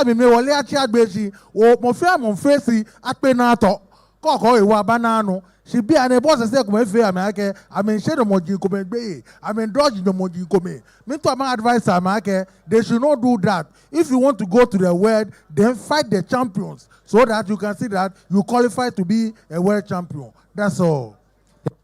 me wole achi agbeji o mo fe mo face ape na to koko ewa banano she be an boss say come fe amake I mean share mo ji come gbe I mean dodge no mo ji come me to my advice amake they should not do that. If you want to go to the world, then fight the champions so that you can see that you qualify to be a world champion. That's all.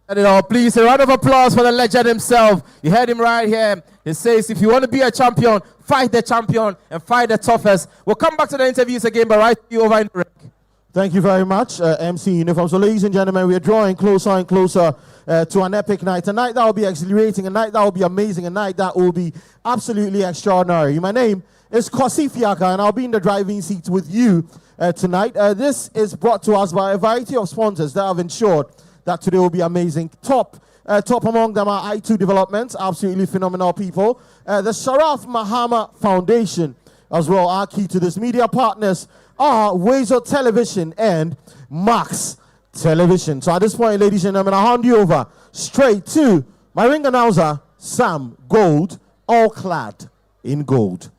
And it all, please, a round of applause for the legend himself. You heard him right here. He says, if you want to be a champion, fight the champion and fight the toughest. We'll come back to the interviews again, but right you over in the ring. Thank you very much, MC Uniform. So, ladies and gentlemen, we are drawing closer and closer to an epic night. A night that will be exhilarating, a night that will be amazing, a night that will be absolutely extraordinary. My name is Kosi Fiaka, and I'll be in the driving seat with you tonight. This is brought to us by a variety of sponsors that have ensured that today will be amazing. Top among them are I2 Developments, absolutely phenomenal people. The Sharaff Mahama Foundation as well are key to this. Media partners are Wazo Television and Max Television. So at this point, ladies and gentlemen, I'll hand you over straight to my ring announcer, Sam Gold, all clad in gold.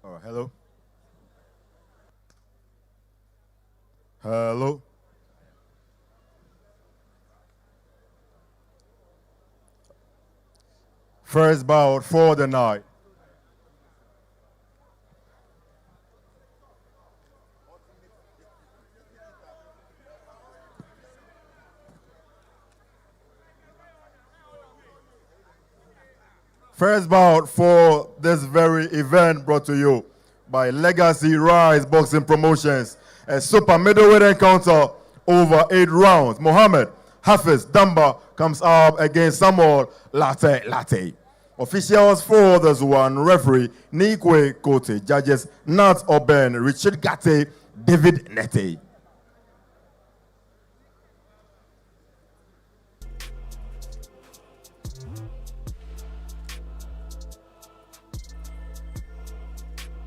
Oh, hello. Hello. First bout for the night. First bout for this very event brought to you by Legacy Rise Boxing Promotions. A super middleweight encounter over 8 rounds. Mohammed Hafiz Damba comes up against Samuel Latte. Officials for this one, referee Nikwe Kote, judges Nat Oben, Richard Gate, David Nete.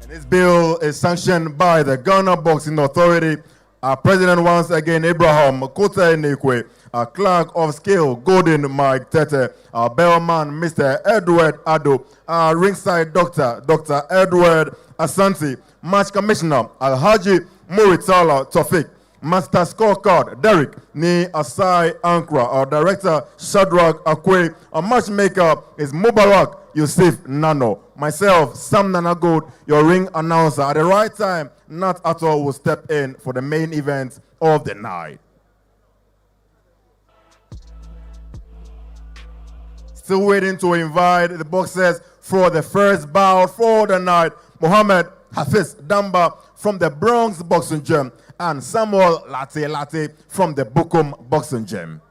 And this bill is sanctioned by the Ghana Boxing Authority. Our president once again, Abraham Kote Nikwe. Our clerk of skill, Golden Mike Tete. Our bellman, Mr. Edward Ado. Our ringside doctor, Dr. Edward Asante. Match commissioner, Alhaji Muritala Tofik. Master scorecard, Derek Ni Asai Ankra. Our director, Shadrach Akwe. Our matchmaker is Mubarak Yusuf Nano. Myself, Sam Nanagold, your ring announcer. At the right time, Nat Ato will step in for the main event of the night. Still waiting to invite the boxers for the first bout for the night. Mohammed Hafiz Damba from the Bronx Boxing Gym and Samuel Latte from the Bukum Boxing Gym.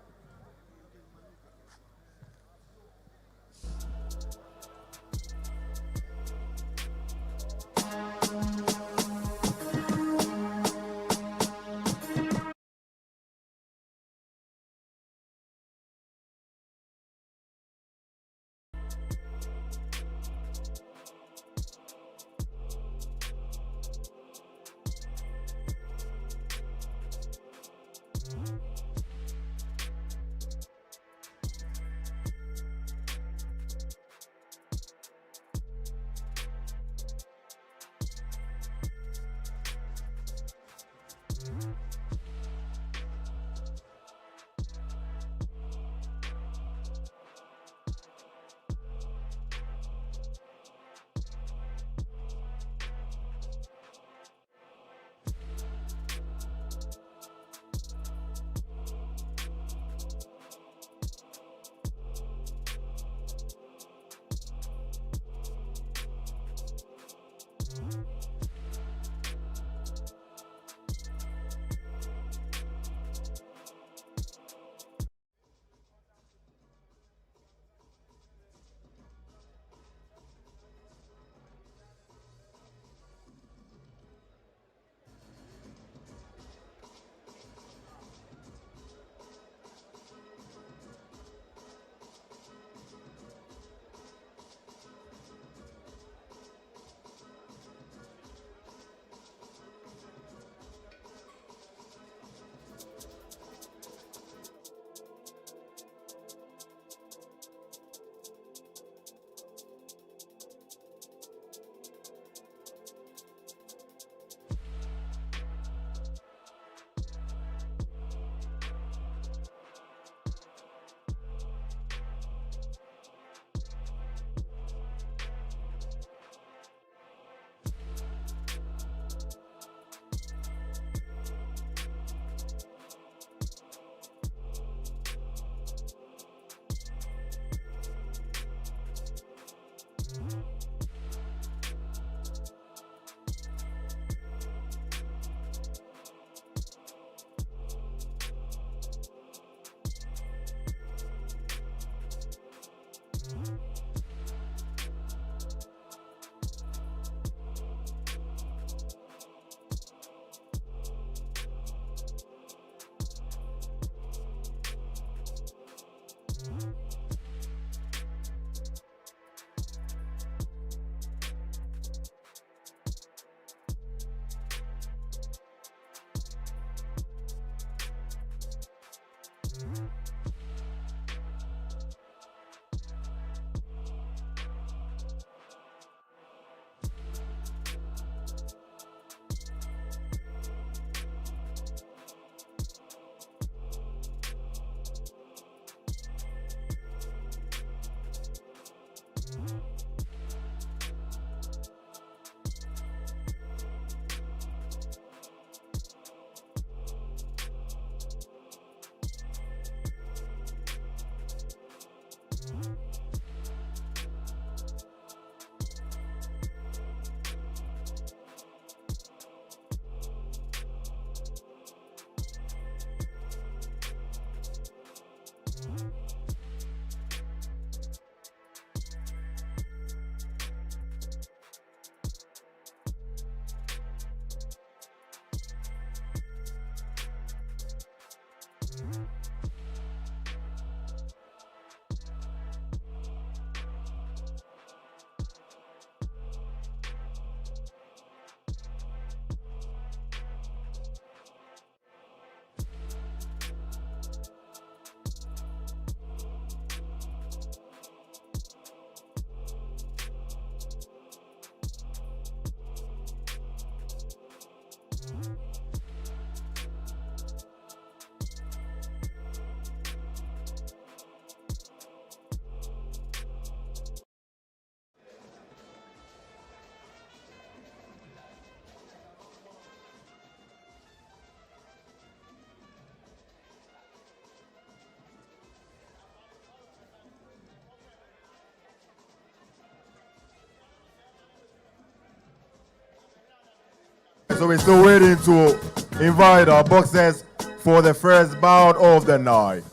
So we're still waiting to invite our boxers for the first bout of the night.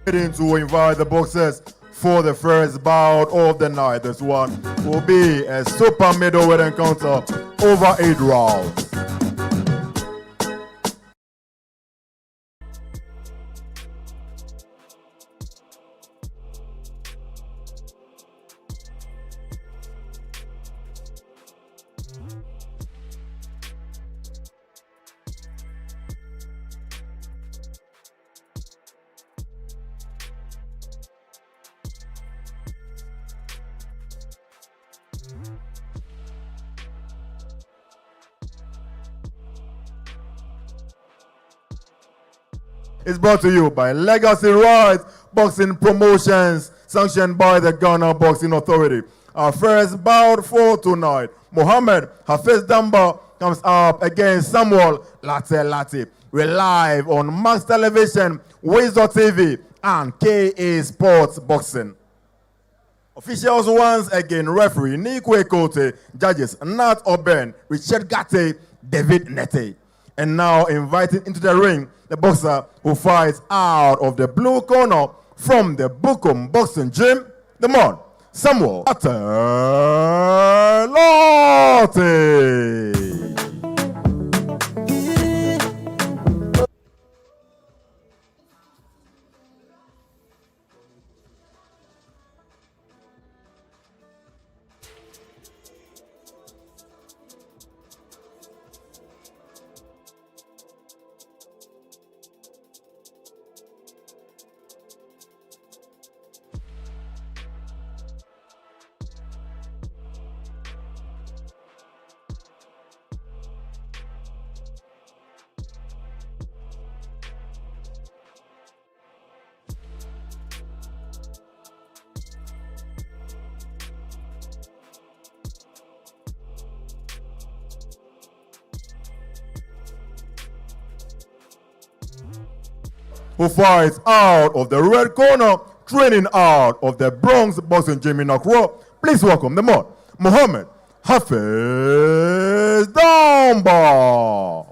Waiting to invite the boxers for the first bout of the night. This one will be a super middleweight encounter over 8 rounds. It's brought to you by Legacy Rights Boxing Promotions, sanctioned by the Ghana Boxing Authority. Our first bout for tonight, Mohammed Hafiz Damba comes up against Samuel Takyi. We're live on Max Television, Wisdom TV, and KA Sports Boxing. Officials once again, referee Nikwe Kote, judges Nat Oben, Richard Gate, David Nete. And now inviting into the ring the boxer who fights out of the blue corner from the Bukum Boxing Gym, the man, Samuel Takyi. Who fights out of the red corner, training out of the Bronx Boxing Gym in Accra. Please welcome the man, Mohammed Hafiz Damba.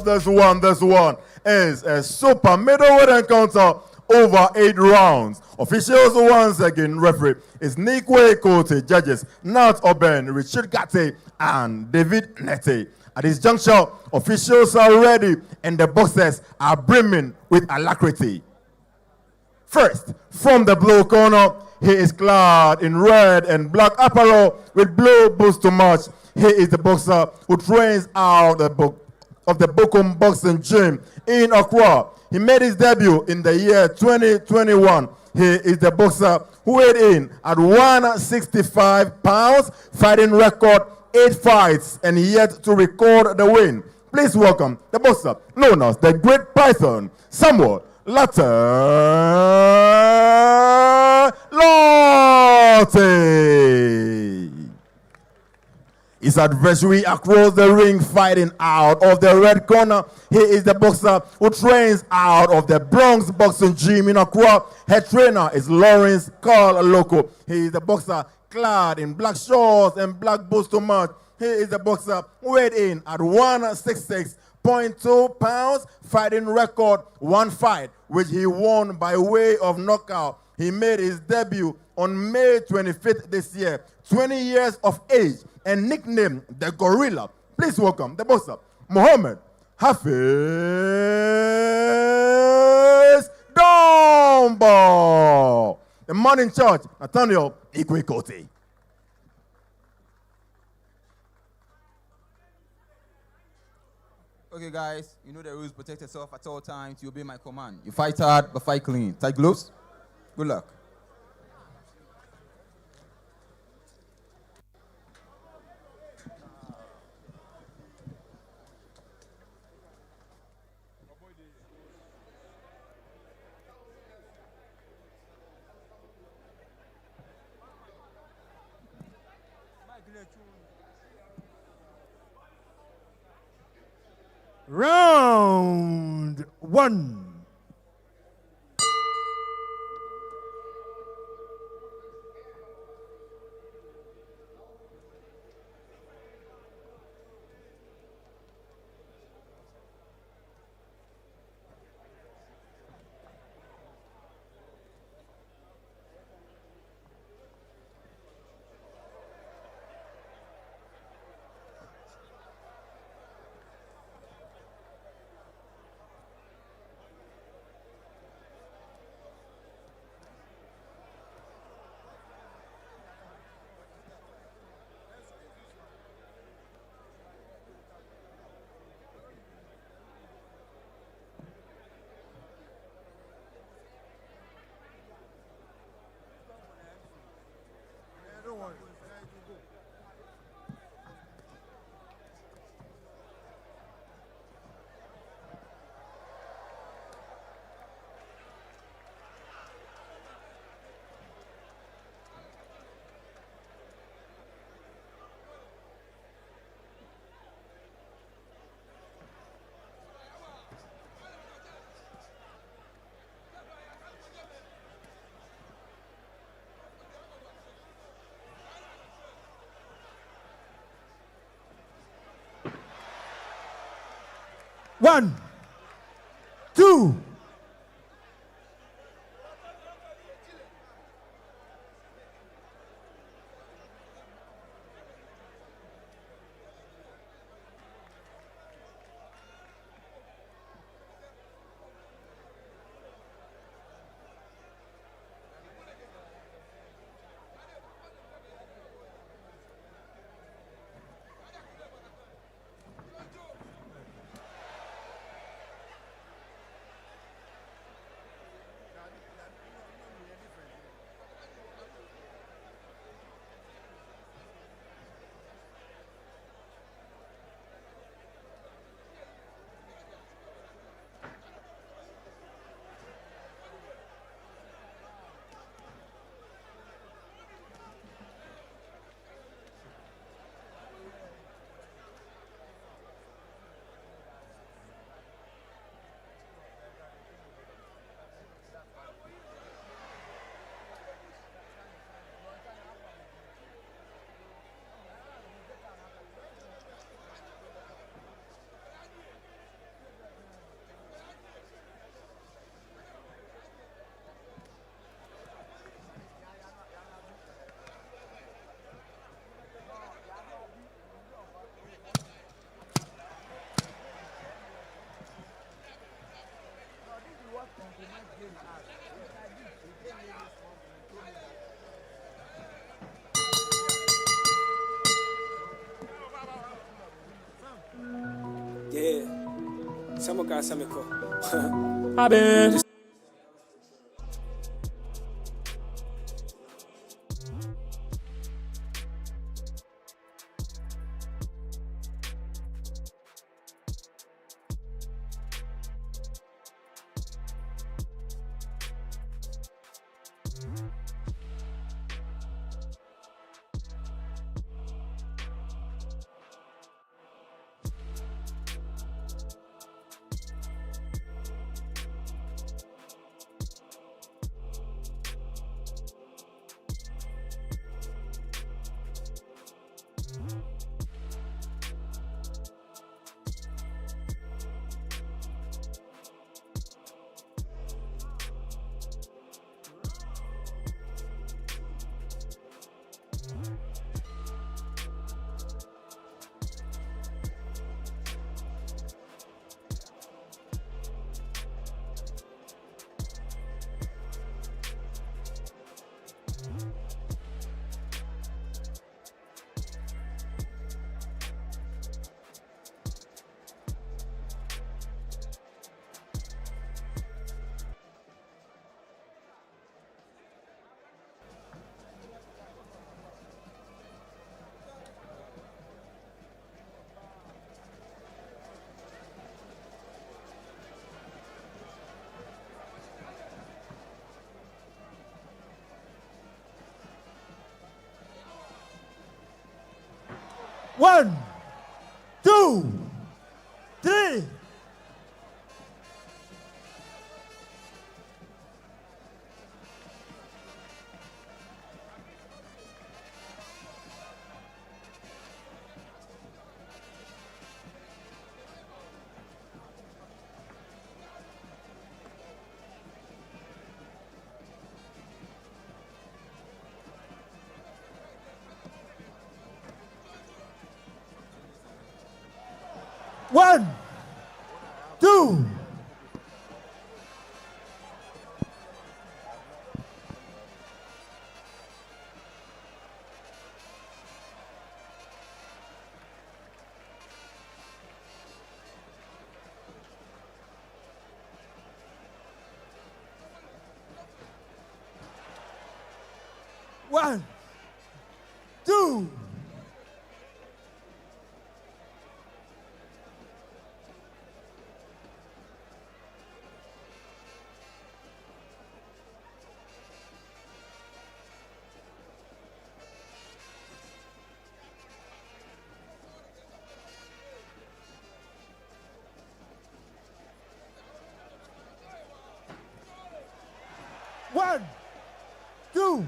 This one is a super middleweight encounter over 8 rounds. Officials once again, referee is Nikwe Kote, judges Nat Oben, Richard Gate, and David Nete. At this juncture, officials are ready and the boxers are brimming with alacrity. First, from the blue corner, he is clad in red and black apparel with blue boots to match. He is the boxer who trains out of the Bokum Boxing Gym in Accra. He made his debut in the year 2021. He is the boxer who weighed in at 165 pounds, fighting record 8 fights, and yet to record the win. Please welcome the boxer known as the Great Python, Samuel Takyi. His adversary across the ring, fighting out of the red corner. He is the boxer who trains out of the Bronx Boxing Gym in Accra. Head trainer is Lawrence Carl Loco. He is the boxer clad in black shorts and black boots to match. He is the boxer weighed in at 166.2 pounds, fighting record 1 fight, which he won by way of knockout. He made his debut on May 25th this year, 20 years of age, and nicknamed the Gorilla. Please welcome the boxer, Mohammed Hafiz Dombo. The man in charge, Nathaniel Ikwekoti. Okay, guys, you know the rules. Protect yourself at all times. You obey my command. You fight hard, but fight clean. Tight gloves. Good luck. Round 1. One, two. Samuka Samiko. Abe. One, two, three. One, two. One, two. One, two.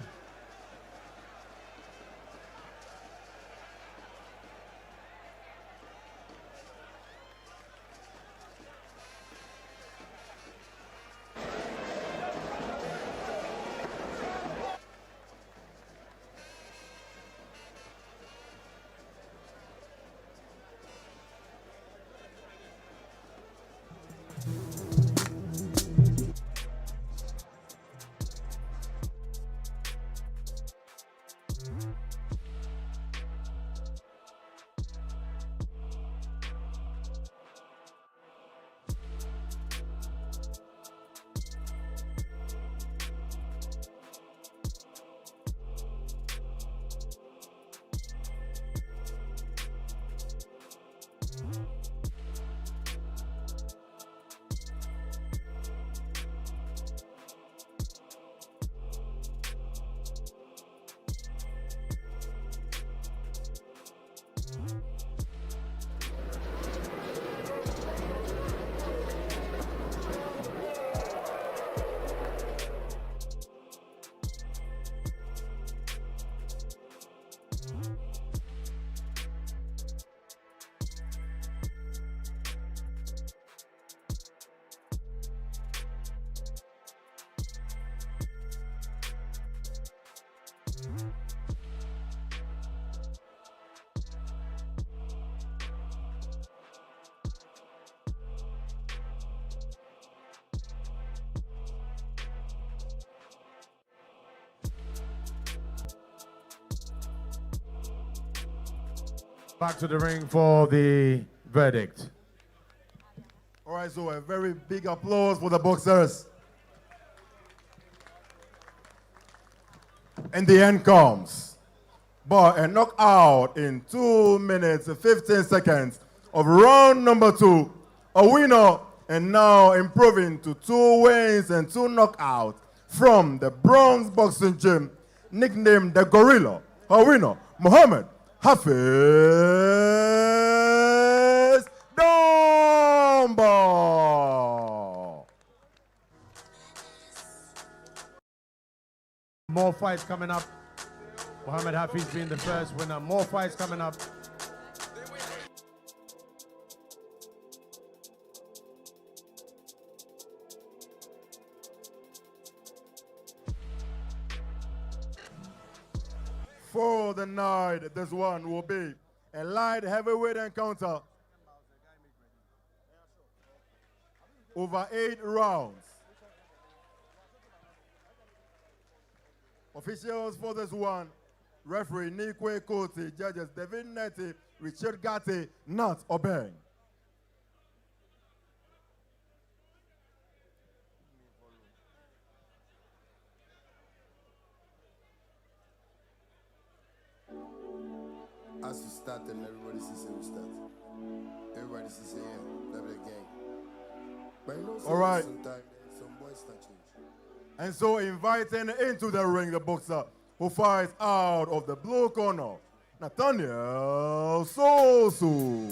Back to the ring for the verdict. All right. right, so a very big applause for the boxers. And the end comes. But a knockout in 2 minutes and 15 seconds of round number 2. A winner and now improving to 2 wins and 2 knockouts from the Bronx Boxing Gym, nicknamed the Gorilla. Her winner, Muhammad Hafiz Dombo. More fights coming up. Muhammad Hafiz being the first winner. More fights coming up. For the night, this one will be a light heavyweight encounter over 8 rounds. Officials for this one, referee Nikwe Koti, judges David Netty, Richard Gatti, Nat Obeng. As we start and everybody sees it, we start. Everybody sees it, yeah, level gang. But you know, all right. Sometimes some boys start change. And so inviting into the ring the boxer who fights out of the blue corner, Nathaniel Sosu.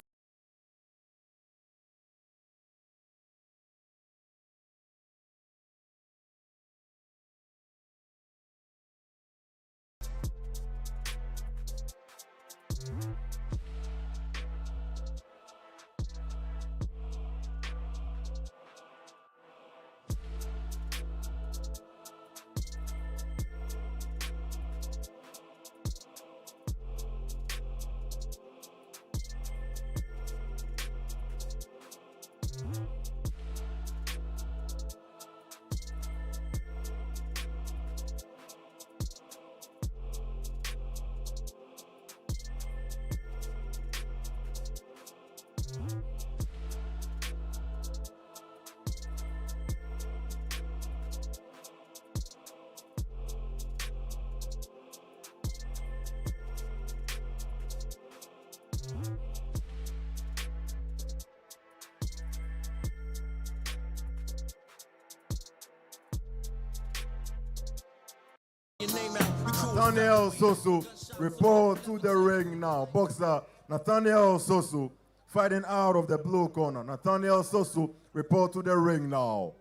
Nathaniel Sosu report to the ring now. Boxer Nathaniel Sosu fighting out of the blue corner. Nathaniel Sosu report to the ring now.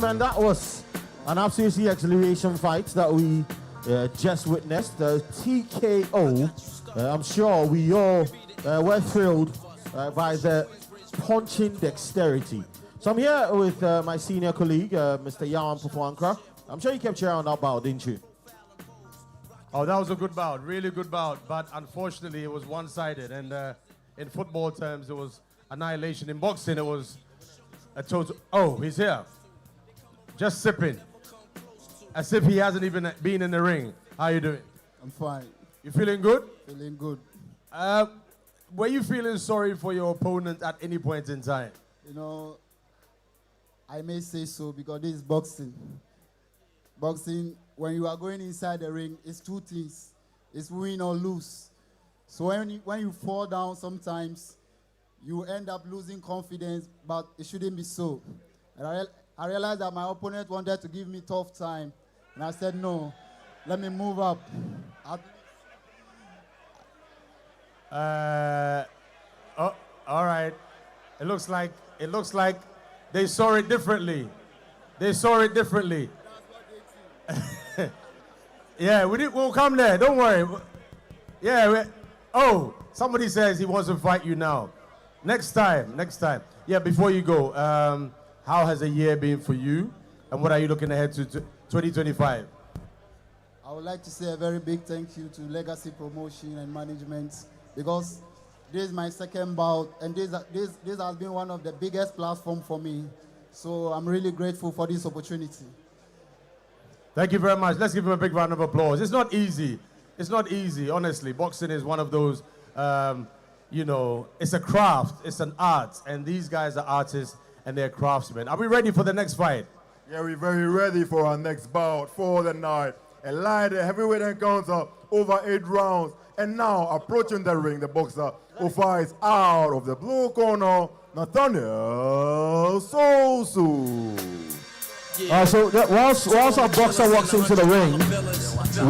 And that was an absolutely exhilaration fight that we just witnessed. The TKO. I'm sure we all were thrilled by the punching dexterity. So I'm here with my senior colleague, Mr. Yawan Pufuankra. I'm sure you kept your eye on that bout, didn't you? Oh, that was a good bout, really good bout. But unfortunately, it was one-sided. And in football terms, it was annihilation. In boxing, it was a total... Oh, he's here. Just sipping. As if he hasn't even been in the ring. How you doing? I'm fine. You feeling good? Feeling good. Were you feeling sorry for your opponent at any point in time? You know, I may say so because this is boxing. Boxing, when you are going inside the ring, it's 2 things. It's win or lose. So when you fall down sometimes, you end up losing confidence, but it shouldn't be so. And I realized that my opponent wanted to give me tough time, and I said, no, let me move up. All right. It looks like they saw it differently. They saw it differently. Yeah, we'll come there. Don't worry. Yeah. Oh, somebody says he wants to fight you now. Next time. Yeah, before you go, how has the year been for you? And what are you looking ahead to 2025? I would like to say a very big thank you to Legacy Promotion and Management, because this is my second bout, and this has been one of the biggest platforms for me. So I'm really grateful for this opportunity. Thank you very much. Let's give him a big round of applause. It's not easy. It's not easy, honestly. Boxing is one of those, it's a craft, it's an art, and these guys are artists and they're craftsmen. Are we ready for the next fight? Yeah, we're very ready for our next bout for the night. A light heavyweight encounter over 8 rounds. And now, approaching the ring, the boxer who fights out of the blue corner, Nathaniel Sosu. Whilst our boxer walks into the ring,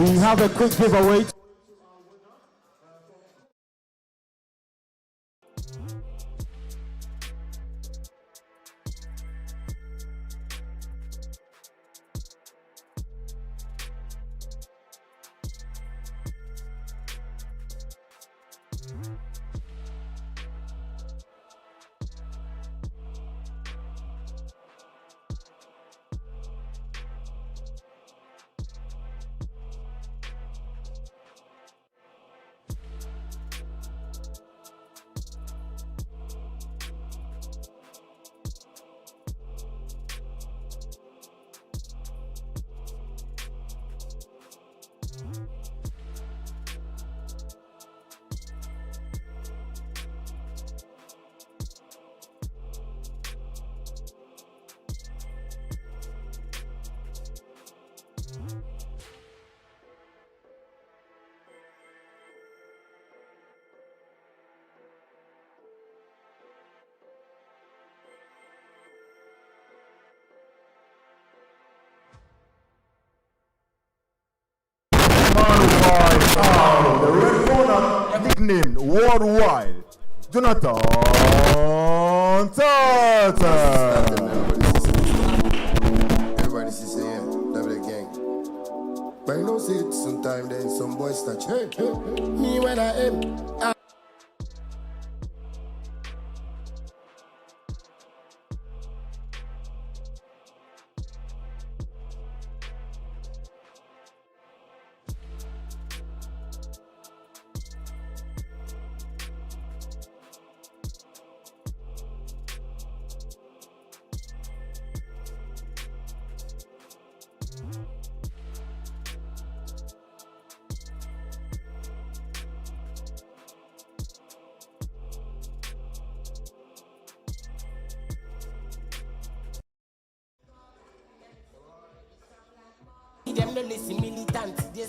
we have a quick giveaway. The red corner, nicknamed worldwide, Jonathan Takyi. Everybody see yeah, double the gang. But you know, see it sometime then some boys touch. Hey, me when I am.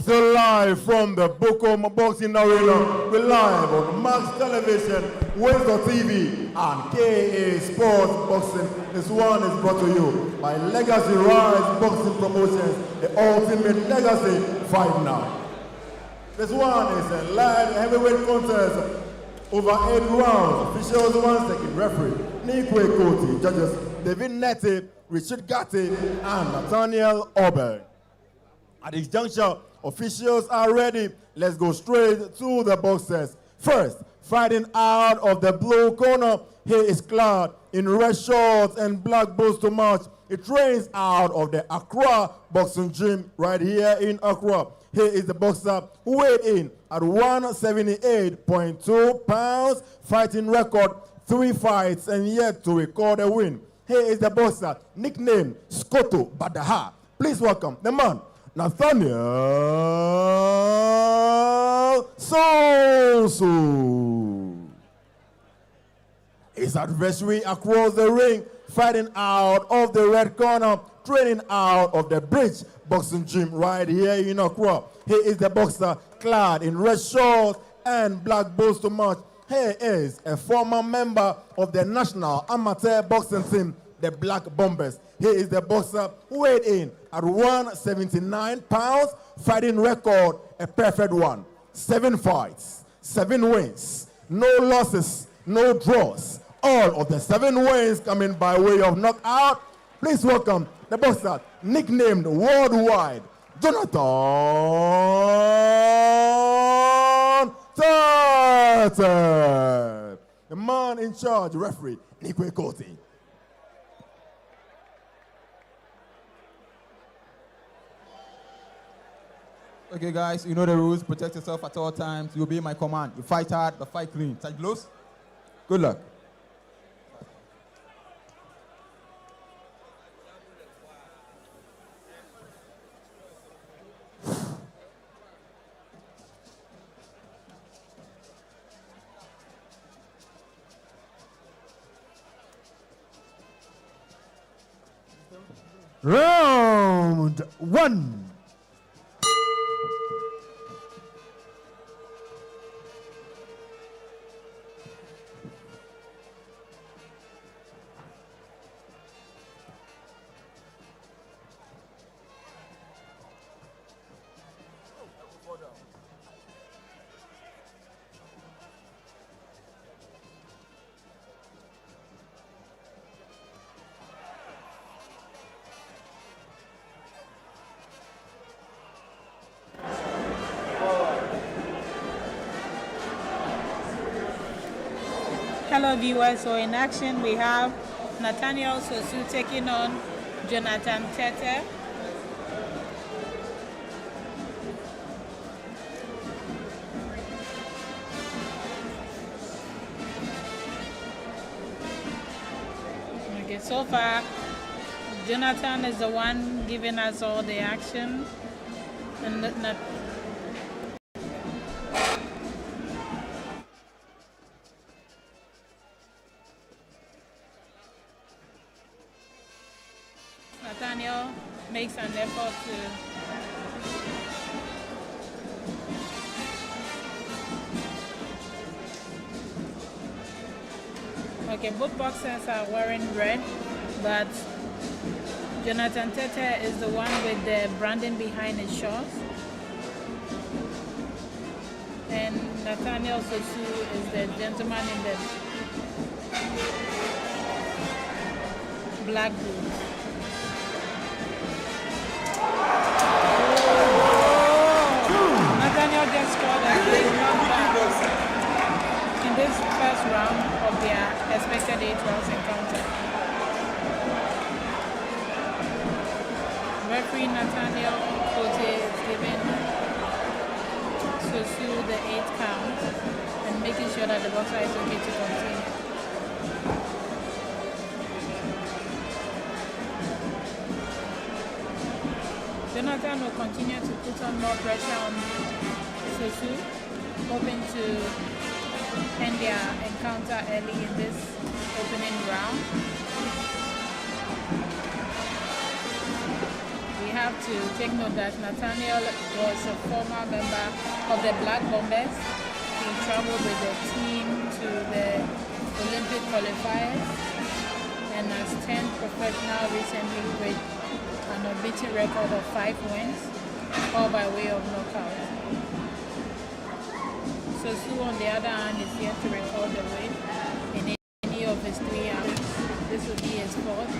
So live from the Bokom Boxing Arena, we're live on Max Television, Windsor TV, and KA Sports Boxing. This one is brought to you by Legacy Rise Boxing Promotions, the ultimate legacy fight night. This one is a live heavyweight contest over 8 rounds. Officials 1 second, referee Nikwe Koti, judges David Neti, Richard Gatti, and Nathaniel Oberg. At this juncture, officials are ready. Let's go straight to the boxers. First, fighting out of the blue corner, he is clad in red shorts and black boots to match. He trains out of the Accra boxing gym right here in Accra. He is the boxer who weighed in at 178.2 pounds, fighting record 3 fights and yet to record a win. He is the boxer nicknamed Skoto Badaha. Please welcome the man, Nathaniel Sosu. His adversary across the ring, fighting out of the red corner, training out of the Bridge boxing gym right here in Accra. He is the boxer clad in red shorts and black boots to match. He is a former member of the national amateur boxing team, the Black Bombers. He is the boxer who weighed in at 179 pounds, fighting record a perfect one. 7 fights, 7 wins, no losses, no draws. All of the 7 wins coming by way of knockout. Please welcome the boxer nicknamed worldwide, Jonathan Takyi. The man in charge, referee Nikwe Koti. Okay, guys, you know the rules. Protect yourself at all times. You obey my command. You fight hard, but fight clean. Touch gloves. Good luck. Round 1. Hello viewers, so in action we have Nathaniel Sosu taking on Jonathan Tete. Okay, so far Jonathan is the one giving us all the action, and Nathaniel makes an effort to... Okay, both boxers are wearing red, but Jonathan Tete is the one with the branding behind his shorts. And Nathaniel Sosu is the gentleman in the black boots. Nathaniel just scored a great knockback in this first round of their expected 8 rounds encounter. Referee Nathaniel Kote is giving Sosu the 8th count and making sure that the boxer is okay to continue. Jonathan will continue to put on more pressure on Sosu, hoping to end their encounter early in this opening round. We have to take note that Nathaniel was a former member of the Black Bombers. He traveled with the team to the Olympic qualifiers and has turned professional recently with an unbeaten record of 5 wins, all by way of knockout. Sosu, on the other hand, is yet to record the win in any of his 3 outings. This will be his 4th,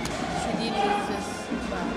should he lose this bout.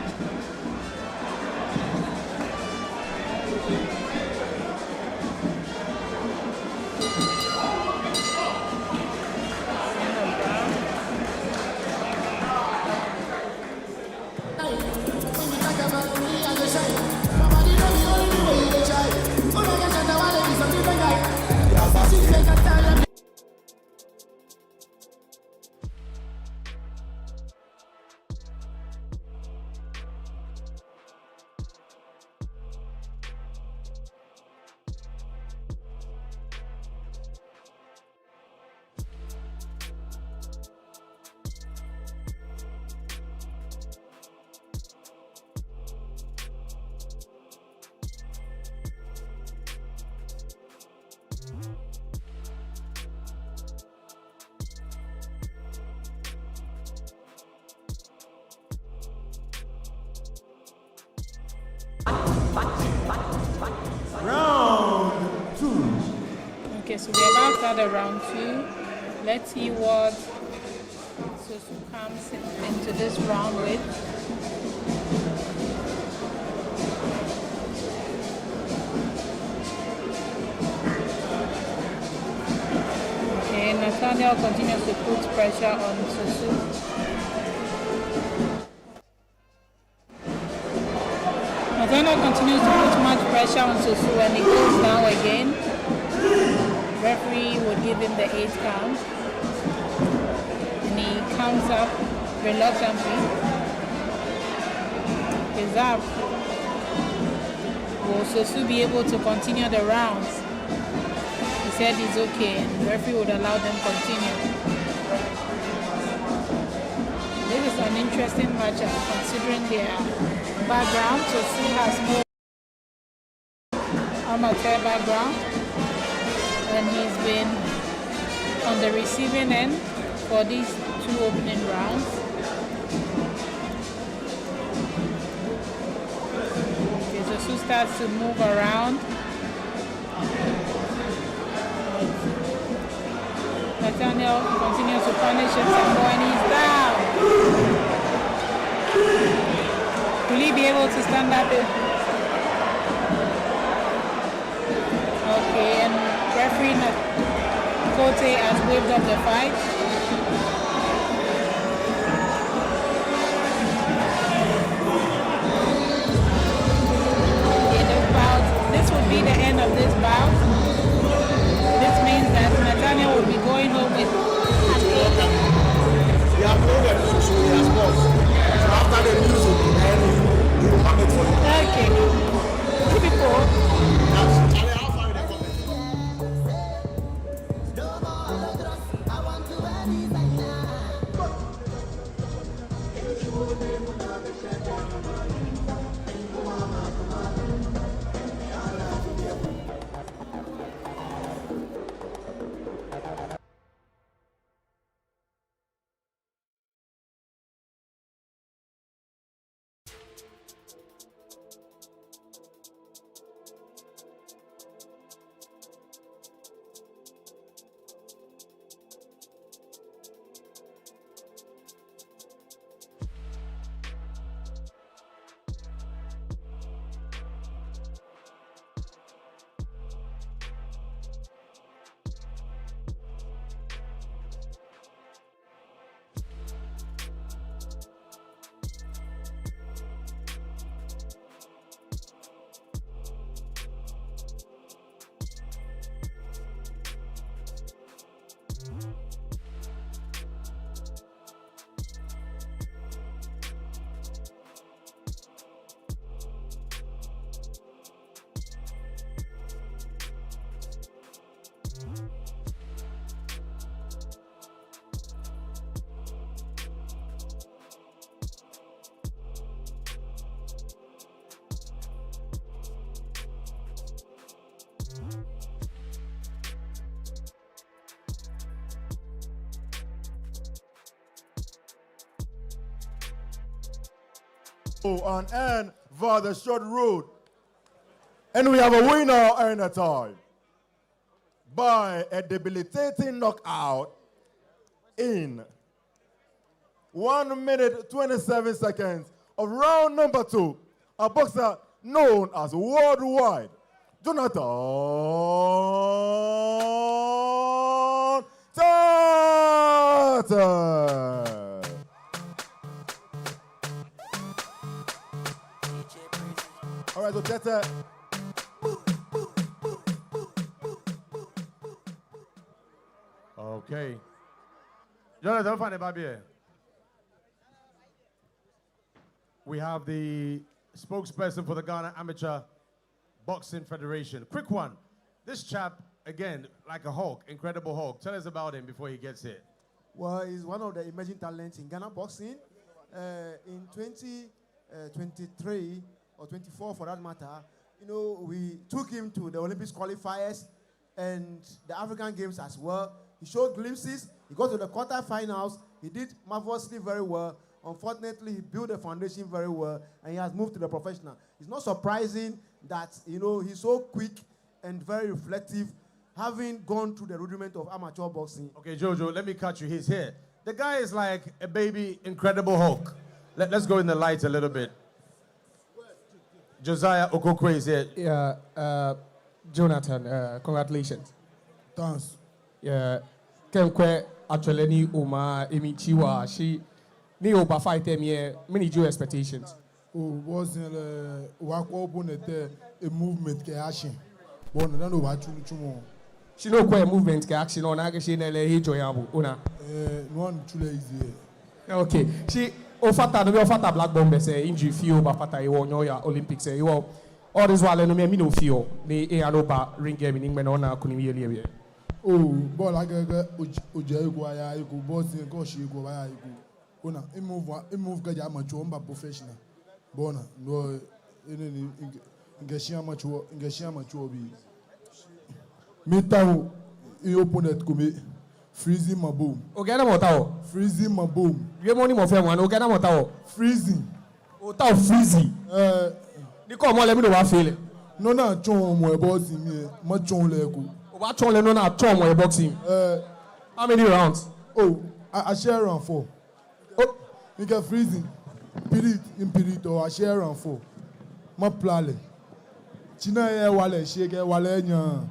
Round 2. Okay, so we're about to start the round 2. Let's see what Sosu comes into this round with. Okay, Nathaniel continues to put pressure on Susu. Nathaniel continues to put much pressure on Susu and he goes down again. Referee would give him the 8 count. And he comes up reluctantly. He's up. Will Susu be able to continue the rounds? He said he's okay and the referee would allow them continue. This is an interesting matchup considering their background. Susu has more amateur background and he's been on the receiving end for these 2 opening rounds. Okay, Susu starts to move around. Nathaniel continues to punish him some more and he's down. Will he be able to stand up? Okay, and referee Kote has waved up the fight. Okay, this would be the end of this bout. This means that Nathaniel will be going home with an 8. He has loaded, so he has paused. So after the music, then he will have it for you. Okay. Two people. Yes. Charlie, how far in the comment? And for the short route. And we have a winner in a time by a debilitating knockout in 1 minute 27 seconds of round number 2. A boxer known as worldwide, Jonathan Takyi. All right, so Tete. Okay. Jonathan, find it, baby. We have the spokesperson for the Ghana Amateur Boxing Federation. Quick one. This chap, again, like a Hulk, incredible Hulk. Tell us about him before he gets here. Well, he's one of the emerging talents in Ghana boxing. In 2023 or 24 for that matter, you know, we took him to the Olympics qualifiers and the African Games as well. He showed glimpses. He got to the quarterfinals. He did marvelously very well. Unfortunately, he built the foundation very well, and he has moved to the professional. It's not surprising that, you know, he's so quick and very reflective, having gone through the rudiment of amateur boxing. Okay, Jojo, let me cut you. He's here. The guy is like a baby Incredible Hulk. Let's go in the lights a little bit. Josiah Okokwe is here. Yeah, Jonathan, congratulations. Thanks. Yeah, Kenkwe actually ni Uma Emichiwa. She ni over fight them here. Many due expectations. Oh, was work open a movement ke action. Bon, no watch chumo. She no quite movement ke action on agashi na le hijo yabu. Una. No one chule easy. Okay. She ofata no ofata Black Bombers injury feel ba fata iwo nyoya Olympics iwo all this while no me no feel ni e anoba ring game ni ngbe na ona kunimi ele. Oh, ball aga oje ego aya ego boss go shi ego aya ego. Una move ga ja macho mba professional. Bona no ene ngeshia macho bi. Metawo e opponent come freezing my boom. Ogena motao. Freezing my boom. Ye money mo fe wan ogena motao. Freezing. Otao freezing. Ni ko mo le mi do wa feel. No na chon mo e boss mi ma chon le ko. O ba chon le no na chon mo e boxing. How many rounds? Oh, I share round 4. Oh, you get freezing. Period or I share round 4. Ma plale. China ye wale shege wale nya.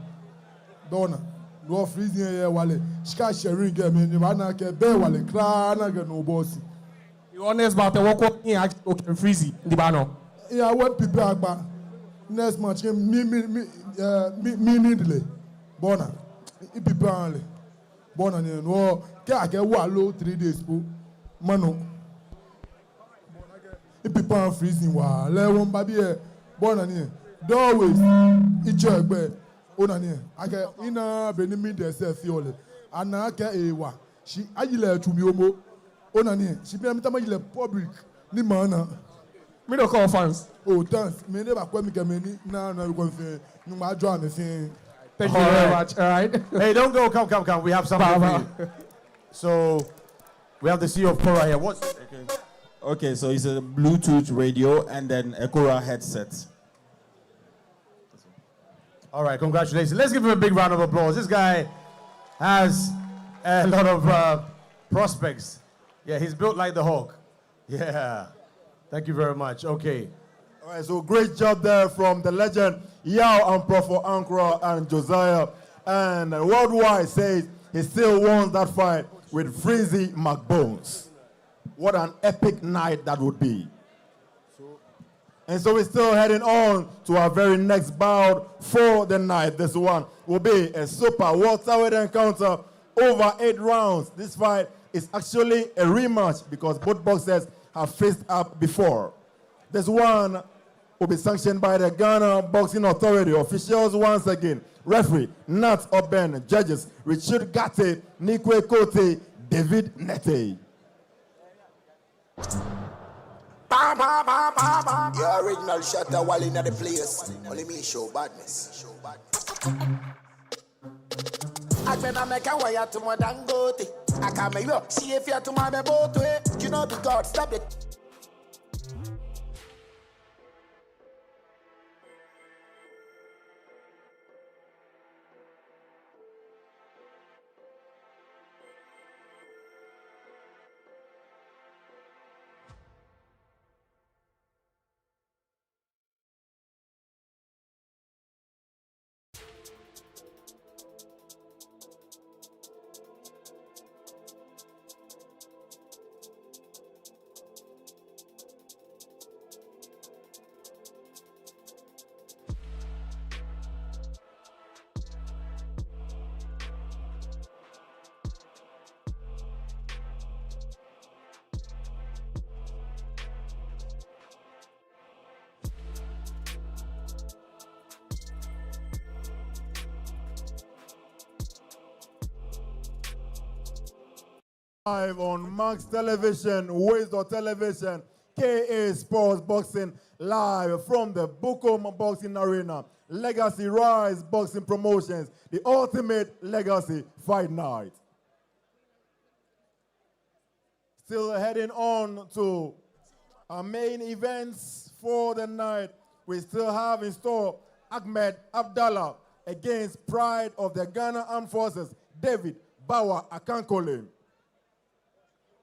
Dona. No freezing ye wale. Shika sharing game ni bana ke be wale kra na ge no boss. You honest about the work okay freezy ndi bano. Yeah, what people agba. Next match me delay. Bona. People only. Bona ni no ke ake walo 3 days po. Mano. People freezing wa le won ba bi e bona ni doorways icho egbe ona ni ake ina benimi de self yole ana ke ewa shi ayile atumi omo ona ni shi bi am tamayile public ni mana me do call fans. Oh thanks me ne ba kwa mi ke me ni na ko fe nu ma jo am fe. Thank you very much. All right. Hey, don't go. Come. We have something for you. So we have the CEO of Kora here. What's Okay, so it's a Bluetooth radio and then a Kora headset. All right, congratulations. Let's give him a big round of applause. This guy has a lot of prospects. Yeah, he's built like the Hawk. Yeah. Thank you very much. Okay. All right, so great job there from the legend Yao and Prof for Accra and Josiah. And Worldwide says he still wants that fight with Freezy McBones. What an epic night that would be. And so we're still heading on to our very next bout for the night. This one will be a super welterweight encounter over 8 rounds. This fight is actually a rematch because both boxers have faced up before. This one will be sanctioned by the Ghana Boxing Authority. Officials once again. Referee, Nat Oben. Judges, Richard Gate, Nikwe Kote, David Nete. Your original shutter while in the place. Only me show badness. I can make a wire to my dangote. I can make you see if you're to my boat. You know the God, stop it. Live on Max Television, Waysdor Television, KA Sports Boxing, live from the Bukom Boxing Arena, Legacy Rise Boxing Promotions, the ultimate legacy fight night. Still heading on to our main events for the night. We still have in store Ahmed Abdallah against Pride of the Ghana Armed Forces, David Bawa Akankole.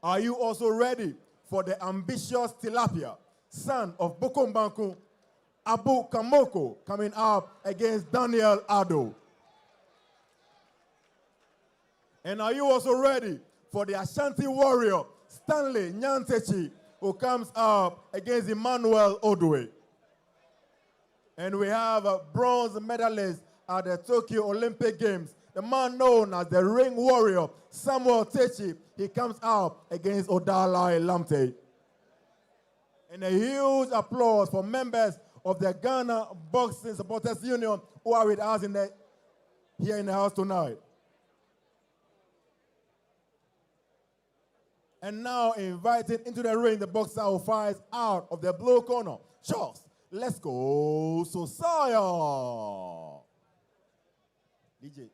Are you also ready for the ambitious Tilapia, son of Bukombanku, Abu Kamoko, coming up against Daniel Ado? And are you also ready for the Ashanti warrior, Stanley Nyantakyi, who comes up against Emmanuel Odwe? And we have a bronze medalist at the Tokyo Olympic Games, the man known as the ring warrior, Samuel Takyi. He comes out against Odala Lamte. And a huge applause for members of the Ghana Boxing Supporters Union who are with us here in the house tonight. And now invited into the ring, the boxer who fights out of the blue corner. Charles, let's go, Sosaya. DJ.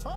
Huh?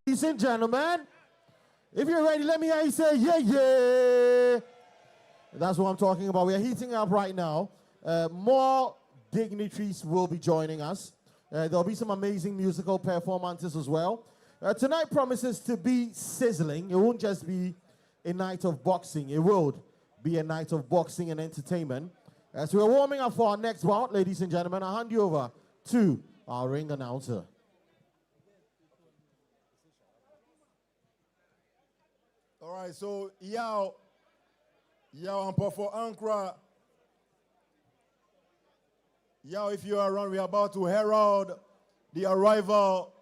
Ladies and gentlemen, if you're ready, let me hear you say, yeah, yeah. That's what I'm talking about. We are heating up right now. More dignitaries will be joining us. There'll be some amazing musical performances as well. Tonight promises to be sizzling. It won't just be a night of boxing. It will be a night of boxing and entertainment. As we're warming up for our next bout, ladies and gentlemen, I'll hand you over to our ring announcer. All right, so Yao and for Accra. Yao, if you are around, we are about to herald the arrival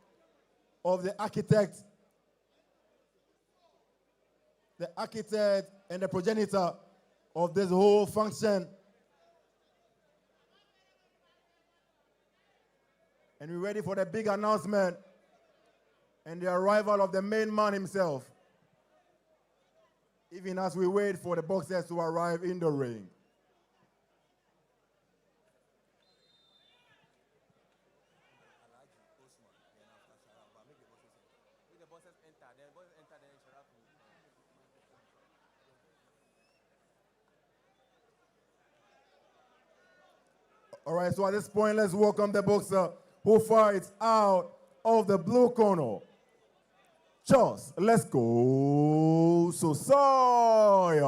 of the architect and the progenitor of this whole function. And we're ready for the big announcement and the arrival of the main man himself, even as we wait for the boxers to arrive in the ring. All right, so at this point, let's welcome the boxer who fights out of the blue corner. Just let's go, Sosaya.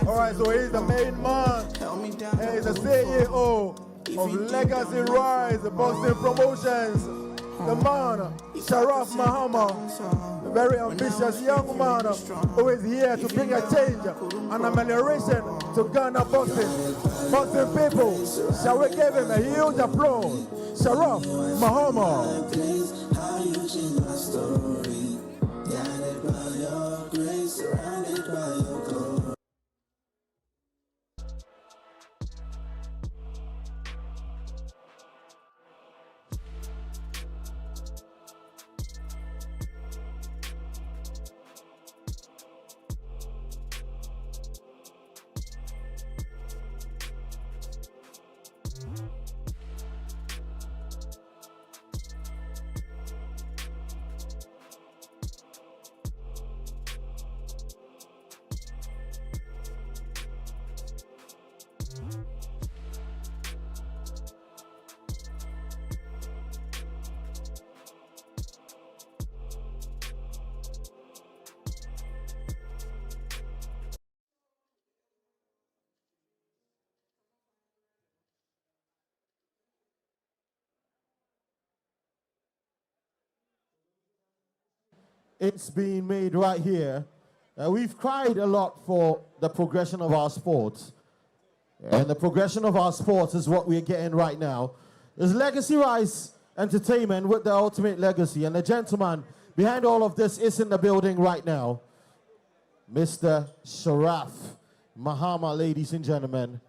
All right, so he's the main man. He's the CEO of Legacy Rise Boxing Promotions. The man, Sharaff Mahama, a very ambitious young man who is here to bring a change and amelioration to Ghana boxing. Boxing people, shall we give him a huge applause? Sharaff Mahama. it's being made right here. We've cried a lot for the progression of our sports. And the progression of our sports is what we're getting right now. It's Legacy Rise Entertainment with the ultimate legacy. And the gentleman behind all of this is in the building right now. Mr. Sharaff. Mahama, ladies and gentlemen.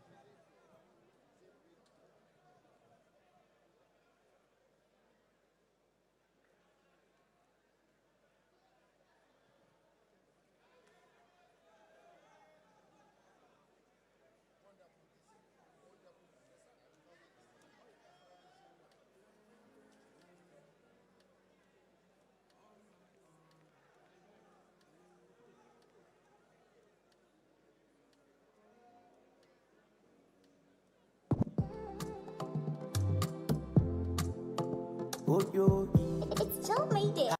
It's Joe made it.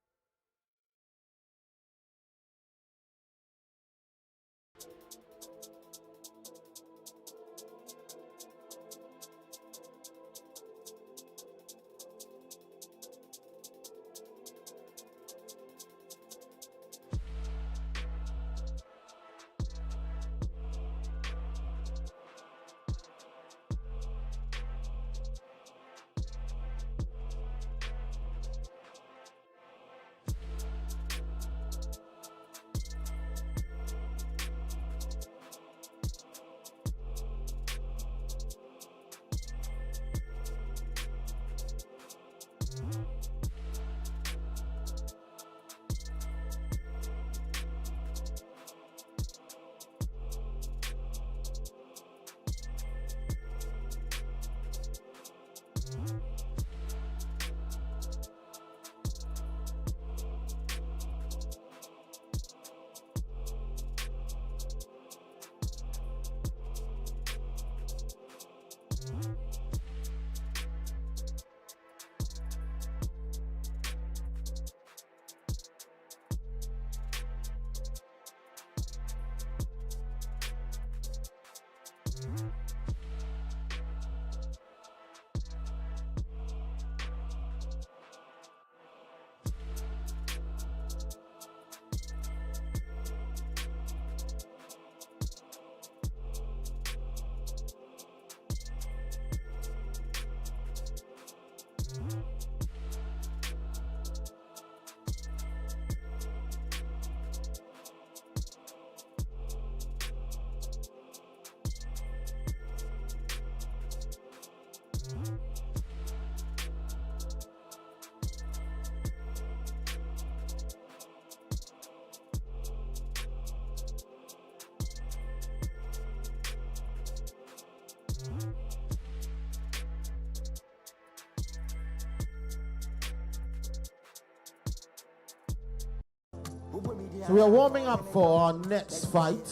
So we are warming up for our next fight.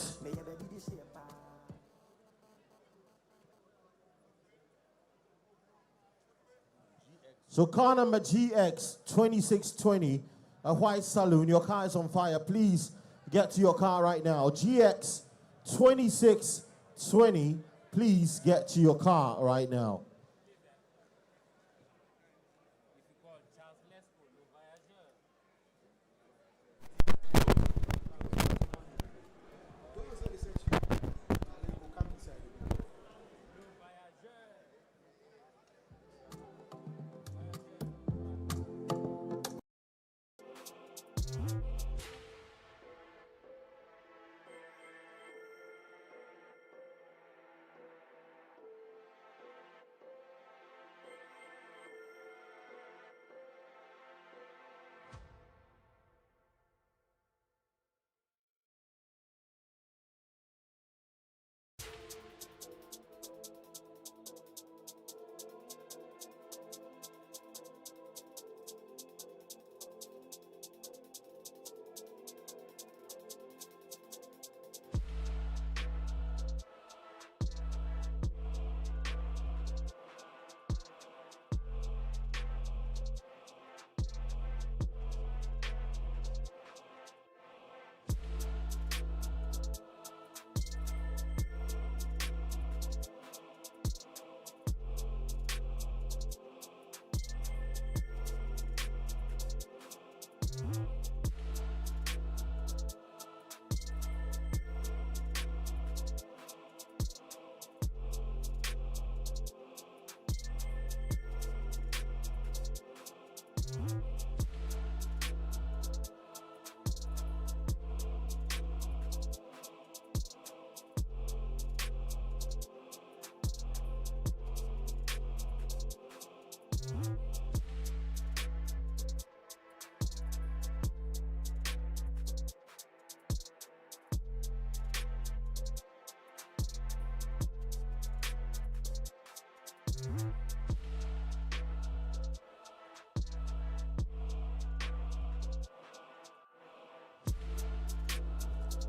So car number GX2620, a white saloon. Your car is on fire. Please get to your car right now. GX2620, please get to your car right now.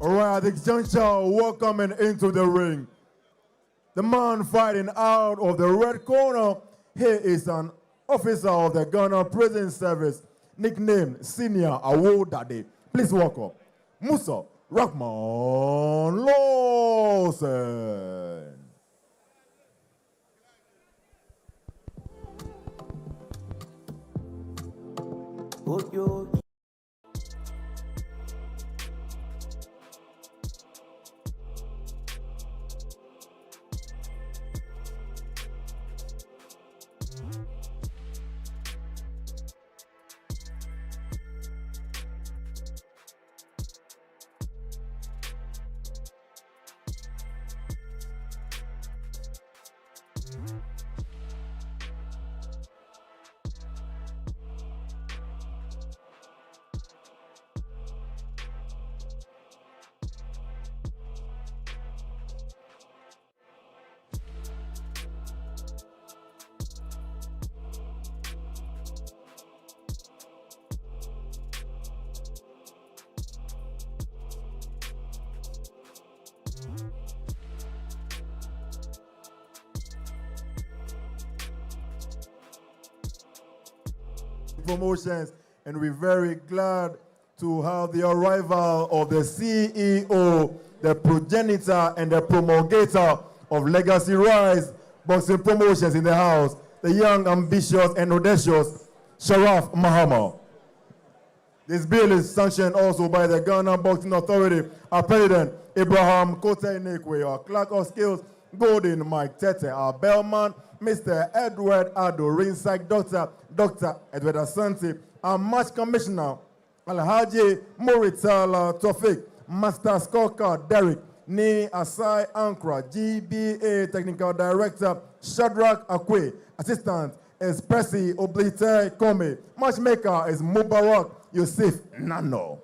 All right, at this juncture, welcoming into the ring, the man fighting out of the red corner. Here is an officer of the Ghana Prison Service, nicknamed Senior Award Daddy. Please welcome Musa Rahman Lawson. Promotions, and we're very glad to have the arrival of the CEO, the progenitor and the promulgator of Legacy Rise Boxing Promotions in the house, the young, ambitious and audacious Sharaff Mahama. This bill is sanctioned also by the Ghana Boxing Authority, our President Abraham our Clerk of Skills Golden Mike Tete, our Bellman Mr. Edward Ado, ringside Dr. Edward Asante, our Match Commissioner Alhaji Moritala Tofik, Master Scorecard Derek, Ni Asai Ankra, GBA Technical Director Shadrach Akwe, Assistant is Percy Oblite Kome, Matchmaker is Mubarak Yusuf Nano.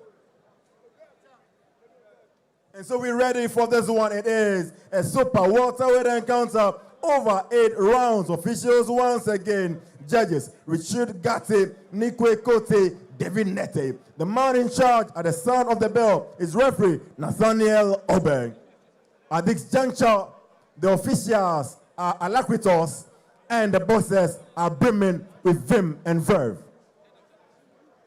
And so we're ready for this one. It is a super welterweight encounter. Over 8 rounds. Officials once again. Judges Richard Gatti, Nikwe Kote, David Nete. The man in charge at the sound of the bell is referee Nathaniel Obeng. At this juncture, the officials are alacritos and the boxers are brimming with vim and verve.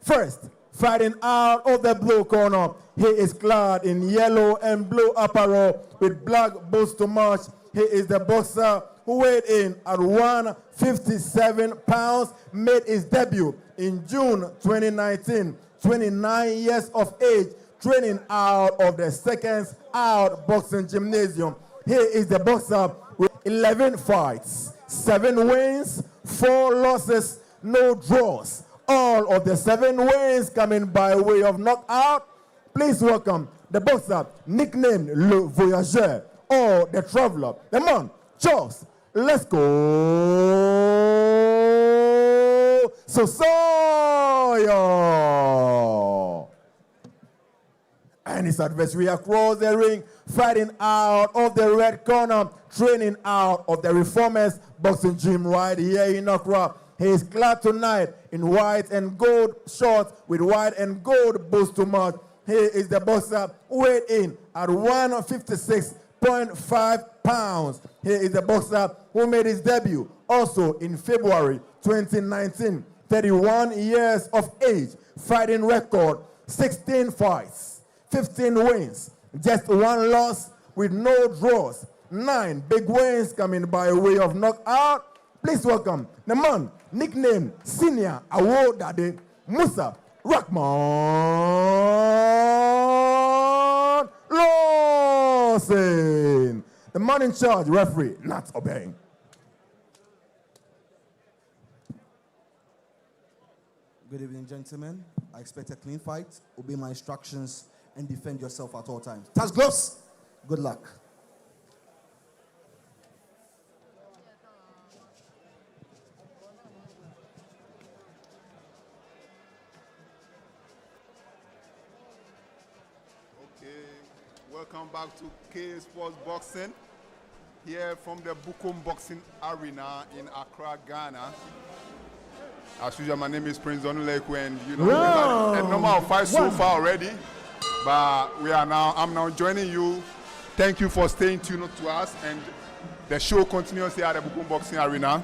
First, fighting out of the blue corner, he is clad in yellow and blue apparel with black boots to match. He is the boxer who weighed in at 157 pounds, made his debut in June 2019, 29 years of age, training out of the Seconds Out Boxing Gymnasium. He is the boxer with 11 fights, 7 wins, 4 losses, no draws. All of the 7 wins coming by way of knockout. Please welcome the boxer nicknamed Le Voyageur or the Traveler, the man, Charles. Let's go, Sosoyo. And his adversary across the ring, fighting out of the red corner, training out of the Reformers Boxing Gym right here in Accra. He is clad tonight in white and gold shorts with white and gold boots to match. He is the boxer weighed in at 156.5 pounds. He is the boxer who made his debut also in February 2019. 31 years of age, fighting record, 16 fights, 15 wins, just 1 loss with no draws. 9 big wins coming by way of knockout. Please welcome the man nicknamed Senior Award Daddy, Musa Rahman Lawson. The man in charge, referee Nat Obeng. Good evening, gentlemen. I expect a clean fight. Obey my instructions and defend yourself at all times. Touch gloves. Good luck. Welcome back to K Sports Boxing, here from the Bukum Boxing Arena in Accra, Ghana. As usual, my name is Prince Onulekwe, and you know, we've had a number of fights so far already. But I'm now joining you. Thank you for staying tuned to us, and the show continues here at the Bukum Boxing Arena.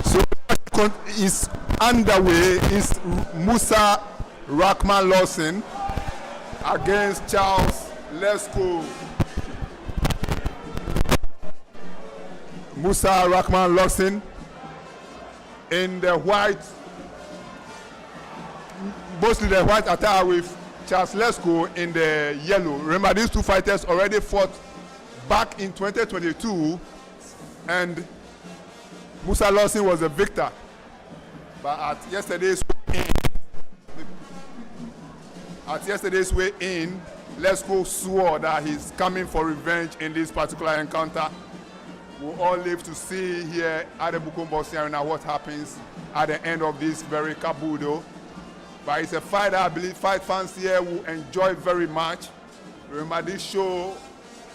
So is underway is Musa Rahman Lawson against Charles Lesko. Musa Rahman Lawson in the white, mostly the white attire, with Charles Lesko in the yellow. Remember, these two fighters already fought back in 2022, and Musa Lawson was a victor. But at yesterday's weigh-in, Lesko swore that he's coming for revenge in this particular encounter. We'll all live to see here at the Bukum Boxing Arena what happens at the end of this very kabudo. But it's a fight that I believe fight fans here will enjoy very much. Remember, this show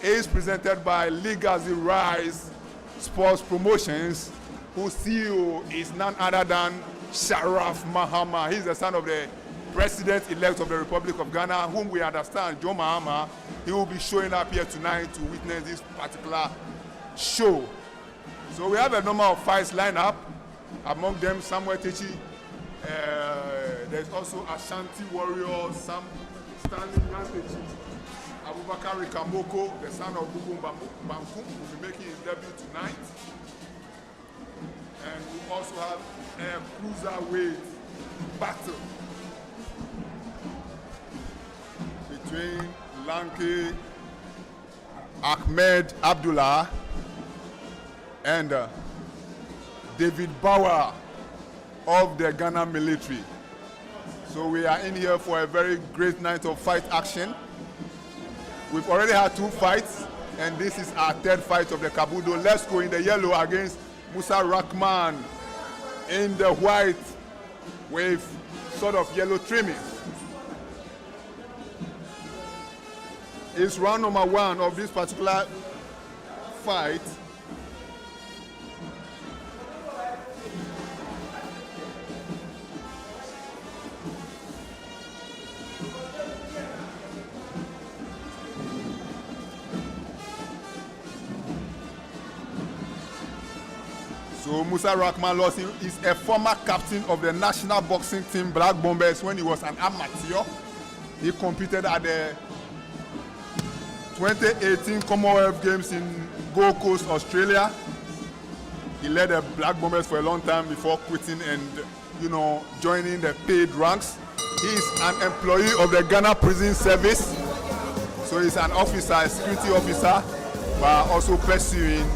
is presented by Legacy Rise Sports Promotions, whose CEO is none other than Sharaff Mahama. He's the son of the President-elect of the Republic of Ghana, whom we understand, Joe Mahama. He will be showing up here tonight to witness this particular show. So we have a number of fights lined up, among them Samuel Takyi. There's also Ashanti Warrior, Stanley Nyantakyi, Abubakar Kamoko, the son of Bukum Bankum, will be making his debut tonight. And we also have a cruiserweight battle between Lanky Ahmed Abdullah and David Bauer of the Ghana military. So we are in here for a very great night of fight action. We've already had 2 fights, and this is our 3rd fight of the Kabudo. Let's go in the yellow against Musa Rahman in the white with sort of yellow trimming. It's round number 1 of this particular fight. So Musa Rahman Lawson is a former captain of the national boxing team Black Bombers when he was an amateur. He competed at the 2018 Commonwealth Games in Gold Coast, Australia. He led the Black Bombers for a long time before quitting and, joining the paid ranks. He is an employee of the Ghana Prison Service. So he's an officer, a security officer, but also pursuing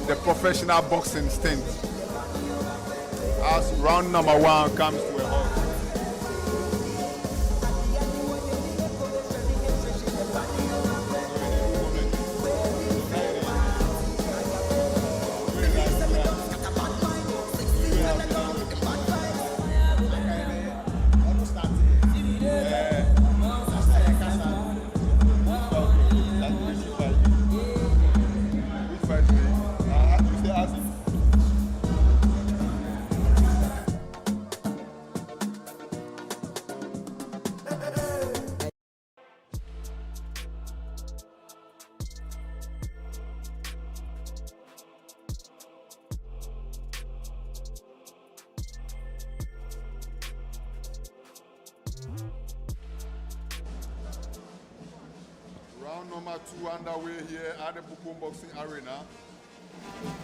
the professional boxing stint. As round number 1 comes to a halt. Round number 2 underway here at the Bukum Boxing Arena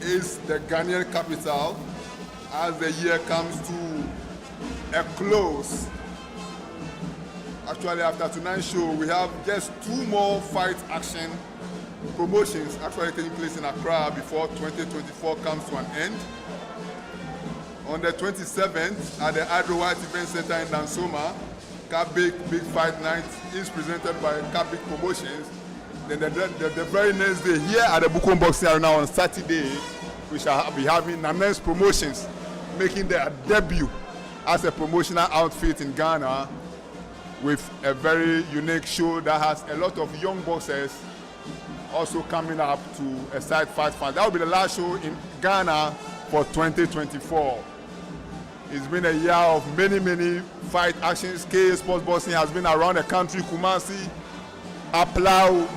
is the Ghanaian capital as the year comes to a close. Actually, after tonight's show, we have just 2 more fight action promotions actually taking place in Accra before 2024 comes to an end. On the 27th at the Adro White Event Center in Nansoma, Kabik Big Fight Night is presented by Kabik Promotions. Then the very next day here at the Bukum Boxing Arena on Saturday, we shall be having Nanes Promotions making their debut as a promotional outfit in Ghana with a very unique show that has a lot of young boxers also coming up to a side fight fans. That will be the last show in Ghana for 2024. It's been a year of many fight actions. KA Sports Boxing has been around the country, Kumasi, Aplau,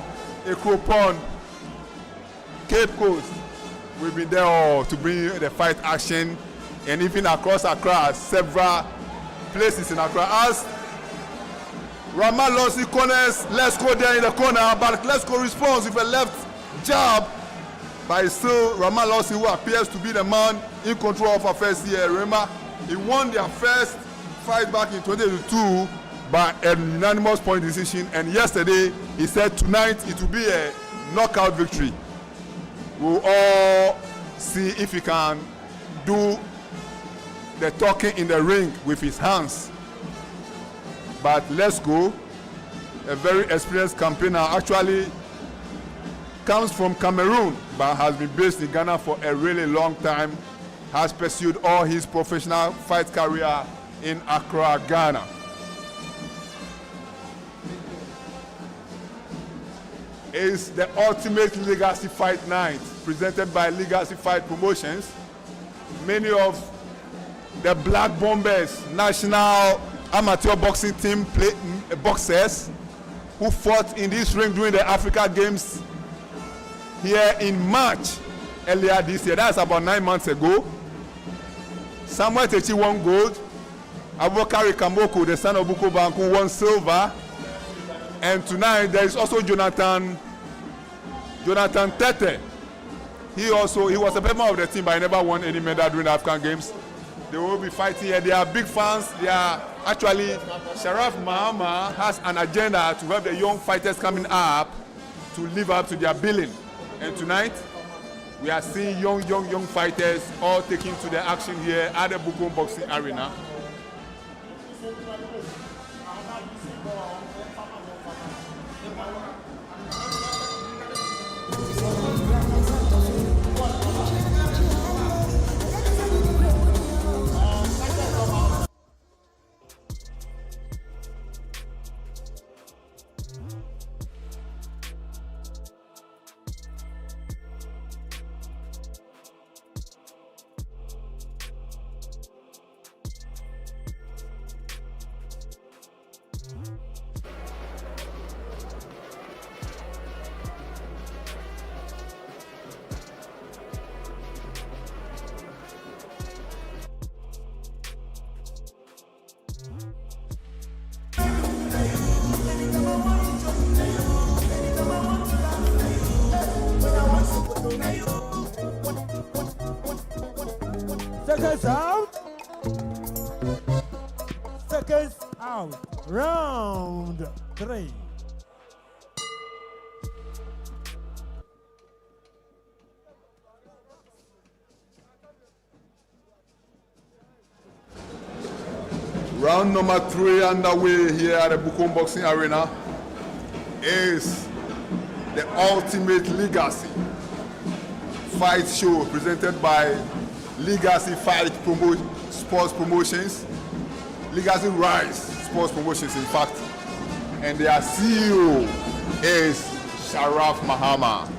Ekropon, Cape Coast. We've been there all to bring the fight action, and even across Accra, several places in Accra. As Rama lost the corners, let's go there in the corner, but let's go response with a left jab. But it's still Rama Lossi, who appears to be the man in control of affairs here. Remember, he won their first fight back in 2022 by a unanimous point decision, and yesterday he said tonight it will be a knockout victory. We'll all see if he can do the talking in the ring with his hands. But let's go. A very experienced campaigner, actually comes from Cameroon but has been based in Ghana for a really long time, has pursued all his professional fight career in Accra, Ghana. Is the ultimate Legacy Fight Night presented by Legacy Fight Promotions. Many of the Black Bombers national amateur boxing team boxers who fought in this ring during the Africa Games here in March earlier this year. That's about 9 months ago. Samuel Takyi won gold. Abubakar Kamoko, the son of Buko Banku, won silver. And tonight there is also Jonathan Tete. He was a member of the team, but he never won any medal during the African Games. They will be fighting here. They are big fans. They are actually, Sharaff Mahama has an agenda to help the young fighters coming up to live up to their billing. And tonight, we are seeing young fighters all taking to the action here at the Bukom Boxing Arena. Seconds out. Seconds out. Round 3. Round number 3 underway here at the Bukom Boxing Arena is the Ultimate Legacy Fight Show presented by Legacy Fight Sports Promotions, Legacy Rise Sports Promotions, in fact. And their CEO is Sharaff Mahama,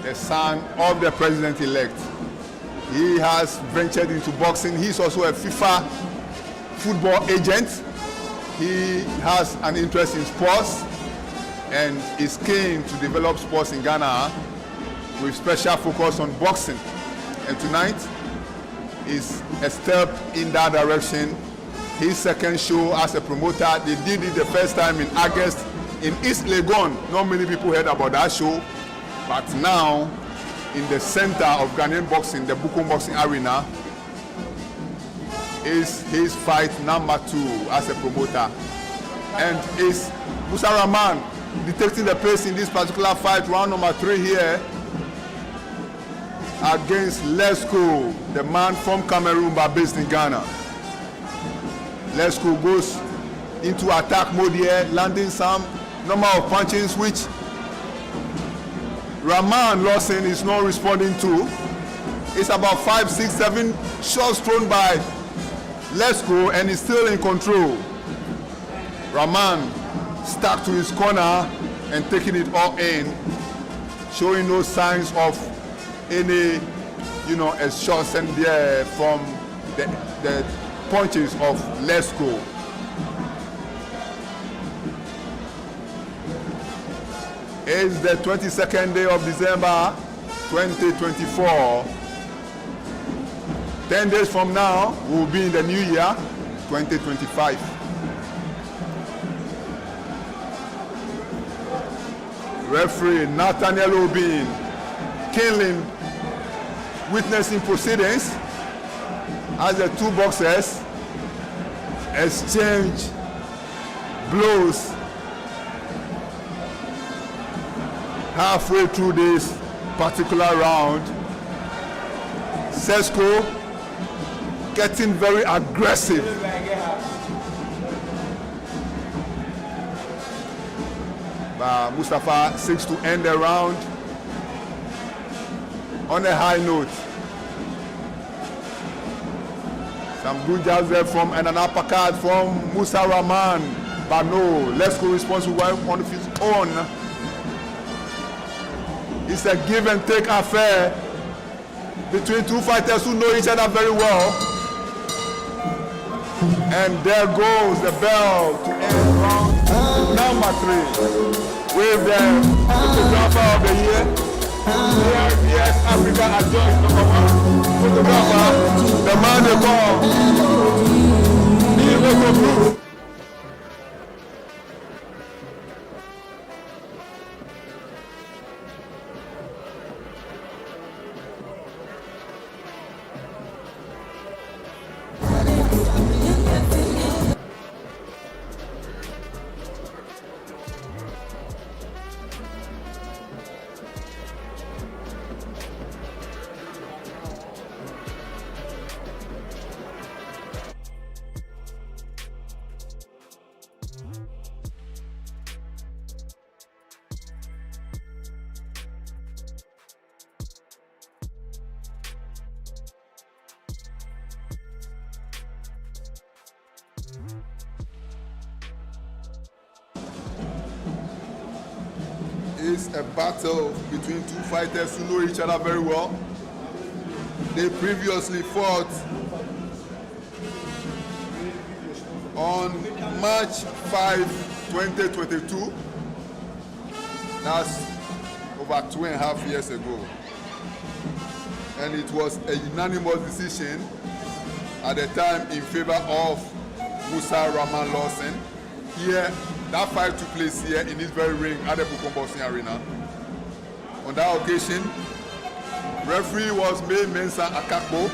the son of the president-elect. He has ventured into boxing. He's also a FIFA football agent. He has an interest in sports and is keen to develop sports in Ghana with special focus on boxing. And tonight is a step in that direction. His second show as a promoter. They did it the first time in August in East Legon. Not many people heard about that show, but now in the center of Ghanaian boxing, the Bukom Boxing Arena, is his fight number 2 as a promoter. And is Musa Rahman dictating the pace in this particular fight, round number 3 here, against Lesko, the man from Cameroon but based in Ghana. Lesko goes into attack mode here, landing some number of punches which Rahman Lawson is not responding to. It's about 5, 6, 7 shots thrown by Lesko and he's still in control. Rahman stuck to his corner and taking it all in, showing no signs of any, a shot sent there from the the punches of Lesko. It's the 22nd day of December 2024. 10 days from now, we'll be in the new year 2025. Referee Nathaniel Obin Kinlin witnessing proceedings as the two boxers exchange blows halfway through this particular round. Sesko getting very aggressive. But Mustafa seeks to end the round on a high note. Some good jabs there from and an uppercut from Musa Rahman. But no, Lesko responds with one of his own. It's a give and take affair between two fighters who know each other very well. And there goes the bell to end round number 3 with the photographer of the year. Yes, Africa adjoins number 1 photographer, the man they call Neil. It's a battle between two fighters who know each other very well. They previously fought on March 5, 2022. That's over 2.5 years ago. And it was a unanimous decision at the time in favor of Musa Rahman Lawson. Here, that fight took place here in this very ring at the Bukom Boxing Arena. On that occasion, referee was May Mensah Akakpo.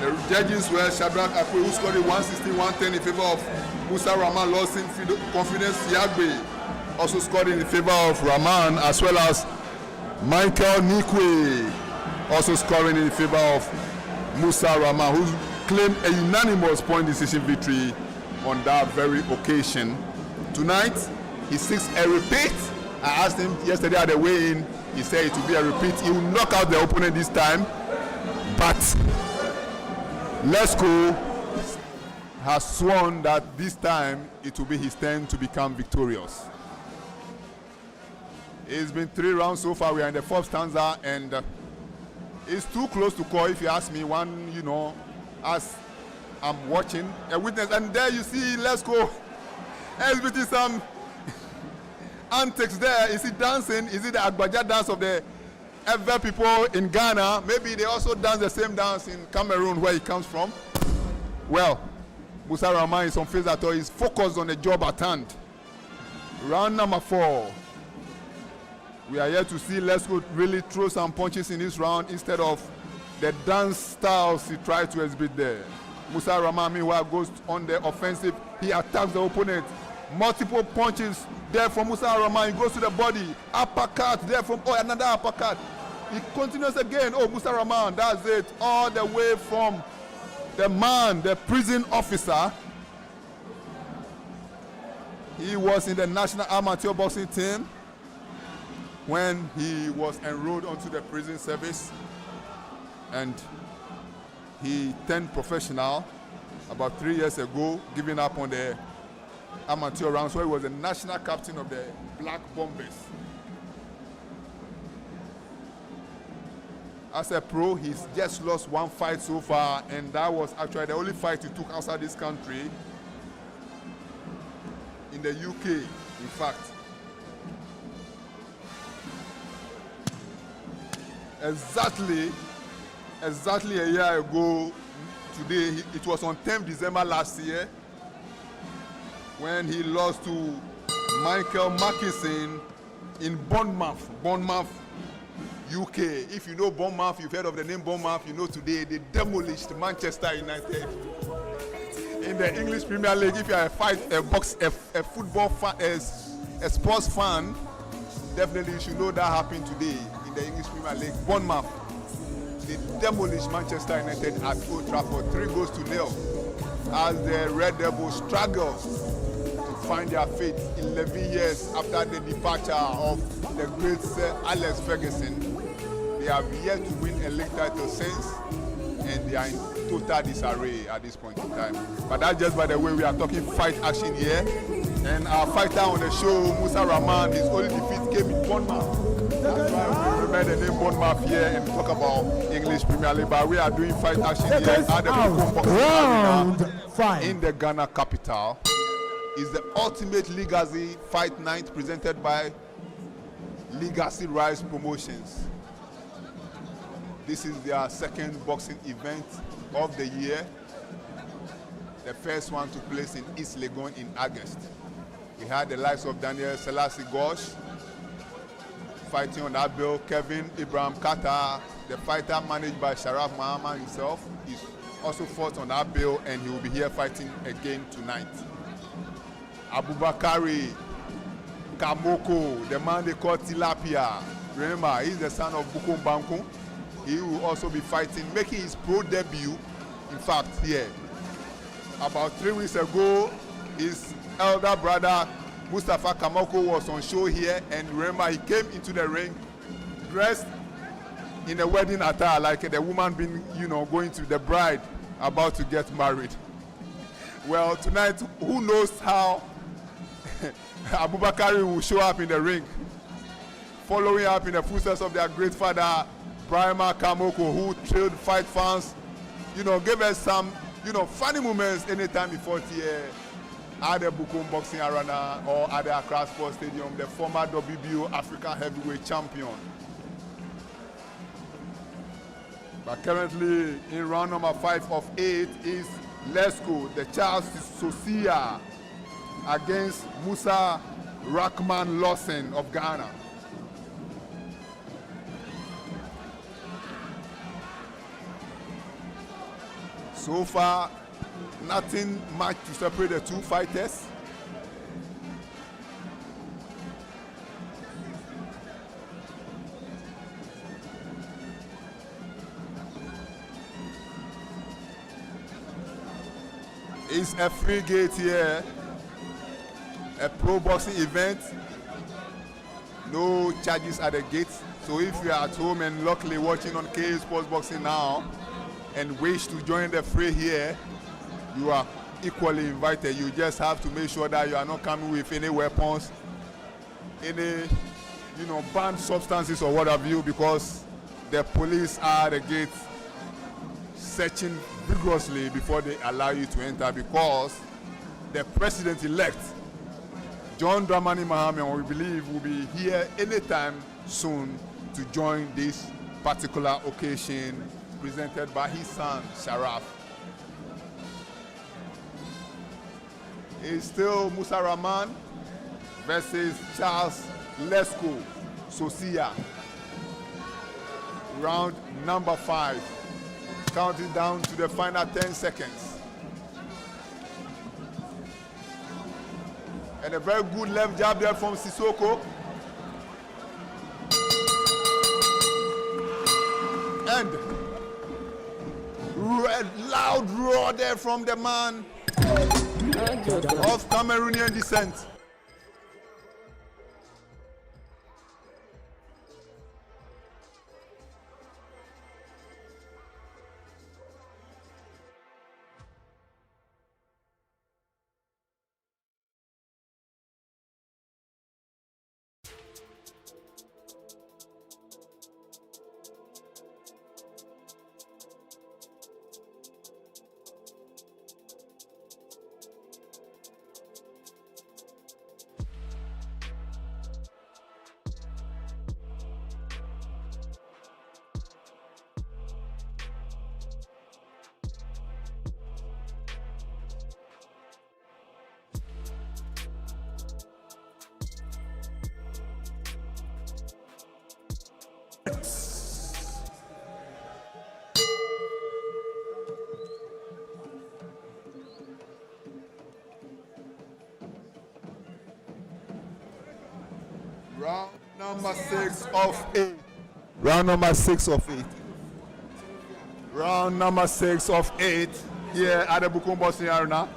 The judges were Shadrach Akwe, who scored a 160-110 in favor of Musa Rahman Lawson. Confidence Yagbe also scored in favor of Rahman, as well as Michael Nikwe also scoring in favor of Musa Rahman, who claimed a unanimous point decision victory on that very occasion. Tonight, he seeks a repeat. I asked him yesterday at the weigh-in, he said it will be a repeat. He will knock out the opponent this time, but Lesko has sworn that this time it will be his turn to become victorious. It's been 3 rounds so far. We are in the 4th stanza, and it's too close to call if you ask me. One, you know, as I'm watching, a witness, and there you see Lesko exhibiting some antics there. Is he dancing? Is it the Agbaja dance of the Ever people in Ghana? Maybe they also dance the same dance in Cameroon, where he comes from. Well, Musa Rahman is on face at all. He's focused on the job at hand. Round number 4. We are here to see Lesko really throw some punches in this round instead of the dance styles he tried to exhibit there. Musa Rahman, meanwhile, goes on the offensive. He attacks the opponent. Multiple punches there from Musa Rahman. He goes to the body. Uppercut there from, another uppercut. He continues again. Musa Rahman, that's it. All the way from the man, the prison officer. He was in the national amateur boxing team when he was enrolled onto the prison service. And he turned professional about 3 years ago, giving up on the amateur rounds, where he was the national captain of the Black Bombers. As a pro, he's just lost one fight so far, and that was actually the only fight he took outside this country. In the UK, in fact. Exactly a year ago today, it was on 10th December last year when he lost to Michael Mackinson in Bournemouth, UK. If you know Bournemouth, you've heard of the name Bournemouth, you know today they demolished Manchester United. In the English Premier League, if you are a football fan, a sports fan, definitely you should know that happened today in the English Premier League. Bournemouth, they demolished Manchester United at Old Trafford, 3-0, as the Red Devils struggle to find their fate 11 years after the departure of the great Sir Alex Ferguson. They have yet to win a league title since, and they are in total disarray at this point in time. But that's just by the way we are talking fight action here. And our fighter on the show, Musa Rahman, his only defeat came in Bournemouth. That's why we remember the name Bournemouth here and talk about English Premier League. But we are doing fight action here at the Round Arena in the Ghana capital. Is the ultimate Legacy Fight Night presented by Legacy Rise Promotions. This is their second boxing event of the year. The first one took place in East Legon in August. We had the likes of Daniel Selassie Gosh fighting on that bill. Kelvin Abraham Kata, the fighter managed by Sharaff Mahama himself, is also fought on that bill, and he will be here fighting again tonight. Abubakari Kamoko, the man they call Tilapia. Remember, he's the son of Bukum Banku. He will also be fighting, making his pro debut, in fact, here. About 3 weeks ago, his elder brother, Mustafa Kamoko, was on show here, and remember, he came into the ring dressed in a wedding attire, like the woman being, going to the bride about to get married. Well, tonight, who knows how Abubakari will show up in the ring, following up in the footsteps of their great father, Brahma Kamoko, who thrilled fight fans, gave us some, funny moments anytime he fought here at the Bukom Boxing Arena or at the Accra Sports Stadium, the former WBO African heavyweight champion. But currently in round number 5 of 8 is Lesko, the Charles Sosia, against Musa Rahman Lawson of Ghana. So far, nothing much to separate the two fighters. It's a free gate here, a pro boxing event. No charges at the gate. So if you are at home and luckily watching on KA Sports Boxing now and wish to join the fray here, you are equally invited. You just have to make sure that you are not coming with any weapons, any banned substances or what have you, because the police are at the gate searching vigorously before they allow you to enter, because the president-elect, John Dramani Mahama, we believe will be here anytime soon to join this particular occasion presented by his son, Sharaff. It's still Musa Rahman versus Charles Lesko Sosia. Round number 5. Counting down to the final 10 seconds. And a very good left jab there from Sissoko. And loud roar there from the man of Cameroonian descent. Number 6 of 8. Round number 6 of 8. Round number 6 of 8 here at the Bukom Boxing Arena.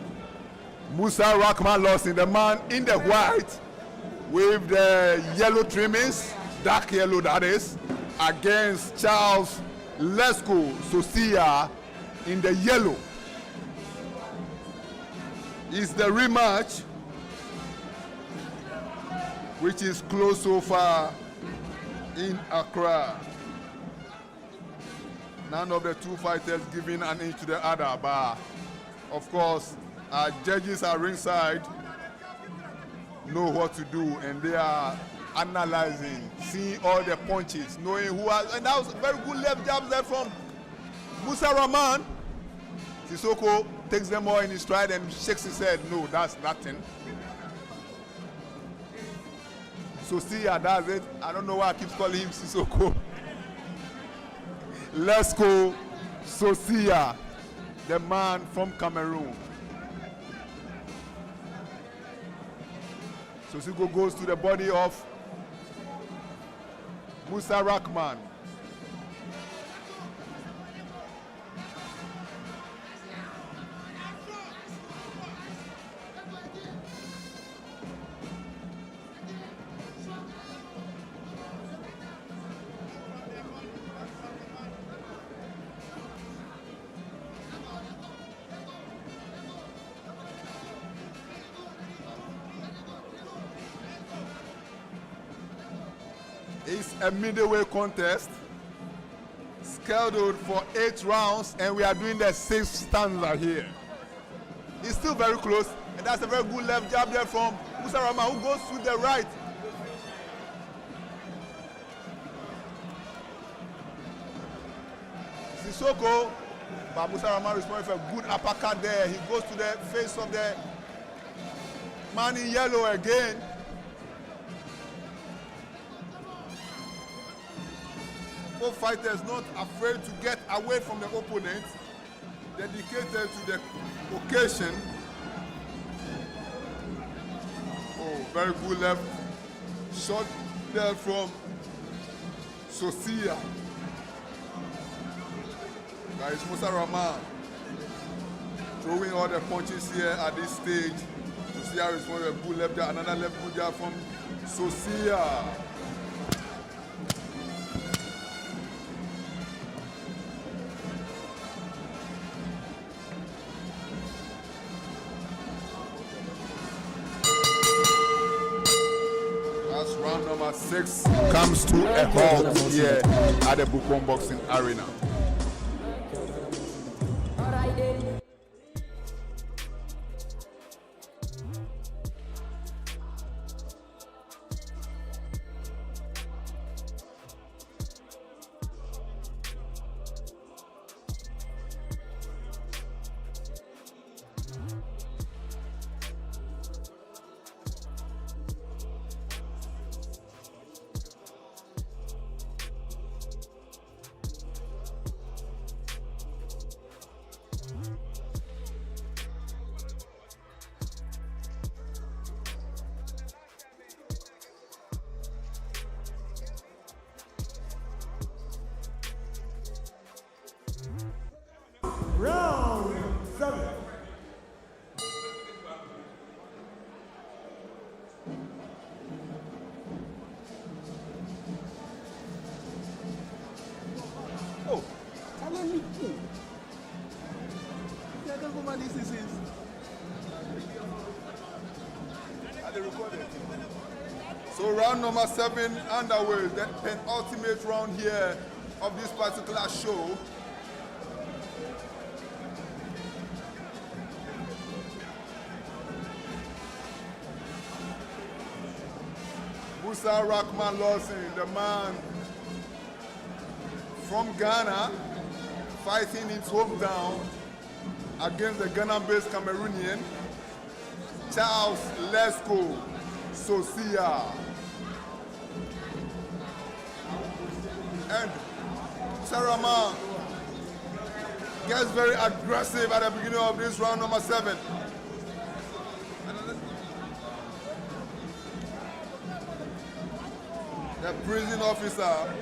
Musa Rahman lost in the man in the white with the yellow trimmings, dark yellow that is, against Charles Lesko Sosia in the yellow. It's the rematch, which is close so far in Accra. None of the two fighters giving an inch to the other, but of course, our judges are ringside, know what to do, and they are analyzing, seeing all the punches, knowing who has, and that was a very good left jab there from Musa Rahman. Sissoko takes them all in his stride and shakes his head. No, that's nothing. Sosia does it. I don't know why I keep calling him Sissoko. Let's go, Sosia, the man from Cameroon. Sissoko goes to the body of Musa Rahman. It's a middleweight contest, scheduled for 8 rounds, and we are doing the 6th stanza here. It's still very close, and that's a very good left jab there from Musa Rahman, who goes to the right. Sissoko, but Musa Rahman responding for a good uppercut there. He goes to the face of the man in yellow again. Both fighters not afraid to get away from the opponent, dedicated to the occasion. Oh, very good left shot there from Sosia. Guys, Musa Rahman throwing all the punches here at this stage. Sosia is one of a good left jab, another left good jab from Sosia. Round number 6 comes to a halt here at the Bukom Boxing Arena. Round 7. Oh, telling me who? Yeah, that's what this is. Are they recorded? So round number 7 underway, the penultimate round here of this particular show. Musa Rahman Lawson, the man from Ghana, fighting his hometown against the Ghana-based Cameroonian, Charles Lesko Sosia. And Musa Rahman gets very aggressive at the beginning of this round number 7. the prison officer.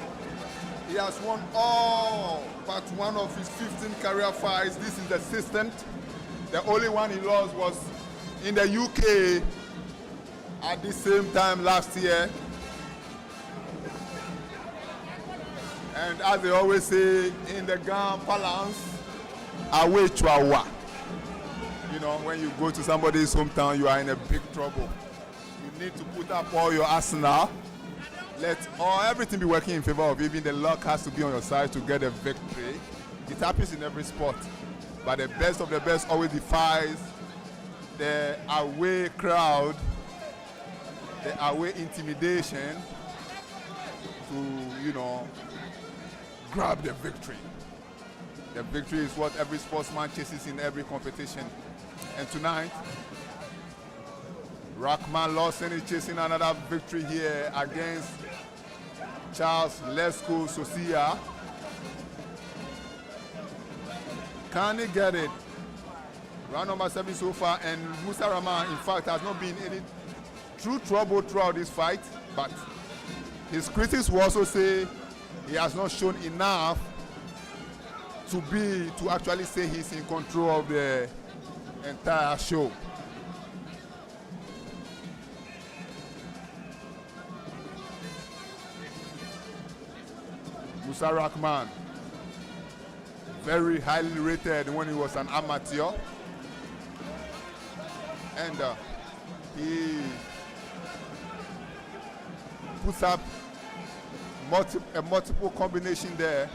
He has won all but one of his 15 career fights. This is the assistant. The only one he lost was in the UK at the same time last year. And as they always say in the Ghana parlance, away chihuahua. You know, when you go to somebody's hometown, you are in a big trouble. You need to put up all your arsenal. Let everything be working in favor of you. Even the luck has to be on your side to get a victory. It happens in every sport. But the best of the best always defies the away crowd, the away intimidation to, you know, grab the victory. The victory is what every sportsman chases in every competition. And tonight, Rahman Lawson is chasing another victory here against Charles Lesko Sosia. Can he get it? Round number 7 so far, and Musa Rahman, in fact, has not been any true trouble throughout this fight, but his critics will also say he has not shown enough to actually say he's in control of the entire show. Musa Rahman, very highly rated when he was an amateur, and he puts up a multiple combination there.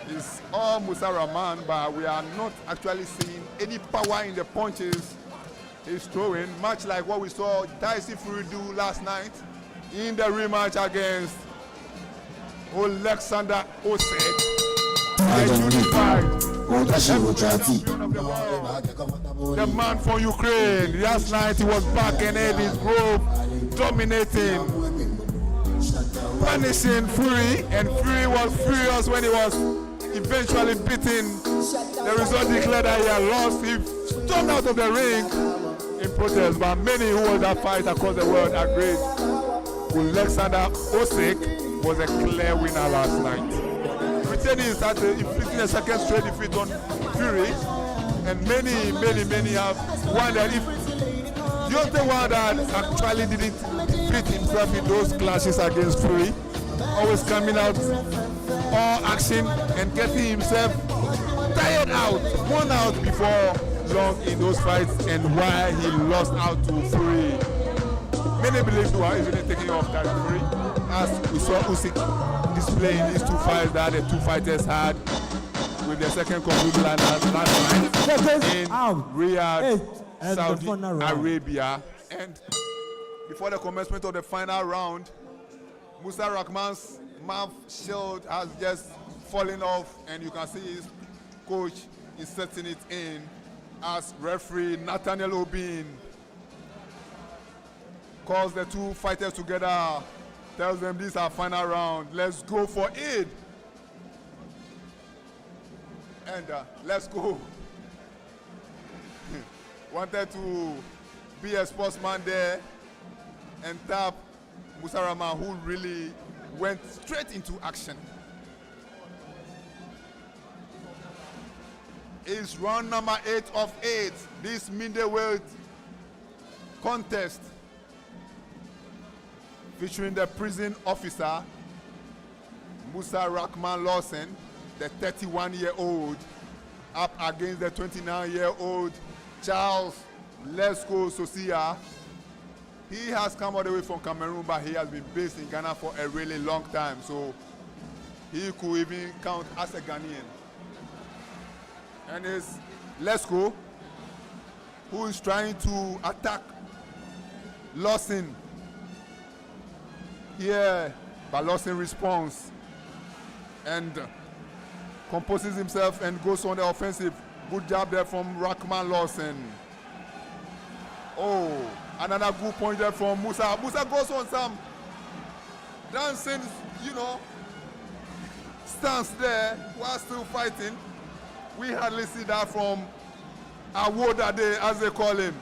It's all Musa Rahman, but we are not actually seeing any power in the punches he's throwing, much like what we saw Tyson Fury do last night in the rematch against Alexander Usyk. The man from Ukraine. Last night he was back in Hades Grove, dominating, punishing Fury, and Fury was furious when he was eventually beaten. The result declared that he had lost. He stormed out of the ring in protest, but many who watched that fight across the world agreed Alexander Usyk was a clear winner last night. Retaining his title, inflicting a second straight defeat on Fury, and many have wondered if the only one that actually didn't defeat himself in those clashes against Fury, always coming out all action and getting himself tired out, worn out before long in those fights, and why he lost out to Fury. Many believe he was easily taking off that Fury, as we saw Usyk displaying these two fights that the two fighters had with their second conclusion last night in Riyadh, Saudi Arabia. And before the commencement of the final round, Musa Rahman's mouth shield has just fallen off, and you can see his coach is setting it in as referee Nathaniel Obin calls the two fighters together, tells them this is our final round, let's go for it. And let's go. Wanted to be a sportsman there and tap Musa Rahman, who really went straight into action. It's round number 8 of 8, this middleweight contest featuring the prison officer Musa Rahman Lawson, the 31-year-old, up against the 29-year-old Charles Lesko Sosia. He has come all the way from Cameroon, but he has been based in Ghana for a really long time, so he could even count as a Ghanaian. And it's Lesko who is trying to attack Lawson here, but Lawson responds and composes himself and goes on the offensive. Good job there from Rahman Lawson. Oh, another good point there from Musa. Musa goes on some dancing, stance there while still fighting. We hardly see that from Awodade, as they call him.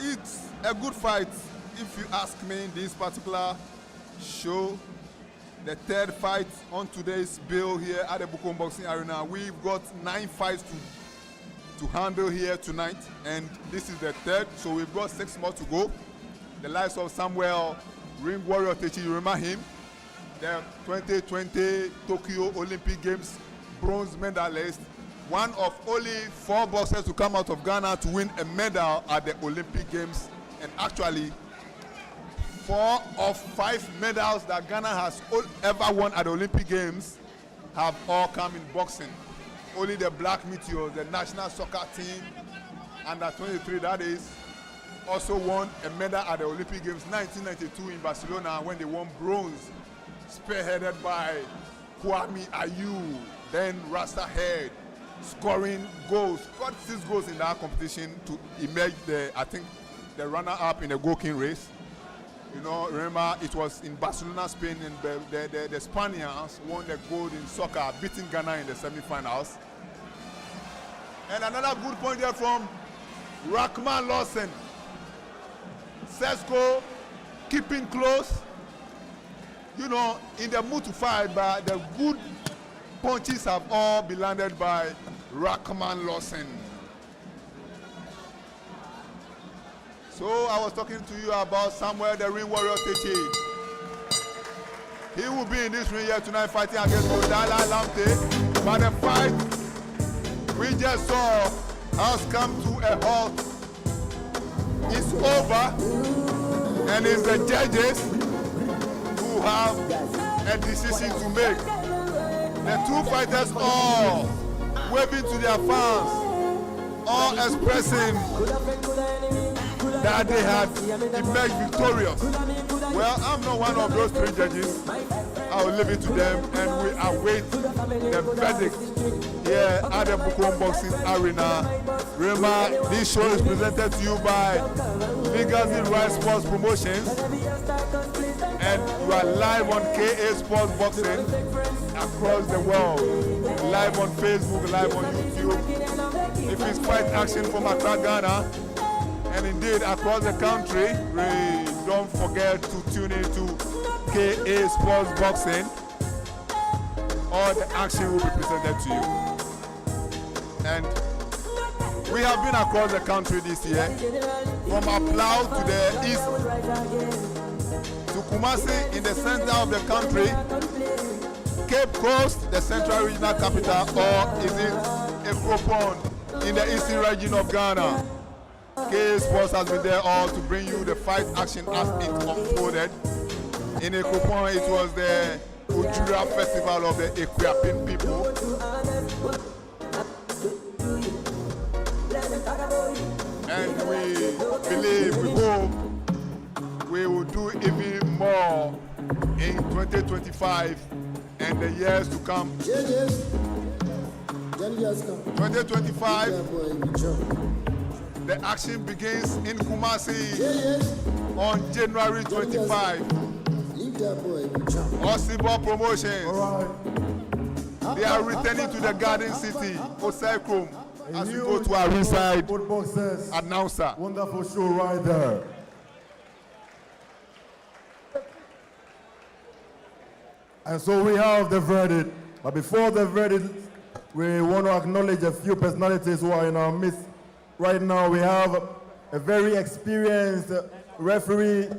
It's a good fight, if you ask me, in this particular show. The third fight on today's bill here at the Bukom Boxing Arena. We've got 9 fights to handle here tonight, and this is the third, so we've got 6 more to go. The likes of Samuel Ring Warrior Takyi, you remember him? The 2020 Tokyo Olympic Games bronze medalist, one of only 4 boxers to come out of Ghana to win a medal at the Olympic Games, and actually 4 of 5 medals that Ghana has ever won at the Olympic Games have all come in boxing. Only the Black Meteors, the national soccer team, under 23 that is, also won a medal at the Olympic Games 1992 in Barcelona when they won bronze, spearheaded by Kwame Ayew, then Rasta Head, scoring goals, scored 6 goals in that competition to emerge the runner-up in the goal king race. You know, remember it was in Barcelona, Spain, and the Spaniards won the gold in soccer, beating Ghana in the semi-finals. And another good point there from Rahman Lawson. Sesko keeping close, you know, in the mood to fight, but the good punches have all been landed by Rahman Lawson. So I was talking to you about Samuel the Ring Warrior Takyi. He will be in this ring here tonight fighting against Odala Lamte. But the fight we just saw has come to a halt. It's over, and it's the judges who have a decision to make. The 2 fighters all waving to their fans, all expressing that they had emerged victorious. Well, I'm not one of those 3 judges. I will leave it to them, and we await the verdict here at the Bukom Boxing Arena. Remember, this show is presented to you by Legacy Right Sports Promotions, and you are live on KA Sports Boxing across the world. Live on Facebook, live on YouTube. If it's fight action from Accra, Ghana, and indeed across the country, don't forget to tune in to KA Sports Boxing. All the action will be presented to you. And we have been across the country this year, from Aplau to the east, to Kumasi in the center of the country, Cape Coast, the central regional capital, or is it Ekropon in the eastern region of Ghana. KA Sports has been there all to bring you the fight action as it unfolded. In Ekropon, it was the Ojura Festival of the Ekweapin people. And we believe, we hope we will do even more in 2025 and the years to come. 2025, the action begins in Kumasi on January 25. Osibo Promotions, they are returning to the Garden City, Osai as we go to our ringside announcer. Wonderful show right there. And so we have the verdict. But before the verdict, we want to acknowledge a few personalities who are in our midst. Right now, we have a very experienced referee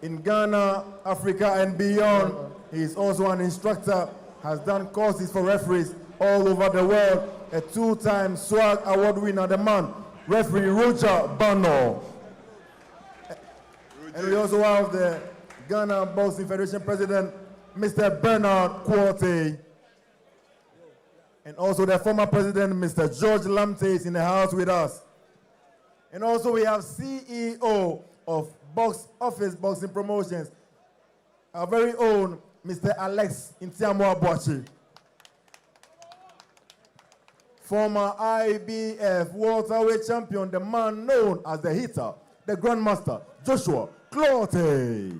in Ghana, Africa, and beyond. He is also an instructor, has done courses for referees all over the world. A 2-time SWAG award winner, the man, referee Roger Bano. And we also have the Ghana Boxing Federation President, Mr. Bernard Quarte. And also the former president, Mr. George Lamte, is in the house with us. And also we have CEO of Box Office Boxing Promotions, our very own Mr. Alex Intiamo Abuachi. Former IBF welterweight champion, the man known as the hitter, the grandmaster, Joshua Clottey.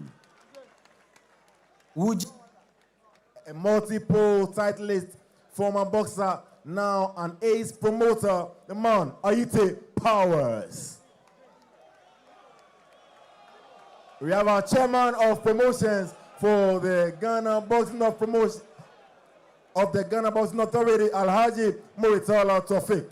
A multiple titleist, former boxer, now an ace promoter, the man, Aite Powers. We have our chairman of promotions for the Ghana Boxing of Promotion of the Ghana Boxing Authority, Alhaji Muritala Tofik.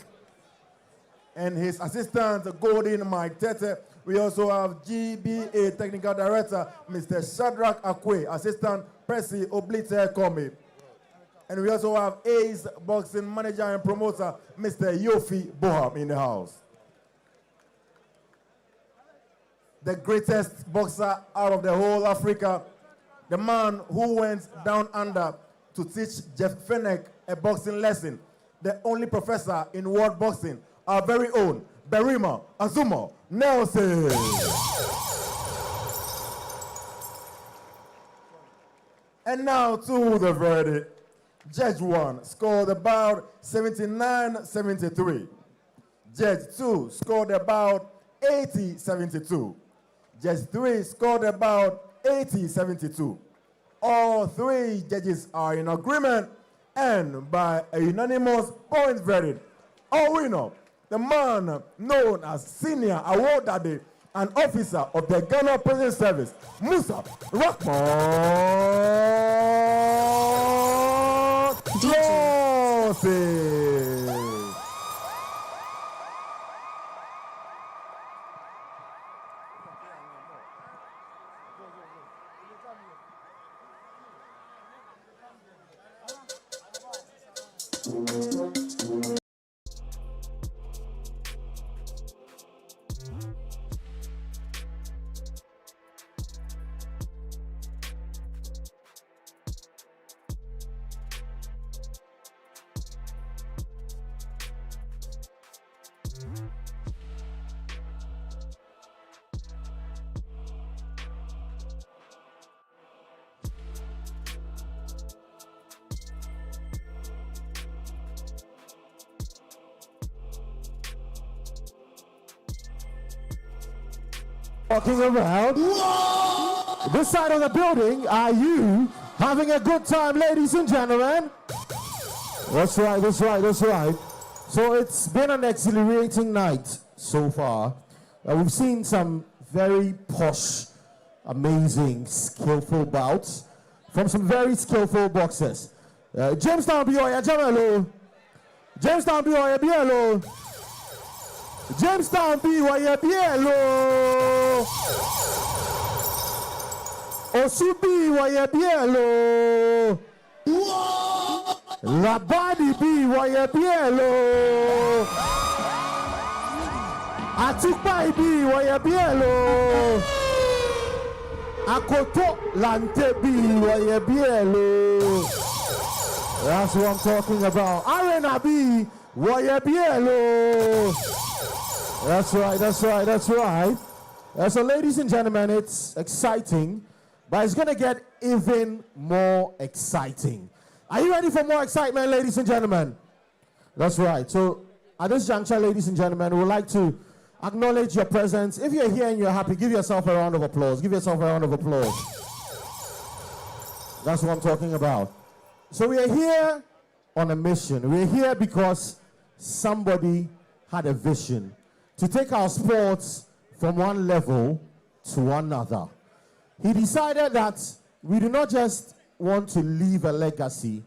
And his assistant, Golden Mike Tete. We also have GBA Technical Director, Mr. Shadrach Akwe, Assistant Percy Oblite Komi. And we also have Ace Boxing Manager and Promoter, Mr. Yofi Boham in the house. The greatest boxer out of the whole Africa, the man who went down under to teach Jeff Fenech a boxing lesson, the only professor in world boxing, our very own Berima Azuma Nelson. And now to the verdict. Judge 1 scored about 79-73. Judge 2 scored about 80-72. Judge 3 scored about 80-72. All three judges are in agreement, and by a unanimous point verdict, our winner, the man known as Senior Award Daddy, an officer of the Ghana Prison Service, Musa Rahman Joseph. Walking around. This side of the building, are you having a good time, ladies and gentlemen? That's right, that's right, that's right. So it's been an exhilarating night so far. We've seen some very posh, amazing, skillful bouts from some very skillful boxers. Jamestown Bioya, Jamelo. Jamestown Bioya, Bielo. Jamestown Bioya, Bielo. Osubi Waya Bielo. Labadi B Waya Bielo. Atukpai B Waya Bielo. Akoto Lante B Waya Bielo. That's what I'm talking about. Arena B Waya Bielo. That's right, that's right, that's right. So ladies and gentlemen, it's exciting, but it's gonna get even more exciting. Are you ready for more excitement, ladies and gentlemen? That's right. So at this juncture, ladies and gentlemen, we would like to acknowledge your presence. If you're here and you're happy, give yourself a round of applause. Give yourself a round of applause. That's what I'm talking about. So we are here on a mission. We're here because somebody had a vision to take our sports from one level to another. He decided that we do not just want to leave a legacy,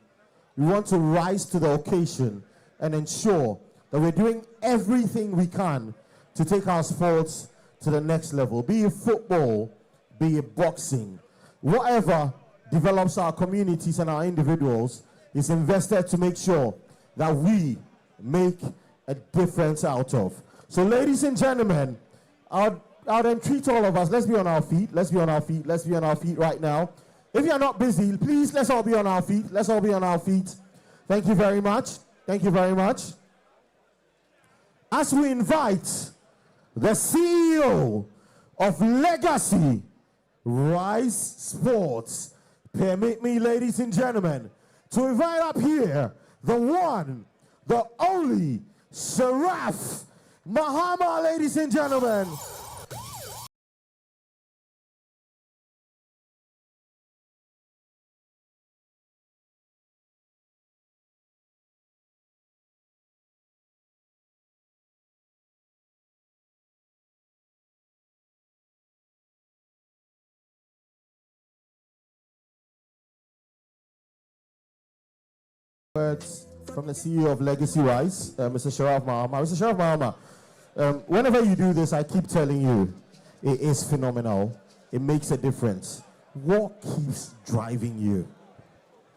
we want to rise to the occasion and ensure that we're doing everything we can to take our sports to the next level, be it football, be it boxing, whatever develops our communities and our individuals is invested to make sure that we make a difference out of. So ladies and gentlemen, I'll entreat all of us. Let's be on our feet. Let's be on our feet. Let's be on our feet right now. If you're not busy, please, let's all be on our feet. Let's all be on our feet. Thank you very much. Thank you very much. As we invite the CEO of Legacy Rise Sports, permit me, ladies and gentlemen, to invite up here the one, the only Sharaff Mahama, ladies and gentlemen. Words from the CEO of Legacy Wise, Mr. Sharaff Mahama. Mr. Sharaff Mahama, whenever you do this, I keep telling you, it is phenomenal. It makes a difference. What keeps driving you?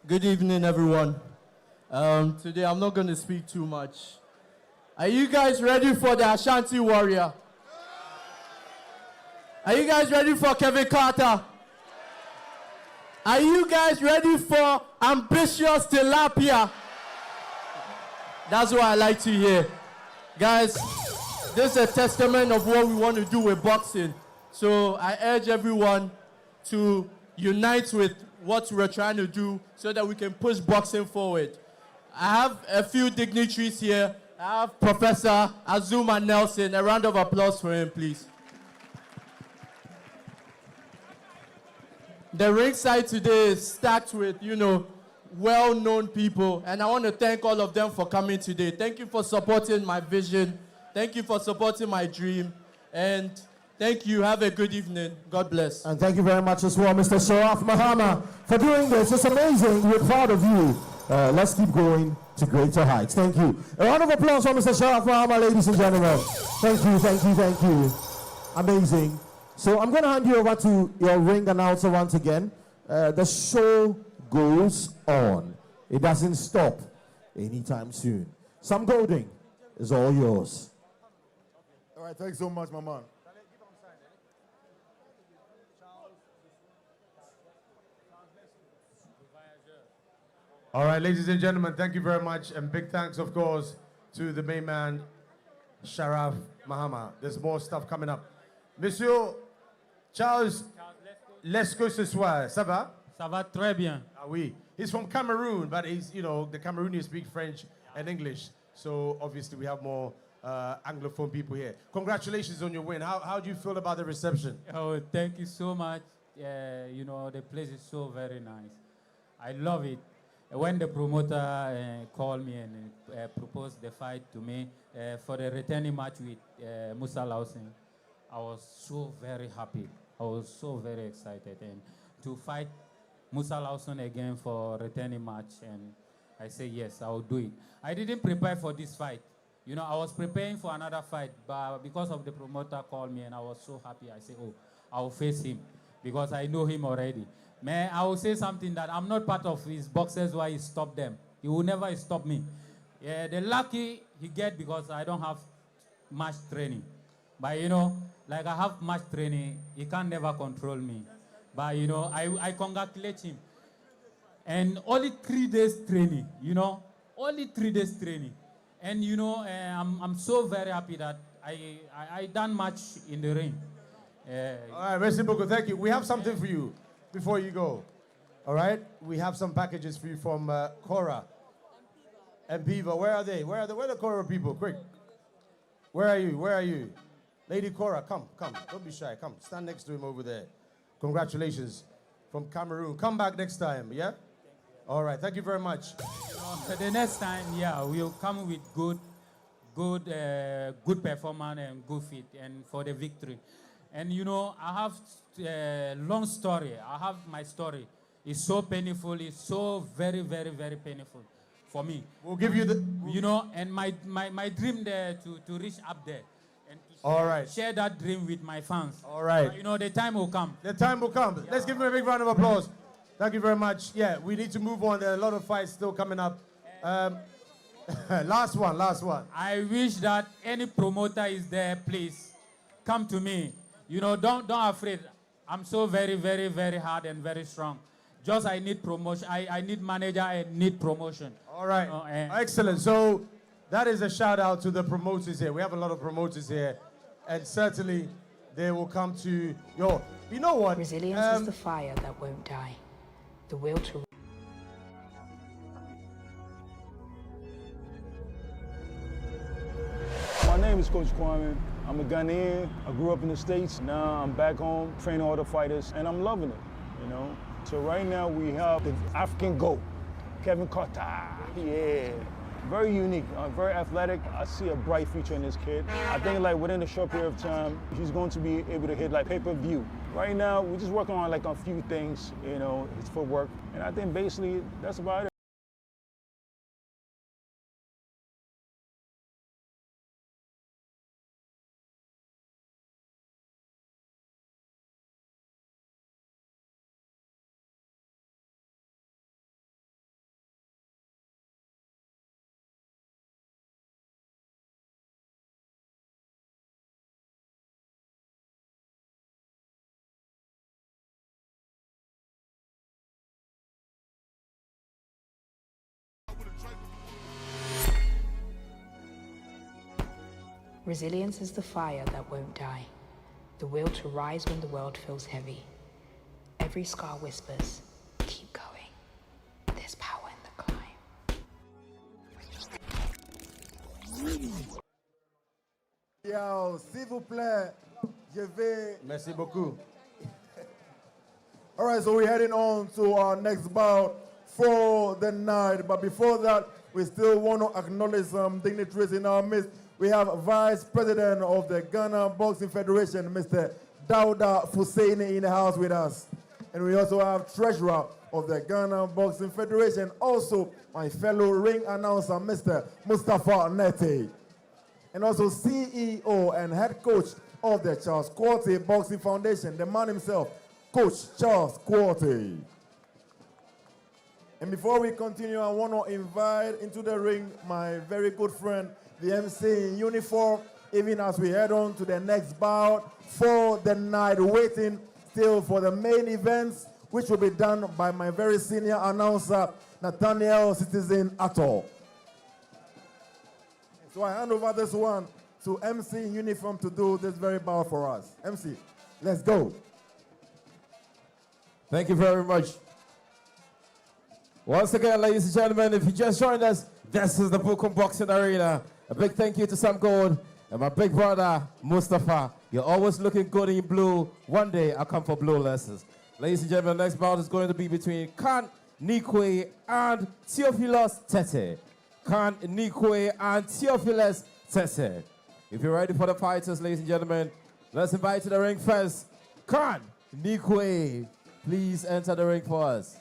Good evening, everyone. Today, I'm not going to speak too much. Are you guys ready for the Ashanti Warrior? Are you guys ready for Kevin Carter? Are you guys ready for ambitious tilapia? That's what I like to hear. Guys, this is a testament of what we want to do with boxing. So I urge everyone to unite with what we're trying to do so that we can push boxing forward. I have a few dignitaries here. I have Professor Azuma Nelson. A round of applause for him, please. The ringside today is stacked with, well-known people, and I want to thank all of them for coming today. Thank you for supporting my vision. Thank you for supporting my dream, and thank you. Have a good evening. God bless. And thank you very much as well, Mr. Sharaff Mahama, for doing this. It's amazing. We're proud of you. Let's keep going to greater heights. Thank you. A round of applause for Mr. Sharaff Mahama, ladies and gentlemen. Thank you, thank you, thank you. Amazing. So I'm going to hand you over to your ring announcer once again. The show goes on. It doesn't stop anytime soon. Sam Golding is all yours. All right, thanks so much, my man. All right, ladies and gentlemen, thank you very much. And big thanks, of course, to the main man, Sharaff Mahama. There's more stuff coming up. Monsieur Charles, let's go ce soir. Ça va? Ça va très bien. Ah oui. He's from Cameroon, but he's, the Cameroonians speak French and English. So obviously we have more Anglophone people here. Congratulations on your win. How do you feel about the reception? Oh, thank you so much. The place is so very nice. I love it. When the promoter called me and proposed the fight to me for the returning match with Musa Lawson, I was so very happy. I was so very excited. And to fight Musa Lawson again for returning match, and I say yes, I will do it. I didn't prepare for this fight. I was preparing for another fight, but because of the promoter called me and I was so happy, I said, oh, I will face him because I know him already. Man, I will say something that I'm not part of his boxers why he stopped them. He will never stop me. Yeah, the lucky he get because I don't have much training. But like I have much training, he can never control me. But I congratulate him. And only 3 days training, only 3 days training. And I'm so very happy that I done much in the ring. All right, merci beaucoup. Thank you. We have something for you before you go. All right? We have some packages for you from Cora and Beaver. Where are they? Where are the Cora people? Quick. Where are you? Where are you? Lady Cora, come. Don't be shy. Come, stand next to him over there. Congratulations from Cameroon. Come back next time, yeah? All right, thank you very much. The next time, we'll come with good performance and good fit and for the victory. And I have a long story. I have my story. It's so painful. It's so very, very, very painful for me. We'll give you the... and my dream there to reach up there. And to all right. Share that dream with my fans. All right. The time will come. The time will come. Yeah. Let's give him a big round of applause. Thank you very much. Yeah, we need to move on. There are a lot of fights still coming up. Last one. I wish that any promoter is there, please, come to me. Don't afraid. I'm so very, very, very hard and very strong. Just I need promotion. I need manager. I need promotion. All right. Excellent. So that is a shout out to the promoters here. We have a lot of promoters here. And certainly they will come to your... You know what? Resilience is the fire that won't die. The will to... My name is Coach Kwame. I'm a Ghanaian. I grew up in the States. Now I'm back home, training all the fighters, and I'm loving it, So right now we have the African GOAT, Kelvin Carter. Yeah. Very unique, very athletic. I see a bright future in this kid. I think within a short period of time, he's going to be able to hit pay-per-view. Right now, we're just working on a few things, his footwork. And I think basically that's about it. Resilience is the fire that won't die, the will to rise when the world feels heavy. Every scar whispers, keep going. There's power in the climb. Yo, s'il vous plaît, je vais. Merci beaucoup. All right, so we're heading on to our next bout for the night. But before that, we still want to acknowledge some dignitaries in our midst. We have Vice President of the Ghana Boxing Federation, Mr. Dauda Fuseini, in the house with us. And we also have Treasurer of the Ghana Boxing Federation, also my fellow ring announcer, Mr. Mustafa Nete. And also CEO and head coach of the Charles Quarty Boxing Foundation, the man himself, Coach Charles Quarty. And before we continue, I want to invite into the ring my very good friend, the MC in uniform, even as we head on to the next bout for the night, waiting still for the main events, which will be done by my very senior announcer, Nathaniel Citizen Atto. So I hand over this one to MC in uniform to do this very bout for us. MC, let's go. Thank you very much. Once again, ladies and gentlemen, if you just joined us, this is the Bukum Boxing Arena. A big thank you to Sam Gold and my big brother, Mustafa. You're always looking good in blue. One day, I'll come for blue lessons. Ladies and gentlemen, the next bout is going to be between Khan Nikwe and Theophilus Tete. Khan Nikwe and Theophilus Tete. If you're ready for the fighters, ladies and gentlemen, let's invite to the ring first, Khan Nikwe. Please enter the ring for us.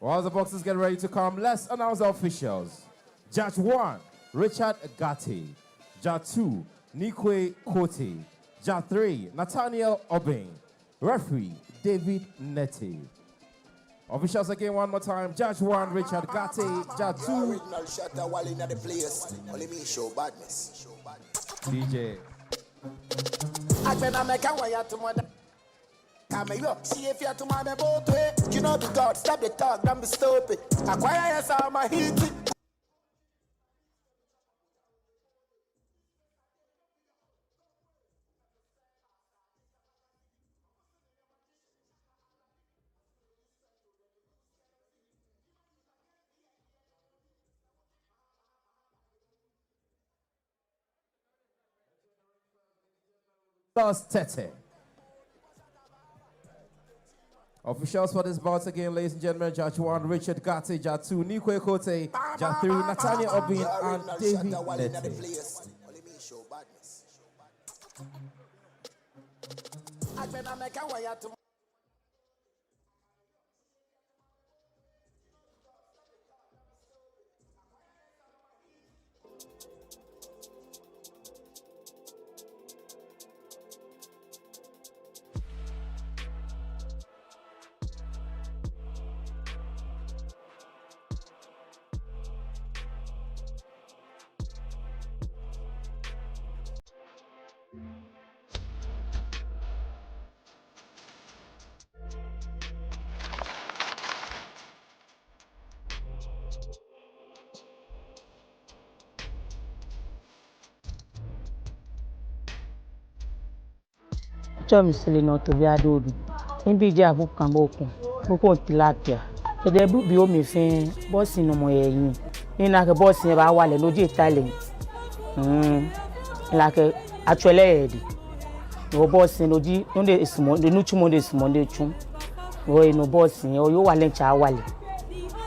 While the boxers get ready to come, let's announce the officials. Judge 1, Richard Gatti. Judge 2, Nikwe Kote. Judge 3, Nathaniel Obeng. Referee, David Neti. Officials again one more time. Judge 1, Richard Gatti. Judge 2, DJ. You know the God, stop the talk, don't be stupid. Acquire yourself, my heat. Tete. Officials for this bout again, ladies and gentlemen, Judge 1, Richard Gatti, Judge 2, Nikwe Kote, Judge 3, Nathaniel Obeng, and David Nete. Chom sili no to bia dodu. Imbi je abu kan boku. Boku tilapia. E de bu bi o mi fin bossing no mo yin. Ni na ke bossing ba wale no je talent. Like actually edi. No bossing no di no de small, de nu chumo de small de chum. O no bossing o yo wale cha wale.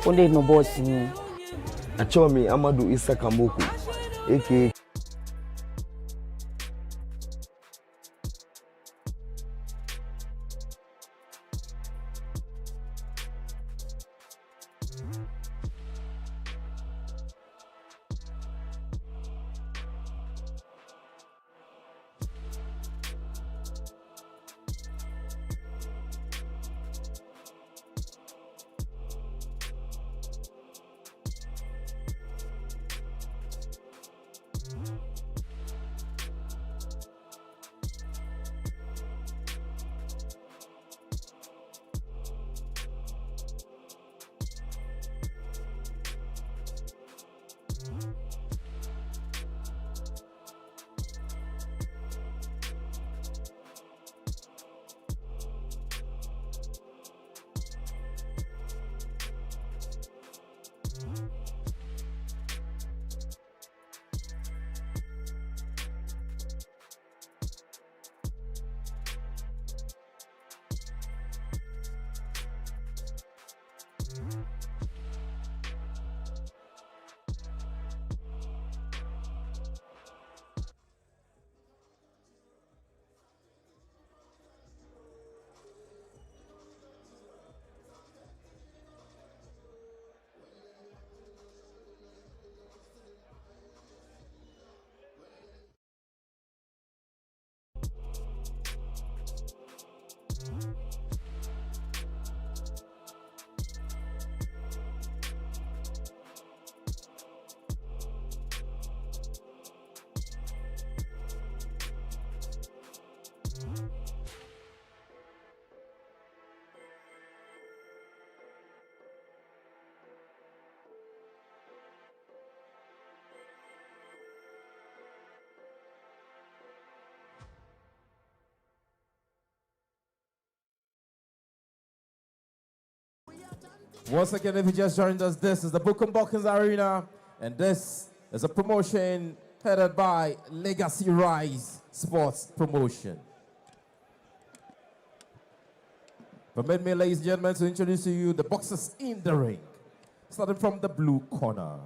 O de no bossing. Achomi Amadu Isa Kamboku. Aka Once again, if you just joined us, this is the Book'em Arena, and this is a promotion headed by Legacy Rise Sports Promotion. Permit me, ladies and gentlemen, to introduce to you the boxers in the ring. Starting from the blue corner.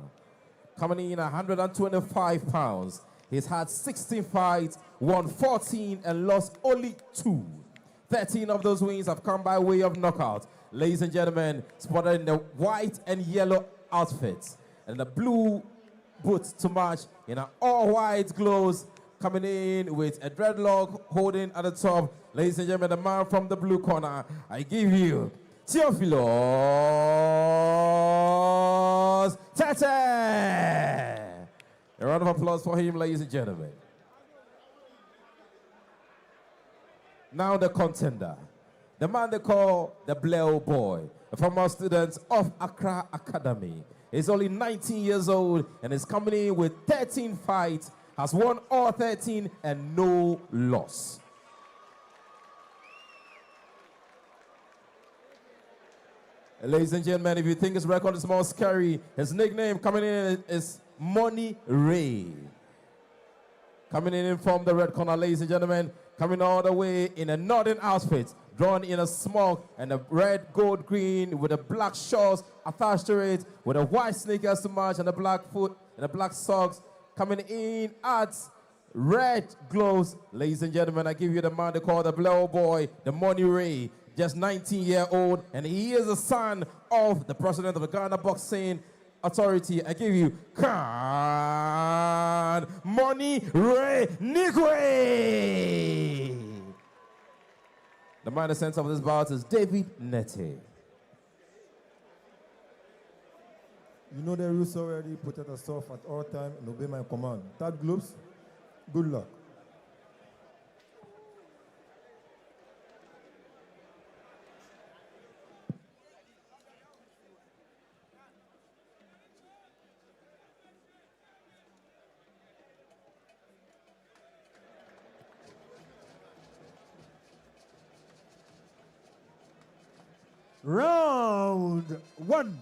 Coming in 125 pounds. He's had 16 fights, won 14 and lost only 2. 13 of those wins have come by way of knockout. Ladies and gentlemen, spotted in the white and yellow outfits and the blue boots to match in an all-white gloves, coming in with a dreadlock holding at the top. Ladies and gentlemen, the man from the blue corner, I give you Theophilus Tete. A round of applause for him, ladies and gentlemen. Now the contender, the man they call the Bleo Boy, a former student of Accra Academy. He's only 19 years old and is coming in with 13 fights, has won all 13 and no loss. Ladies and gentlemen, if you think his record is more scary, his nickname coming in is Money Ray. Coming in from the red corner, ladies and gentlemen, coming all the way in a northern outfit, drawn in a smoke and a red, gold, green with a black shorts attached to it, with a white sneakers to match and a black foot and a black socks. Coming in at red gloves, ladies and gentlemen, I give you the man they call the Bleo Boy, the Money Ray, just 19-year-old, and he is the son of the president of the Ghana Boxing Authority. I give you Khan Money Ray Nikwe. The man in the center of this bout is David Nete. You know the rules already. Protect yourself at all times and obey my command. Third gloves, good luck. Round 1.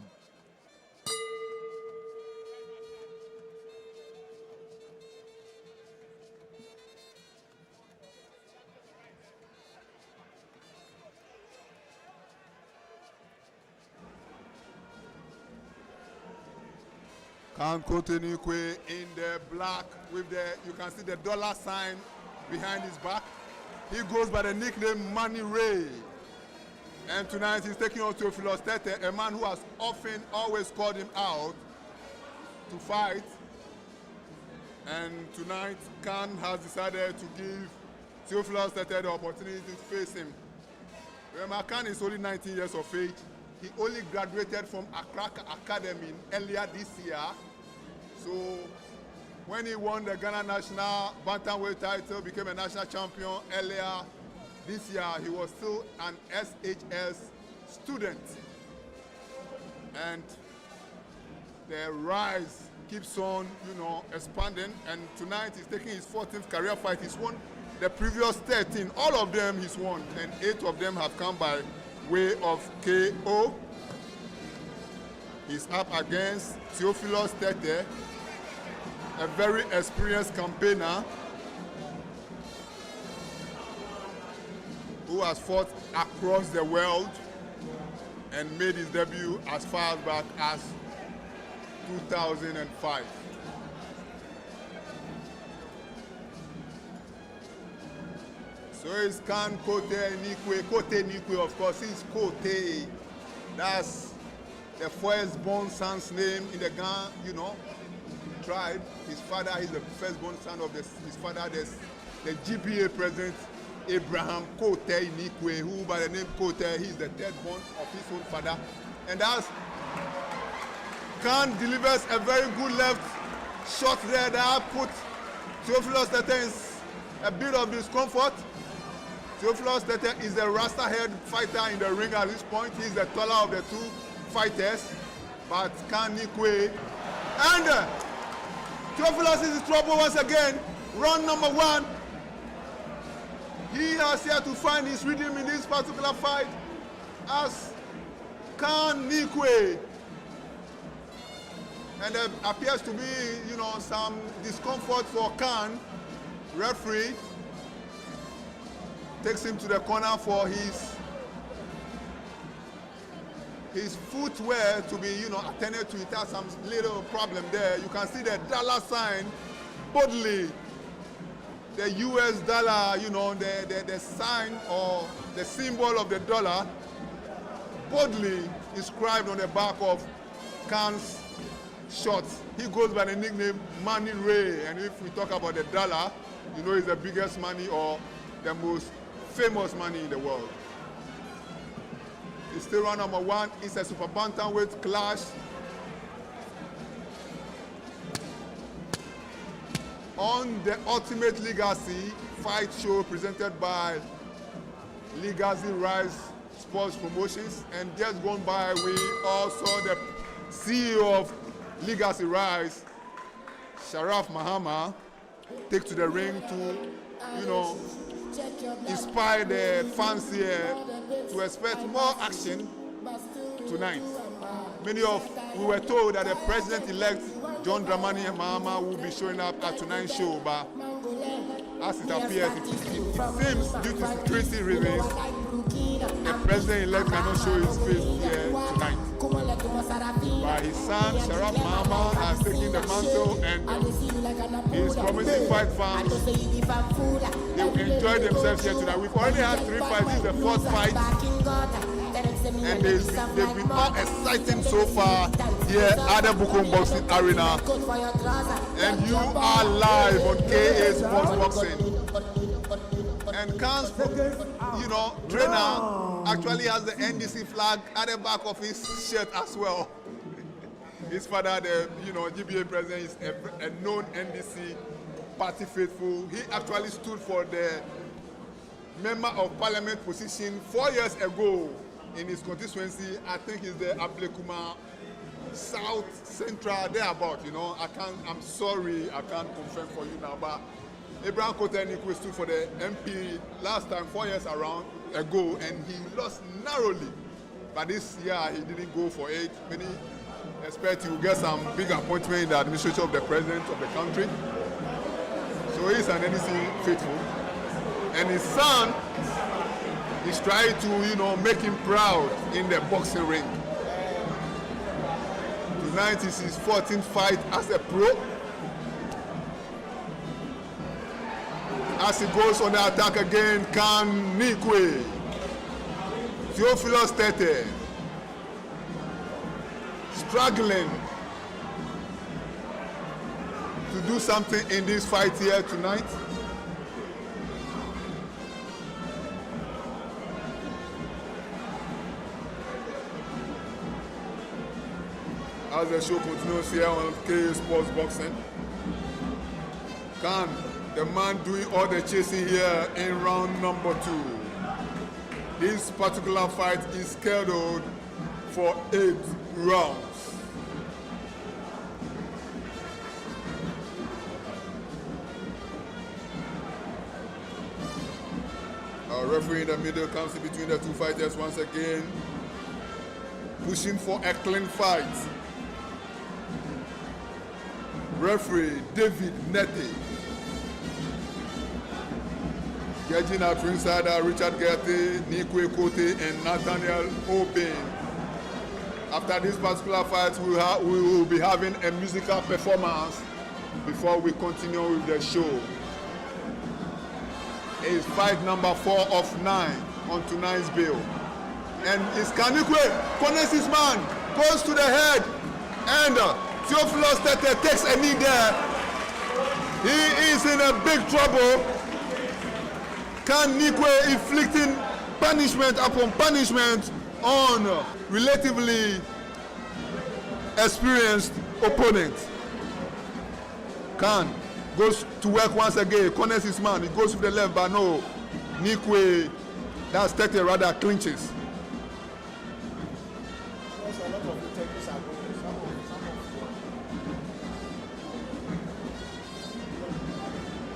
Khan Kotenikwe in the black with the, you can see the dollar sign behind his back. He goes by the nickname Money Ray. And tonight he's taking on Theophilus Tete, a man who has often always called him out to fight. And tonight Khan has decided to give Theophilus Tete the opportunity to face him. Remember, Khan is only 19 years of age. He only graduated from Accra Academy earlier this year. So when he won the Ghana National Bantamweight title, became a national champion earlier this year, he was still an SHS student. And the rise keeps on, expanding. And tonight he's taking his 14th career fight. He's won the previous 13. All of them he's won, and 8 of them have come by way of KO. He's up against Theophilus Tete, a very experienced campaigner who has fought across the world and made his debut as far back as 2005. So it's Khan Kote Nikwe, of course, he's Kote. That's the first-born son's name in the Ghana, tribe. His father is the first-born son of his father, the GBA president, Abraham Kote Nikwe, who by the name Kote, he's the third-born of his own father. And that's Khan delivers a very good left shot there that put Theophilus Tete in a bit of discomfort. Theophilus Tete is a Rasta-head fighter in the ring at this point. He's the taller of the two fighters, but Khan Nikwe. And Theophilus is in trouble once again. Round number 1. He has here to find his rhythm in this particular fight as Khan Nikwe. And there appears to be, some discomfort for Khan. Referee takes him to the corner for his footwear to be, attended to. It has some little problem there. You can see the dollar sign boldly. The US dollar, the sign or the symbol of the dollar boldly inscribed on the back of Khan's shorts. He goes by the nickname Money Ray, and if we talk about the dollar, it's the biggest money or the most famous money in the world. It's still round number 1. It's a super bantamweight clash. On the Ultimate Legacy fight show presented by Legacy Rise Sports Promotions, and just gone by, we all saw the CEO of Legacy Rise, Sharaff Mahama, take to the ring to, inspire the fans here to expect more action tonight. We were told that the president-elect John Dramani Mahama will be showing up at tonight's show, but as it appears, it seems due to security reasons, the president-elect cannot show his face here tonight. But his son, Sharaff Mahama, has taken the mantle and he's promising fight fans they will enjoy themselves here tonight. We've already had 3 fights. This is the 4th fight. And they've been all exciting so far here at the Bukom Boxing Arena. And you are live on KA Sports Boxing. And Khan's, trainer actually has the NDC flag at the back of his shirt as well. His father, the GBA president, is a known NDC party faithful. He actually stood for the member of parliament position 4 years ago in his constituency. I think it's the Ablekuma South Central, thereabout, I'm sorry, I can't confirm for you now, but Abraham Kotenikwe stood for the MP last time, 4 years ago, and he lost narrowly. But this year, he didn't go for it. Many expect he will get some big appointment in the administration of the president of the country. So he's an NDC faithful. And his son is trying to, make him proud in the boxing ring. Tonight is his 14th fight as a pro. As he goes on the attack again, Khan Nikwe, Theophilus Tete, struggling to do something in this fight here tonight. As the show continues here on KA Sports Boxing, Khan, the man doing all the chasing here in round number 2. This particular fight is scheduled for 8 rounds. Our referee in the middle comes in between the two fighters once again, pushing for a clean fight. Referee David Nete. Judging at ringside are Richard Gertie, Nikwe Kote, and Nathaniel Obin. After this particular fight, we will be having a musical performance before we continue with the show. It's fight number 4 of 9 on tonight's bill. And it's Kanikwe, corners his man, goes to the head, and Theophilus Tete takes a knee there. He is in a big trouble. Khan Nikwe inflicting punishment upon punishment on relatively experienced opponent. Khan goes to work once again, corners his man, he goes with the left, but no, Nikwe, that's Tete rather clinches.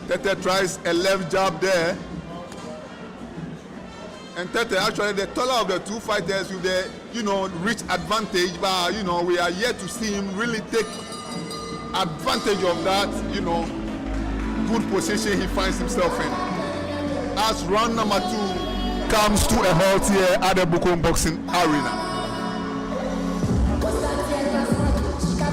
Tete tries a left jab there. And Tete, actually, the taller of the two fighters with the, rich advantage, but, we are yet to see him really take advantage of that, good position he finds himself in. As round number 2 comes to a halt here at the Bukom Boxing Arena.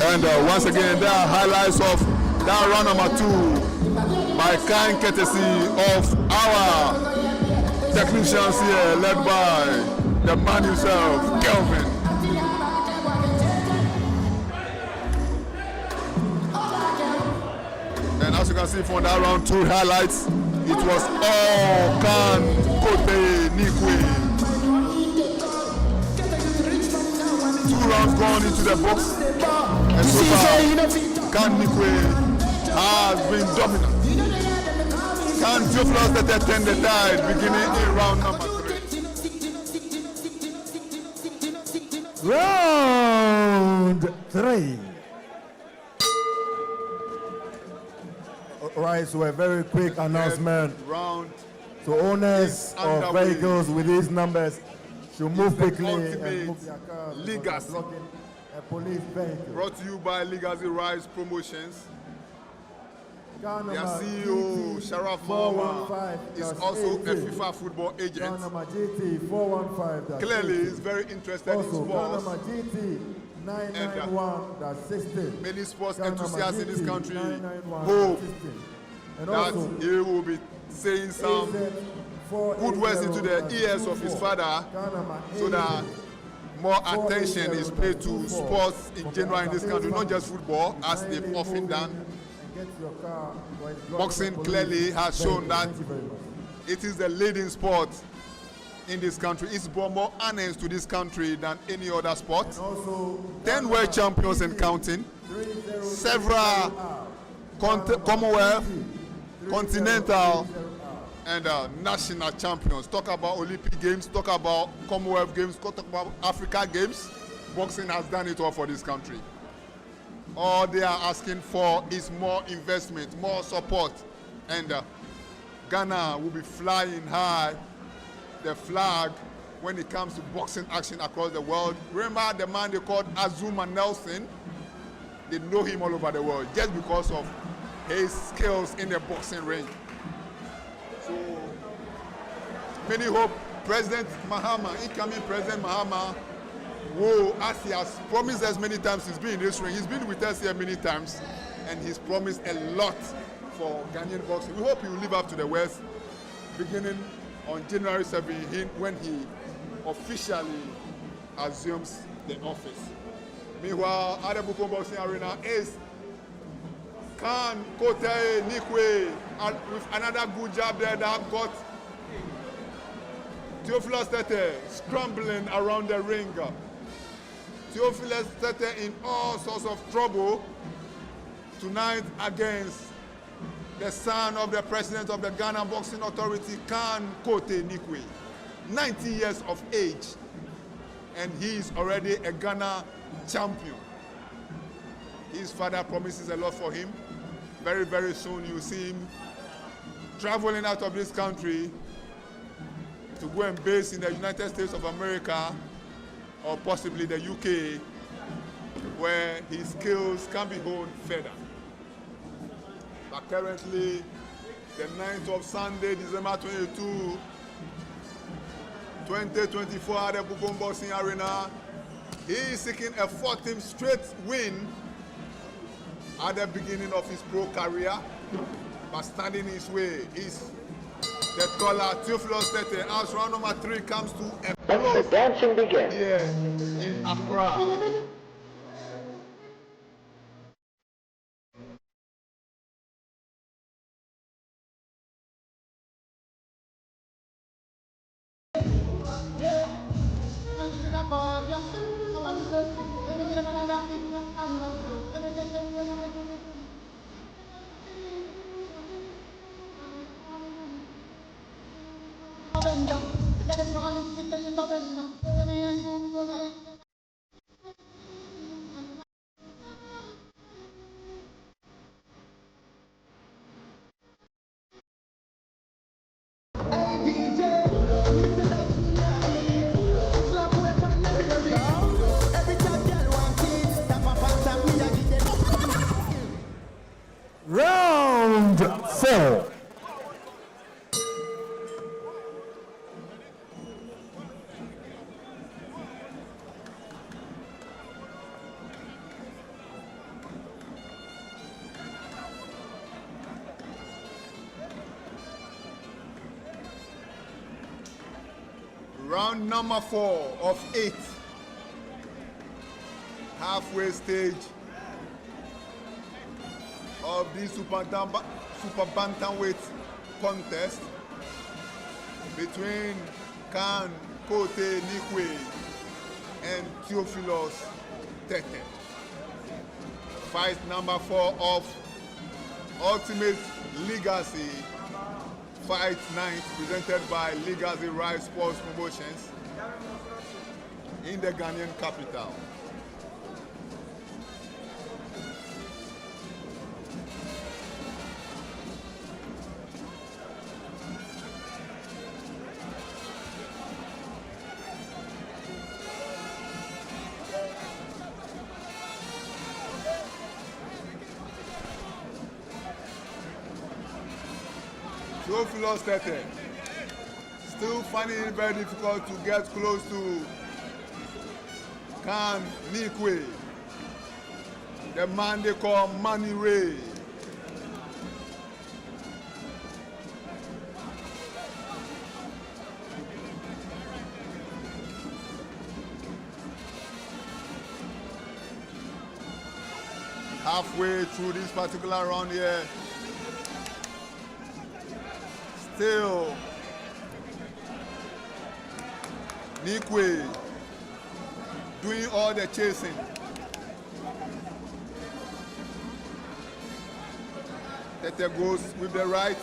And once again, there are highlights of that round number 2 by kind courtesy of our technicians here, led by the man himself, Kelvin. And as you can see from that round 2 highlights, it was all Khan Kote Nikwe. 2 rounds gone into the box, and so far, Khan Nikwe has been dominant. Khan Theophilus that turned the tide beginning in round number 3. Round 3. All right, so a very quick announcement. Round. So owners of vehicles with these numbers should move quickly and move their cars. Legacy. Blocking a police vehicle. Brought to you by Legacy Rise Promotions. Car Their number CEO, Sharaff Mahama, is also a FIFA football agent. Car number GT 415. Clearly, is very interested in Also, car sports. number GT 991-16. Many sports Car number enthusiasts in this GT country 991-16. hope And that also, he will be saying some good words into the ears of his father so that more attention is paid to sports in general in this country, not just football, as they've often done. Boxing clearly has shown that it is the leading sport in this country. It's brought more honors to this country than any other sport. 10 world champions and counting, several Commonwealth, continental, and national champions. Talk about Olympic Games, talk about Commonwealth Games, talk about Africa Games. Boxing has done it all for this country. All they are asking for is more investment, more support, and Ghana will be flying high the flag when it comes to boxing action across the world. Remember the man they called Azuma Nelson? They know him all over the world just because of his skills in the boxing ring. So many hope President Mahama, incoming President Mahama, will, as he has promised us many times, he's been in this ring. He's been with us here many times, and he's promised a lot for Ghanaian boxing. We hope he will live up to the words, beginning on January 17 when he officially assumes the office. Meanwhile, at the Bukom Boxing Arena is Khan Kote Nikwe with another good job there that got Theophilus Tete scrambling around the ring. Theophilus Tete in all sorts of trouble tonight against the son of the president of the Ghana Boxing Authority, Khan Kote Nikwe, 90 years of age, and he is already a Ghana champion. His father promises a lot for him. Very, very soon you see him traveling out of this country to go and base in the United States of America or possibly the UK, where his skills can be honed further. But currently, the 9th of Sunday, December 22, 2024 at the Bukom Boxing Arena, he is seeking a 14th straight win at the beginning of his pro career, but standing his way is the taller Theophilus Tete. As round number 3 comes to a close. The dancing begins here in Accra. Round 4. Round number 4 of 8. Halfway stage of the super bantamweight contest between Khan Kote Nikwe and Theophilus Tete. Fight number 4 of Ultimate Legacy Fight Night presented by Legacy Rise Sports Promotions in the Ghanaian capital. Theophilus Tete still finding it very difficult to get close to Khan Nikwe, the man they call Manny Ray. Halfway through this particular round here, still Nikwe doing all the chasing. Tete goes with the right.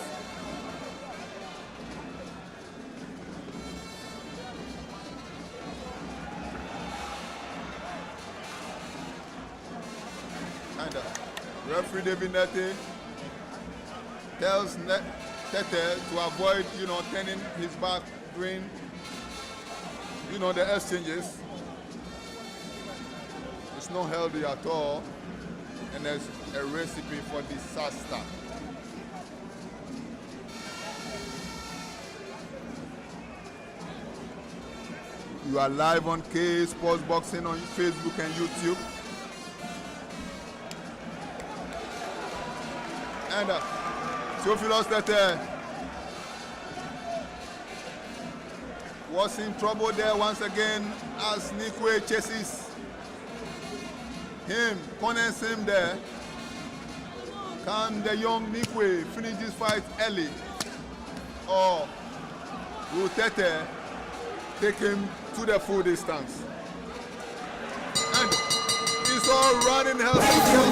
And referee David Nete tells Tete to avoid, turning his back during, the exchanges. It's not healthy at all, and there's a recipe for disaster. You are live on K Sports Boxing on Facebook and YouTube. And Theophilus Tete was in trouble there once again as Nikwe chases him, corners him there. Can the young Nikwe finish this fight early, or will Tete take him to the full distance? And it's all running healthy for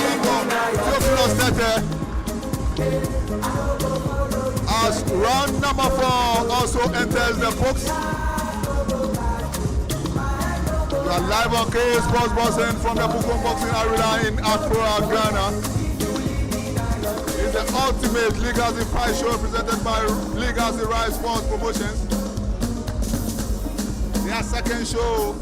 Theophilus Tete. As round number 4 also enters the books. We are live on K Sports Boxing from the Bukom Boxing Arena in Accra, Ghana. It's the ultimate Legacy Fight show presented by Legacy Rise Sports Promotions. Their second show.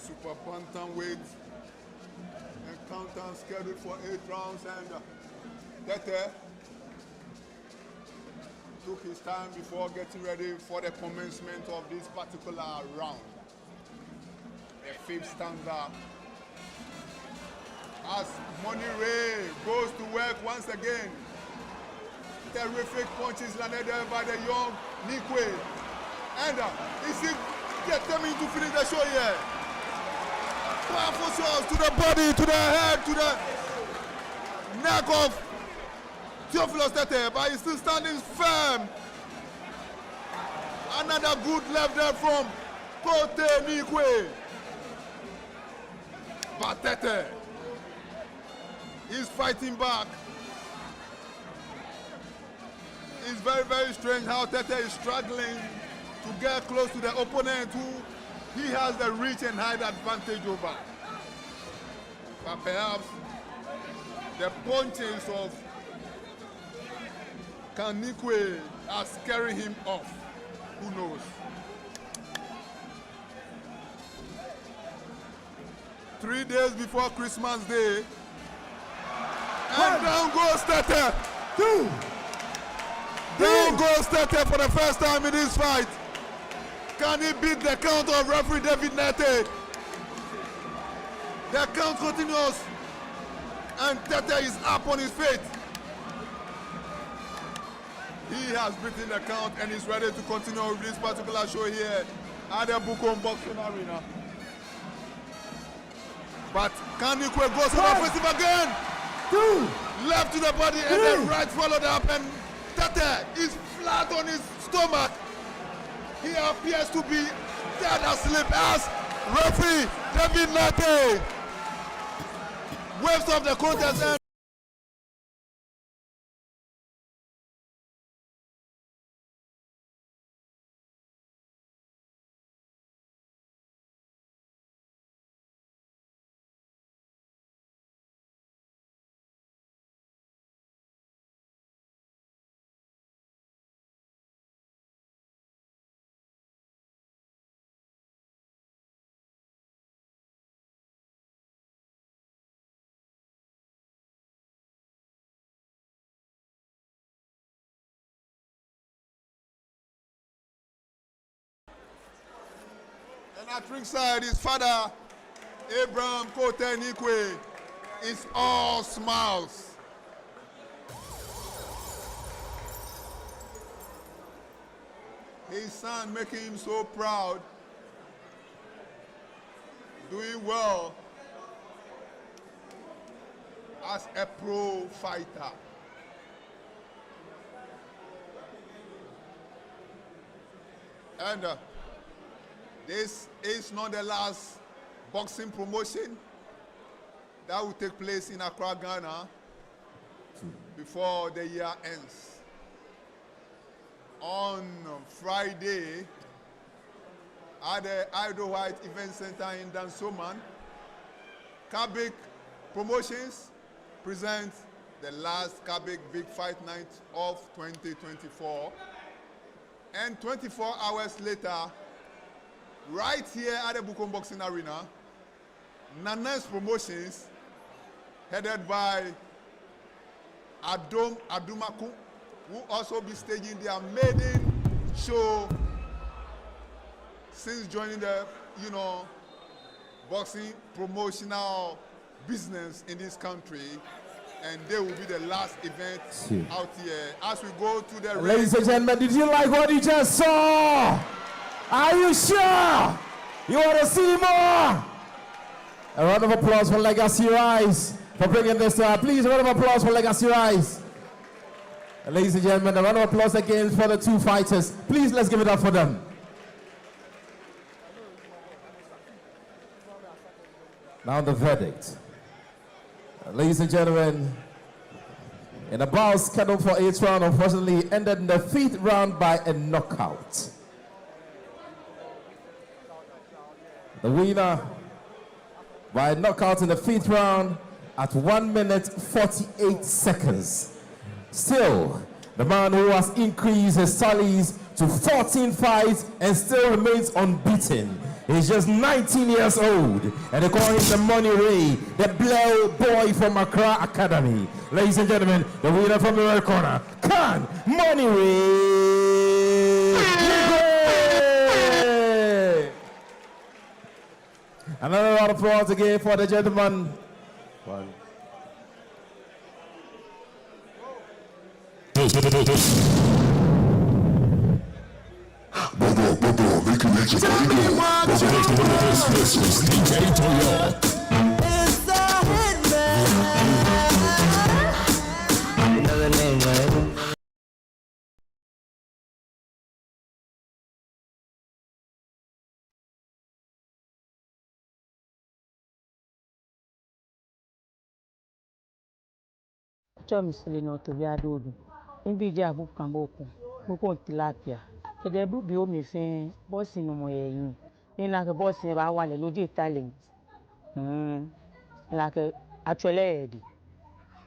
Super bantamweight encounter scheduled for 8 rounds, and Tete took his time before getting ready for the commencement of this particular round. The 5th stanza as Money Ray goes to work once again. Terrific punches landed there by the young Nikwe, and is he determined to finish the show here? Powerful shots to the body, to the head, to the neck of Theophilus Tete, but he's still standing firm. Another good left there from Kote Nikwe. But Tete is fighting back. It's very, very strange how Tete is struggling to get close to the opponent who he has the reach and height advantage over. But perhaps the punches of Kanikwe are scaring him off. Who knows? 3 days before Christmas Day. And down goes Tete. Down goes Tete for the first time in this fight. Can he beat the count of referee David Nete? The count continues. And Tete is up on his feet. He has beaten the count and is ready to continue with this particular show here at the Bukom Boxing Arena. But Kanikwe goes on offensive again. Left to the body and then right followed up, and Tete is flat on his stomach. He appears to be dead asleep as referee David Nate waves off the contest. And at ringside, his father, Abraham Kote Nikwe, is all smiles. His son making him so proud, doing well as a pro fighter. And this is not the last boxing promotion that will take place in Accra, Ghana before the year ends. On Friday, at the Idle White Event Center in Dansoman, Kabik Promotions presents the last Kabik Big Fight Night of 2024. And 24 hours later, right here at the Bukom Boxing Arena, Nana's Promotions, headed by Adom Adumaku, will also be staging their maiden show since joining the, boxing promotional business in this country. And they will be the last event out here. As we go to the ladies and gentlemen, did you like what you just saw? Are you sure? You want to see more? A round of applause for Legacy Rise for bringing this to us. Please, a round of applause for Legacy Rise. Ladies and gentlemen, a round of applause again for the two fighters. Please, let's give it up for them. Now the verdict. Ladies and gentlemen, in a bout scheduled for 8th round, unfortunately ended in the 5th round by a knockout. The winner by a knockout in the 5th round at 1 minute 48 seconds. Still, the man who has increased his tallies to 14 fights and still remains unbeaten. He's just 19 years old, and they call him the Money Ray, the Blow Boy from Accra Academy. Ladies and gentlemen, the winner from the red corner, Khan Money Ray. Another round of applause again for the gentleman. One. Another name, Chom Selino to Viadodo. In Bija book Camboko, Boko Tilapia. So the book be me saying, bossing no more. In like a boss about one legit talent. Like a actually,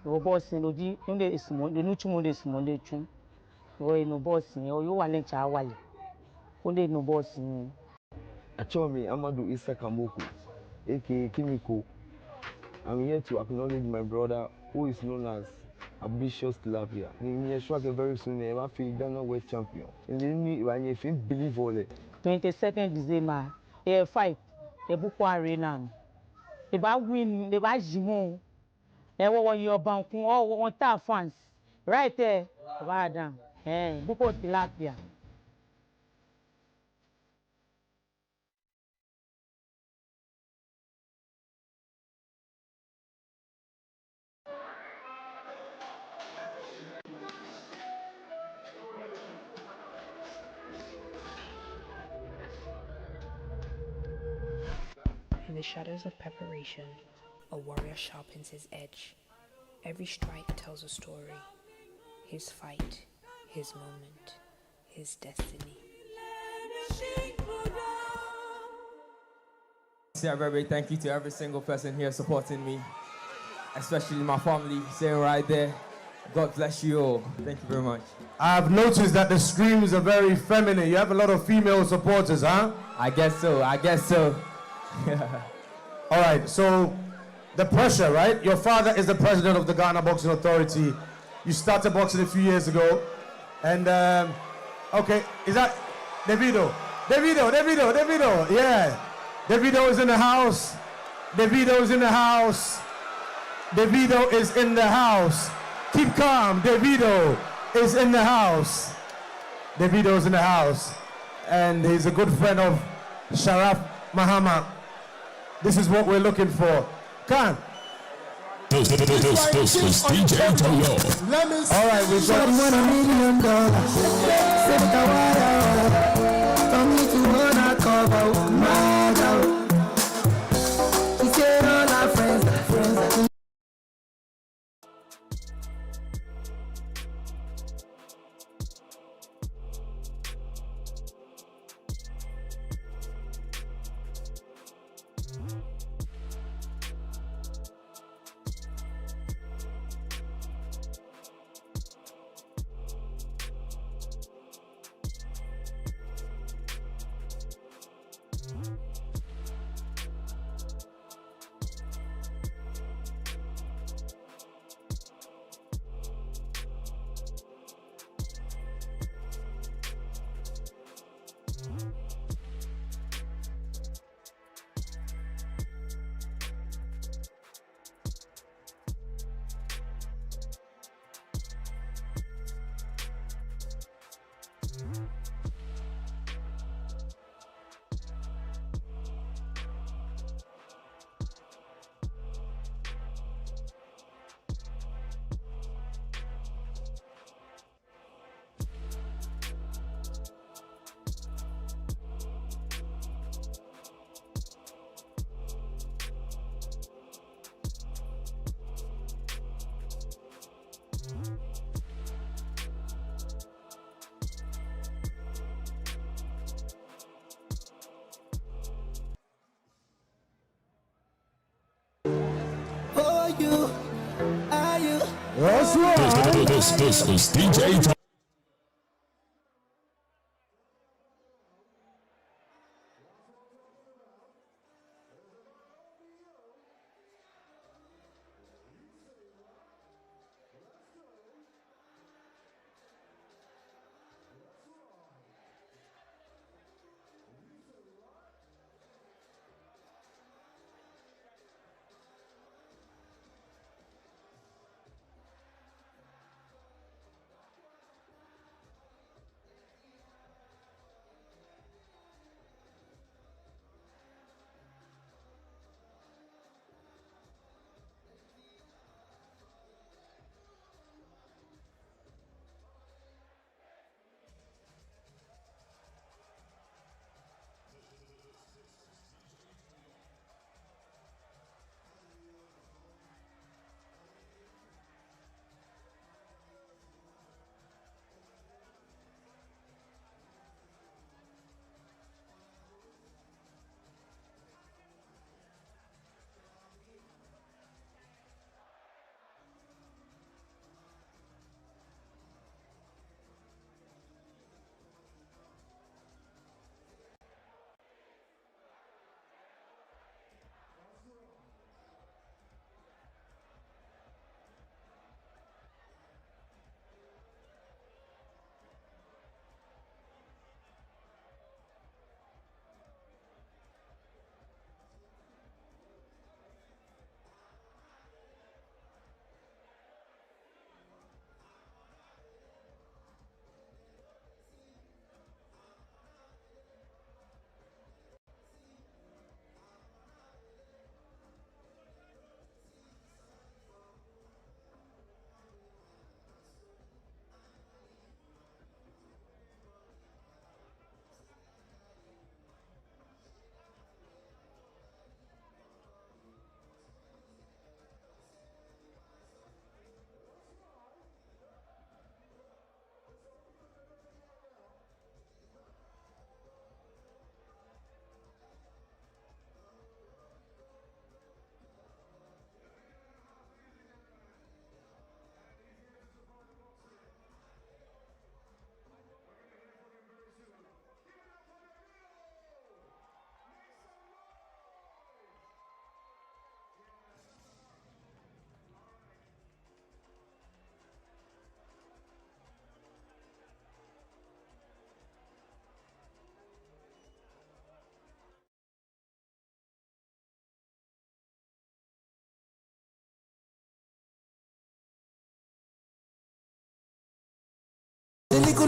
no boss in Lodi, only is small, the new chum is small, the chum. Or no boss in or you want lecture wally. Only no boss in. Achomi Amadou Issa Kamboku, aka Kimiko. I'm here to acknowledge my brother who is known as Ambitious Tilapia. He struck very soon a Ghana World Champion. And then if you believe all it. 22nd December, a fight, a book arena. The bad win, the bad Jimon. And what your bank all on top fans. Right there, Madam. Book Tilapia. In the shadows of preparation, a warrior sharpens his edge. Every strike tells a story. His fight, his moment, his destiny. Say a very big thank you to every single person here supporting me, especially my family, saying right there, God bless you all. Thank you very much. I've noticed that the streams are very feminine. You have a lot of female supporters, huh? I guess so. All right, so the pressure, right? Your father is the president of the Ghana Boxing Authority. You started boxing a few years ago. And, okay, is that Davido? Davido, yeah. Davido is in the house. Davido is in the house. Keep calm, Davido is in the house. Davido's in the house. And he's a good friend of Sharaff, Mahama. This is what we're looking for. Come. This is DJ Toyo. All right, we've got $1 million. Set the wire. Tell me to wanna cover my girl. He said all our friends are This is DJ Toyo.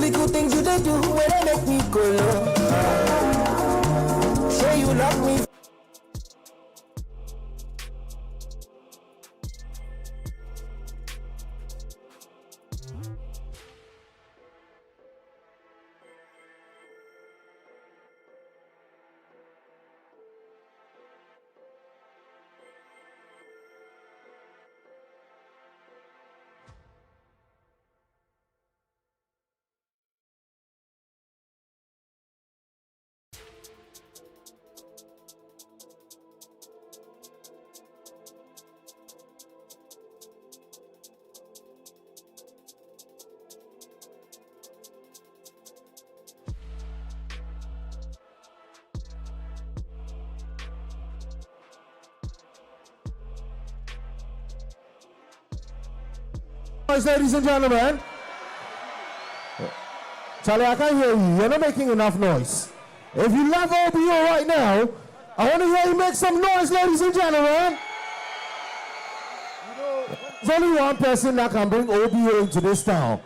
little things you they do where they make me go low. Say you love me. Ladies and gentlemen. Charlie, I can't hear you. You're not making enough noise. If you love OBO right now, I want to hear you make some noise, ladies and gentlemen. There's only one person that can bring OBO into this town.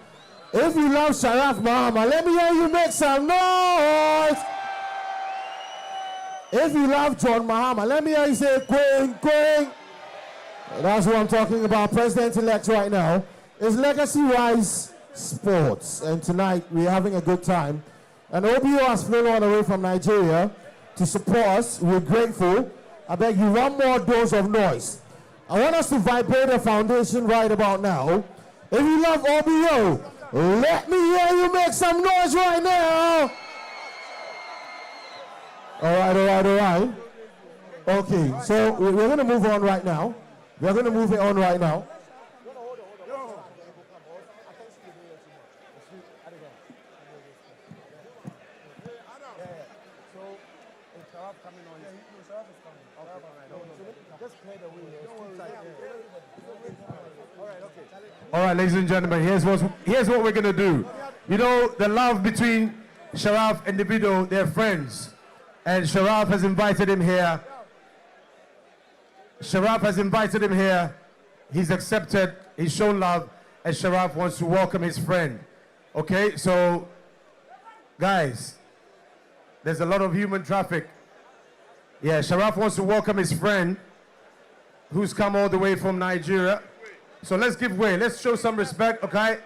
If you love Sharaff Mahama, let me hear you make some noise. If you love John Mahama, let me hear you say, Queen, Queen. That's what I'm talking about. President-elect right now. It's legacy-wise sports, and tonight we're having a good time. And OBO has flown all the way from Nigeria to support us. We're grateful. I beg you, one more dose of noise. I want us to vibrate the foundation right about now. If you love OBO, let me hear you make some noise right now. All right. Okay, so we're going to move on right now. We're going to move it on right now. All right, ladies and gentlemen, here's what we're going to do. You know, the love between Sharaff and Davido, they're friends. And Sharaff has invited him here. He's accepted, he's shown love, and Sharaff wants to welcome his friend. Okay, so, guys, there's a lot of human traffic. Yeah, Sharaff wants to welcome his friend, who's come all the way from Nigeria. So let's give way. Let's show some respect, okay?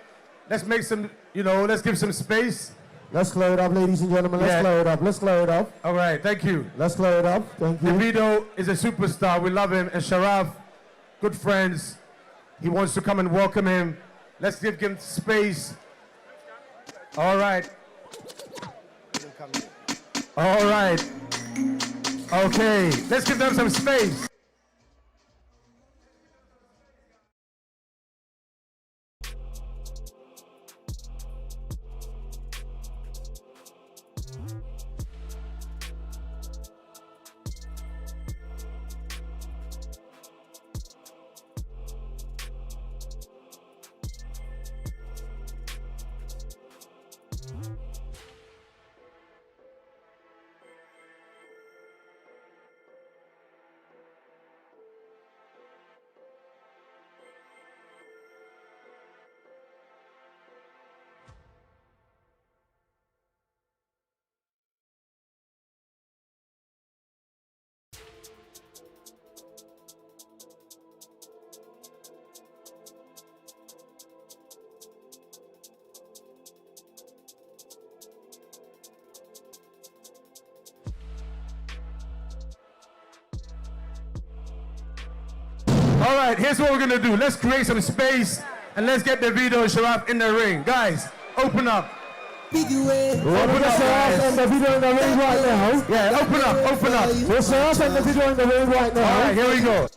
Let's make some, let's give some space. Let's clear it up, ladies and gentlemen. Let's clear it up. All right, thank you. Let's clear it up. Thank you. Davido is a superstar. We love him. And Sharaff, good friends. He wants to come and welcome him. Let's give him space. All right. Okay, let's give them some space. All right, here's what we're gonna do. Let's create some space and let's get Davido and Sharaff in the ring. Guys, open up. Open up, Sharaff and Davido in the ring right now. Yeah, open up. So Sharaff and Davido in the ring right now. All right, here we go.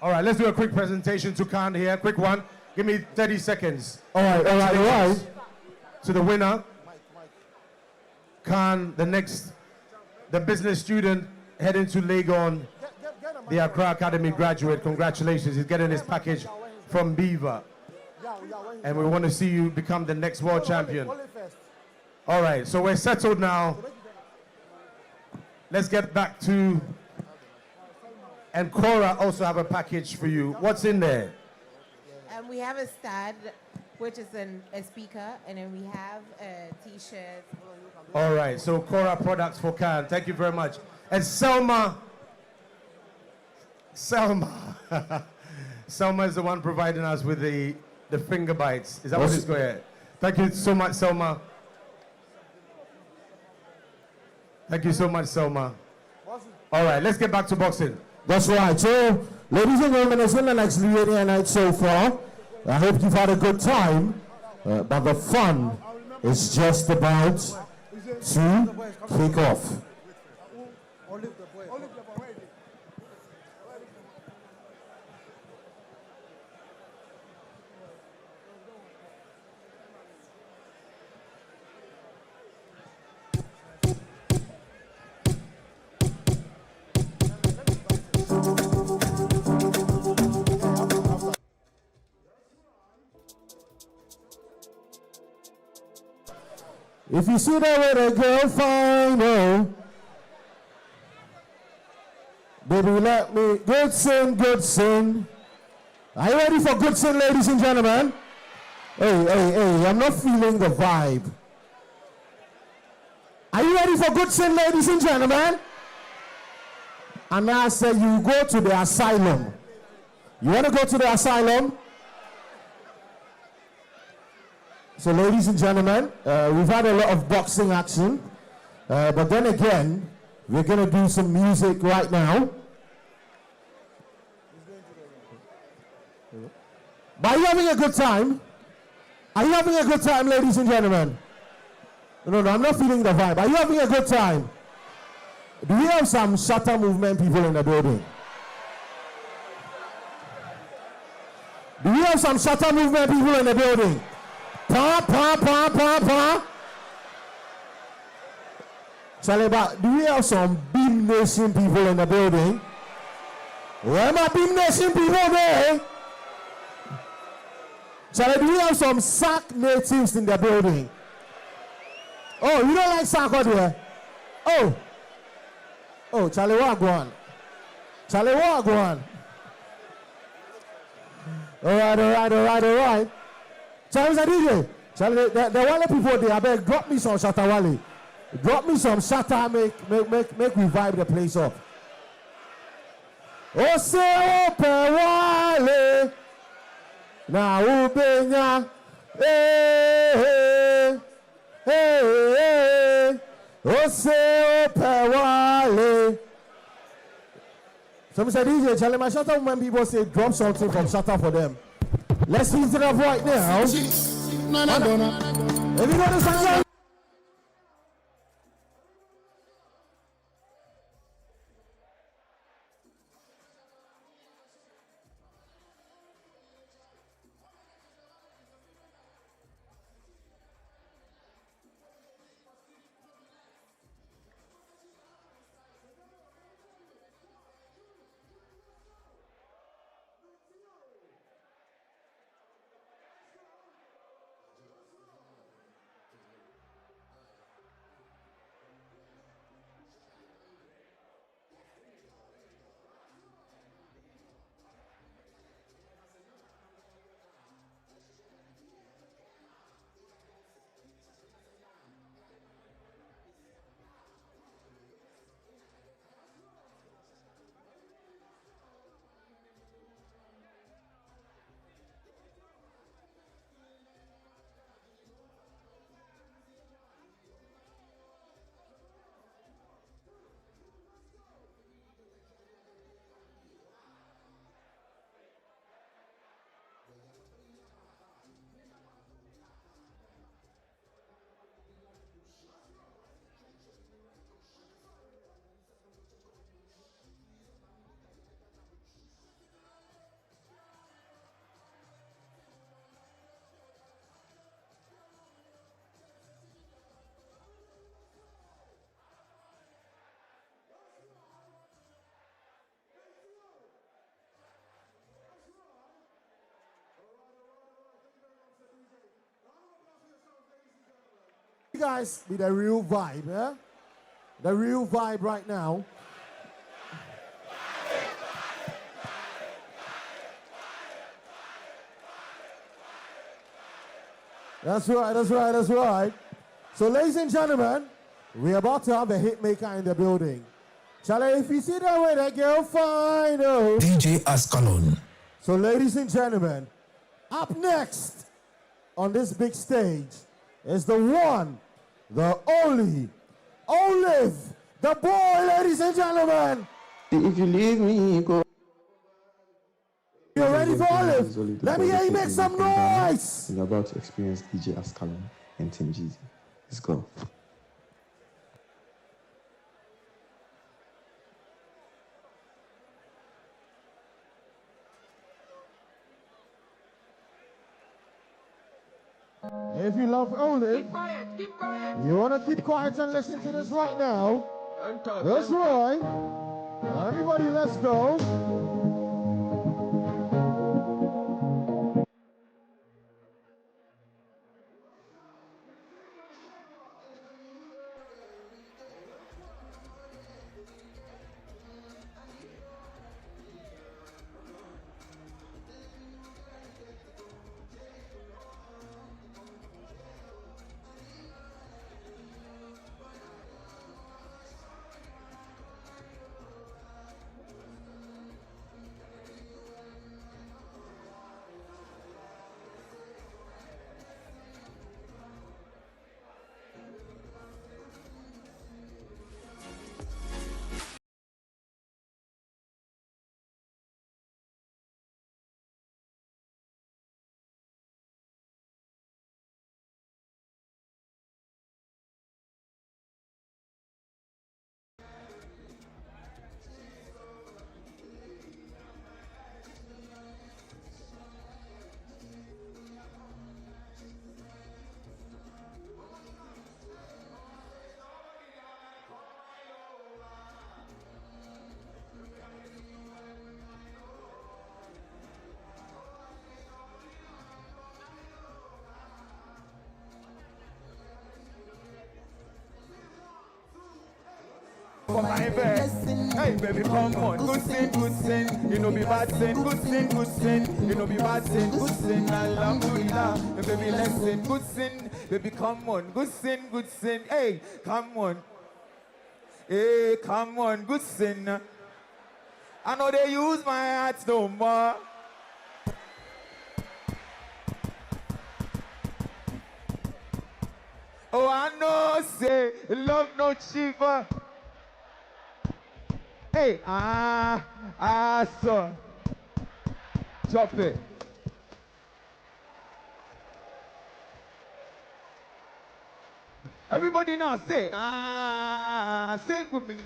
All right, let's do a quick presentation to Khan here. Quick one. Give me 30 seconds. All right. To the winner. Khan, the business student heading to Legon, the Accra Academy graduate. Congratulations. He's getting his package from Beaver. And we want to see you become the next world champion. All right, so we're settled now. Let's get back to... And Cora also have a package for you. What's in there? We have a stud, which is a speaker, and then we have T-shirts. All right, so Cora products for Khan. Thank you very much. And Selma. Selma is the one providing us with the finger bites. Is that what it's going at? Thank you so much, Selma. Thank you so much, Selma. All right, let's get back to boxing. That's right. So, ladies and gentlemen, it's been an exhilarating night so far. I hope you've had a good time. But the fun is just about to kick off. If you see that with a girl fine, oh, baby, let me. Good sin, good sin. Are you ready for good sin, ladies and gentlemen? Hey, I'm not feeling the vibe. Are you ready for good sin, ladies and gentlemen? And I say you go to the asylum. You want to go to the asylum? So, ladies and gentlemen, we've had a lot of boxing action, but then again, we're going to do some music right now. But are you having a good time? Are you having a good time, ladies and gentlemen? No, I'm not feeling the vibe. Are you having a good time? Do we have some shutter movement people in the building? Do we have some shutter movement people in the building? Charlie, do we have some Beam Nation people in the building? Where are my Beam Nation people there? Charlie, do we have some Sac natives in the building? Oh, you don't like Sac out there? Oh, Charlie, what go on? Charlie, what go on? All right. Charlie, DJ. Charlie, the Wale people, they are beg, drop me some shatter, Wale. Drop me some shatter, make we vibe the place up. Oh, say, open Wale. Now, Ubenya. Hey. Oh, say, open Wale. Somebody said, DJ, Charlie, my shatter, when people say, drop something from shatter for them. Let's heat it up right now. Everybody stand up. guys be the real vibe, eh? The real vibe right now. That's right, that's right, that's right. So, ladies and gentlemen, we're about to have a hit maker in the building. Charlie, if you see that way, that girl fine, oh. DJ Ascalon. So, ladies and gentlemen, up next on this big stage is the one, the only, Olive, the boy, ladies and gentlemen. If you leave me, go. You ready for Olive? Let me hear you make some noise. We're about to experience DJ Ascalon and Team Jeezy. Let's go. If you love Olive, you want to keep quiet and listen to this right now. That's right. Everybody, let's go. For my bed. Hey baby, come on. Good sin. You know be bad sin. Good sin. You know be bad sin. Good sin. Alhamdulillah. Hey, baby, listen. Good sin. Baby, come on. Good sin. Hey, come on. Hey, come on. Good sin. I know they use my heart no more. Oh, I know, say, love no cheaper. Hey, son. Drop it. Everybody now say, sing with me.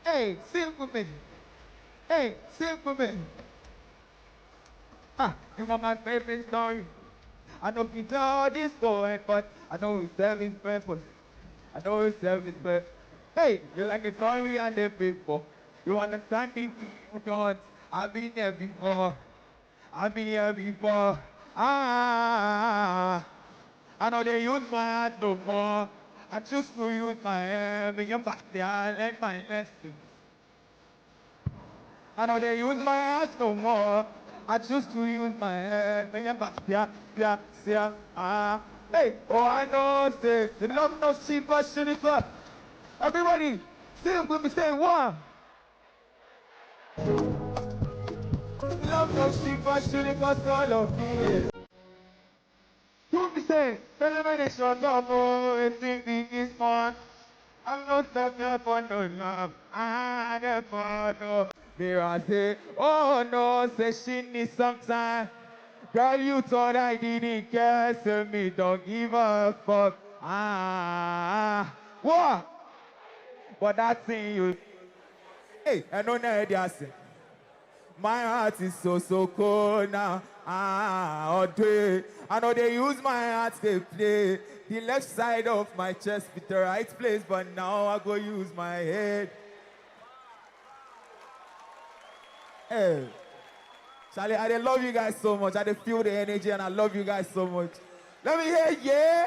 Hey, sing with me. Hey, sing with me. You know my favorite story. I know you tell this story, but I know it's serving purpose. I know it's serving purpose. Hey, you like the story and the people. You understand me? God, I've been there before. I've been here before. I know they use my heart no more. I choose to use my hand. Bring them back there and let my lesson. I know they use my heart no more. I choose to use my hand. Bring them back there. Hey, oh, I know, say, the love no cheaper, shinifer. Everybody, sing with me, say one. Love no cheaper, shinifer, solo. Don't be saying, celebration, no, everything is fun. I'm not suffering for no love. I never know. There I say, oh no, say she needs some time. Girl, you thought I didn't care, so me don't give a fuck. What? But that's in you. Hey, I don't know what say. My heart is so cold now. I know they use my heart, they play. The left side of my chest with the right place, but now I go use my head. Hey. Charlie, I love you guys so much. I feel the energy and I love you guys so much. Let me hear, yeah.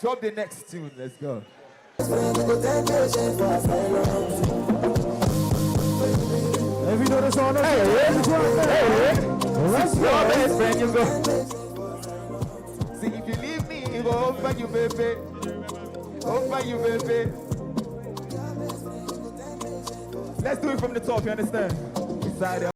Drop the next tune. Let's go. If you know the song, hey, let's go. Your best friend, you go. See, if you leave me, go over you, baby. Over you, baby. Let's do it from the top, you understand? Inside there.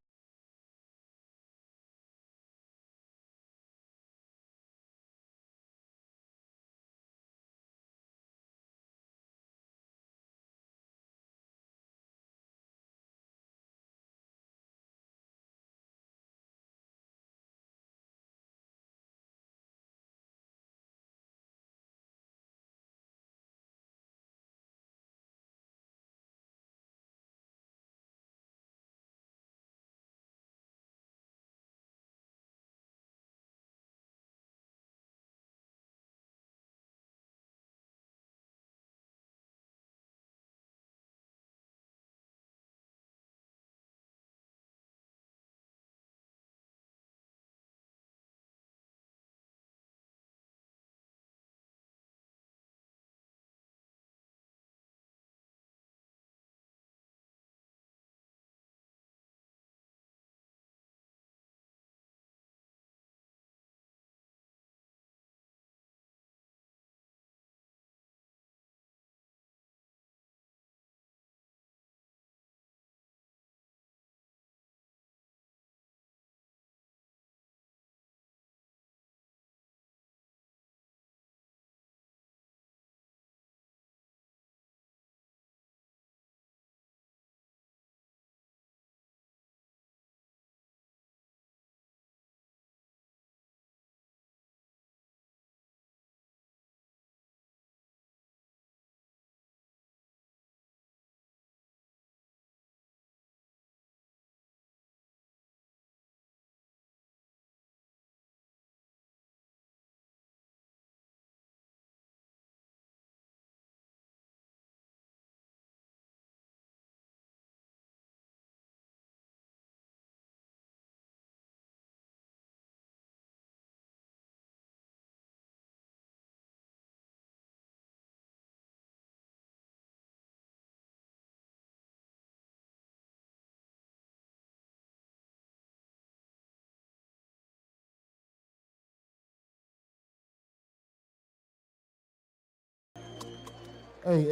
Hey,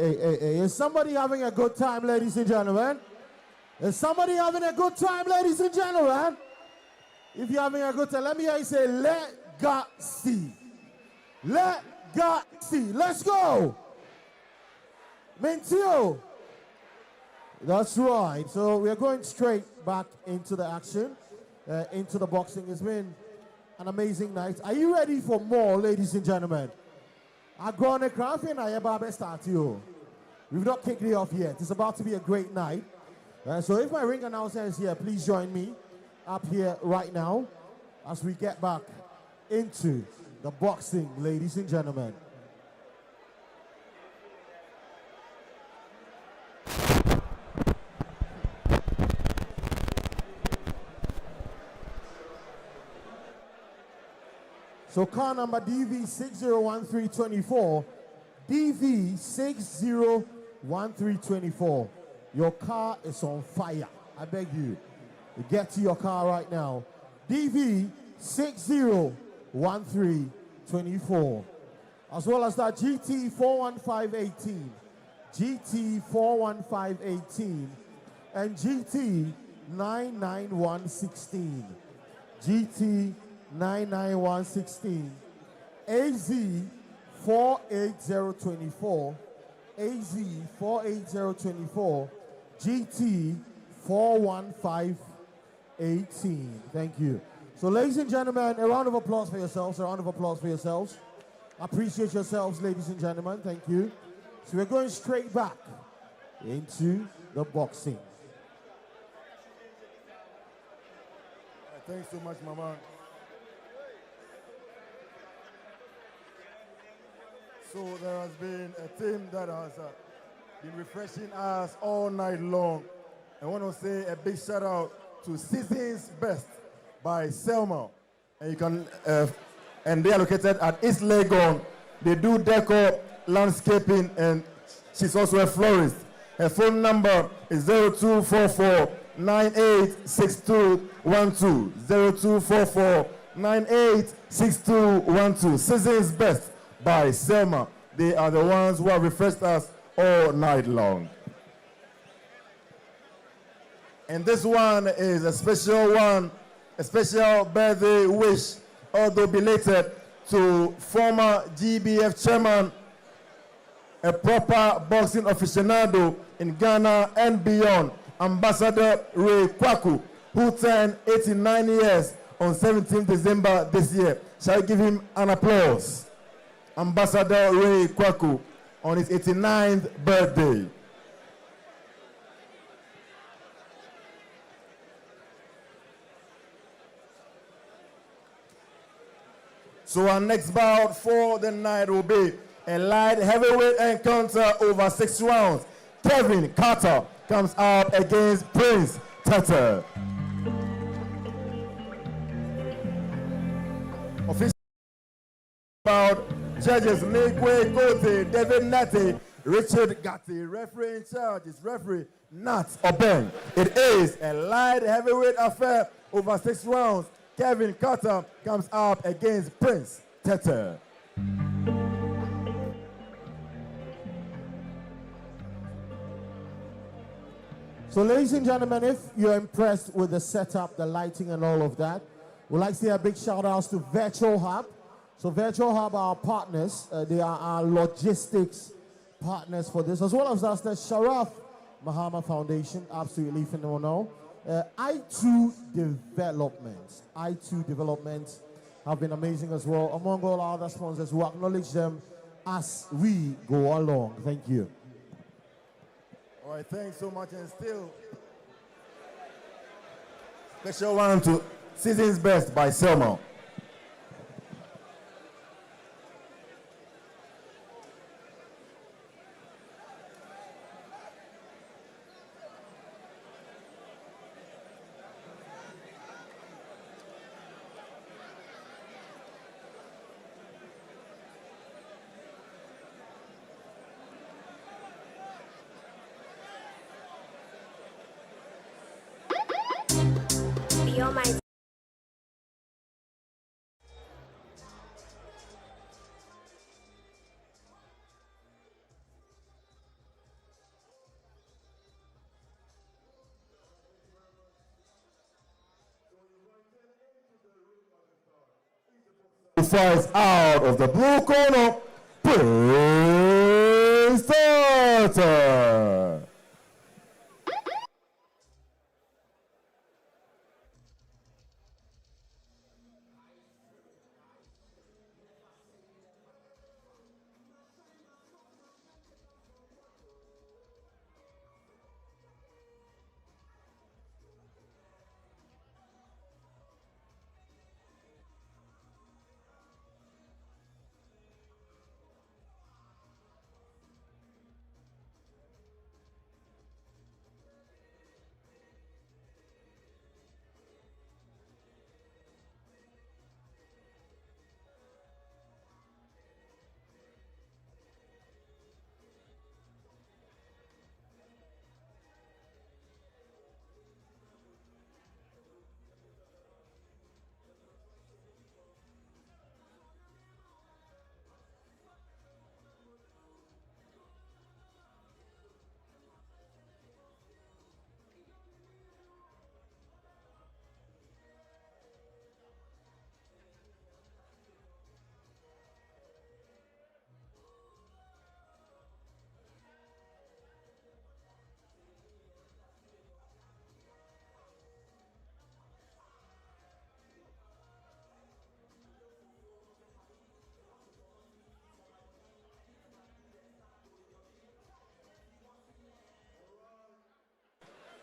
is somebody having a good time, ladies and gentlemen? Is somebody having a good time, ladies and gentlemen? If you're having a good time, let me hear you say, let God see. Let God see. Let's go. Mentio. That's right. So we're going straight back into the action, into the boxing. It's been an amazing night. Are you ready for more, ladies and gentlemen? Accra and I start you. We've not kicked it off yet. It's about to be a great night. So if my ring announcer is here, please join me up here right now as we get back into the boxing, ladies and gentlemen. So car number DV601324, DV601324. Your car is on fire. I beg you, get to your car right now. DV601324. As well as that GT41518, GT41518, and GT99116. GT99116, AZ48024, AZ48024, GT41518. Thank you. So ladies and gentlemen, a round of applause for yourselves, a round of applause for yourselves. Appreciate yourselves, ladies and gentlemen. Thank you. So we're going straight back into the boxing. Thanks so much, Mama. So there has been a team that has been refreshing us all night long. I want to say a big shout out to Season's Best by Selma. And you can, and they are located at East Legon They do decor, landscaping, and she's also a florist. Her phone number is 0244 986212. 0244 986212. Season's Best by Selma. They are the ones who have refreshed us all night long. And this one is a special one, a special birthday wish, although belated, to former GBF chairman, a proper boxing aficionado in Ghana and beyond, Ambassador Ray Kwaku, who turned 89 years on 17th December this year. Shall we give him an applause? Ambassador Ray Kwaku on his 89th birthday. So our next bout for the night will be a light heavyweight encounter over 6 rounds. Kelvin Carter comes up against Prince Tete. Official bout, judges Migwe Kote, David Nate, Richard Gatti. Referee in charge is referee Nat Obeng. It is a light heavyweight affair over 6 rounds. Kelvin Carter comes up against Prince Tete. So ladies and gentlemen, if you're impressed with the setup, the lighting and all of that, we'd like to say a big shout out to Virtual Hub. So Virtual Hub are our partners. They are our logistics partners for this, as well as us, the Sharaff Mahama Foundation, absolutely phenomenal. I2 Development have been amazing as well. Among all our other sponsors, we acknowledge them as we go along. Thank you. All right, thanks so much. And still, special one to Season's Best by Selma. You're my Fights out of the blue corner, Prince Tete.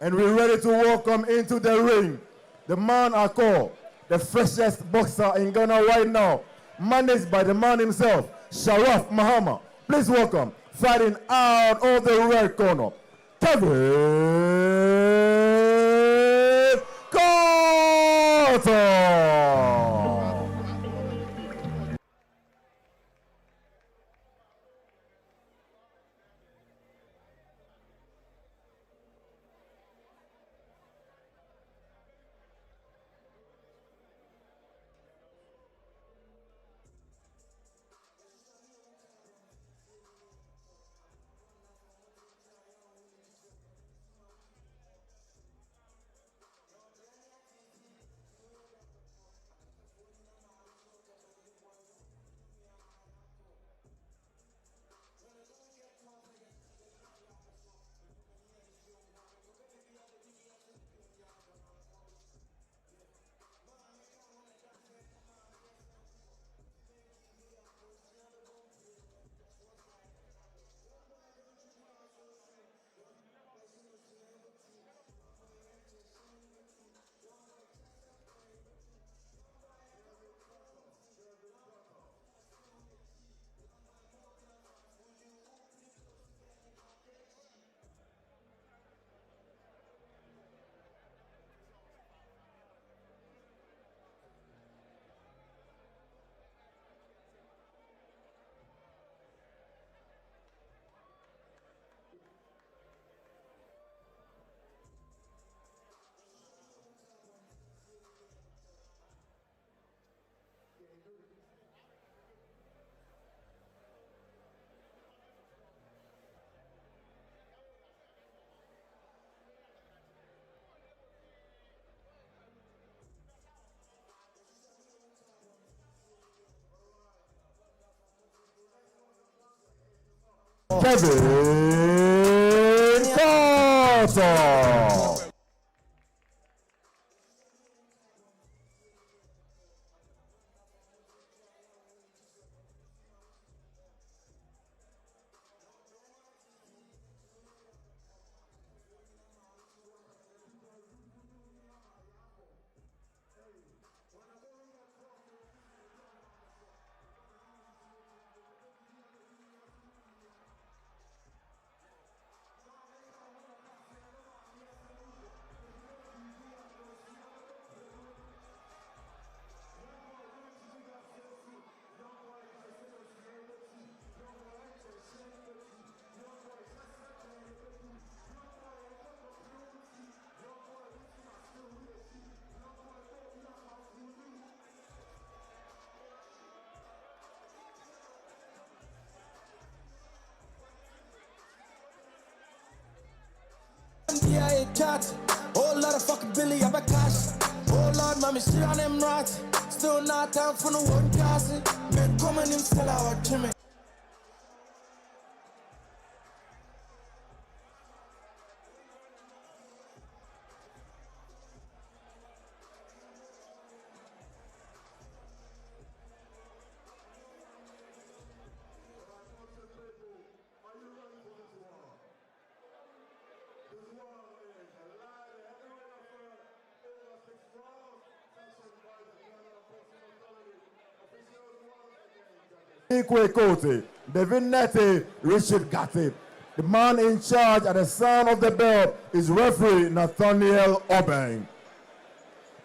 And we're ready to welcome into the ring the man I call the freshest boxer in Ghana right now, managed by the man himself, Sharaff Mahama. Please welcome, fighting out of the red corner, Kelvin Carter. Kelvin Carter. Yeah, chat. Oh Lord, fucking Billy, I'm a cash. Oh Lord, mommy, she on them right. Still not time for no one class. Men coming in, still out to me. Ikwe Kote, David Nete, Richard Gatti. The man in charge at the sound of the bell is referee Nathaniel Obeng.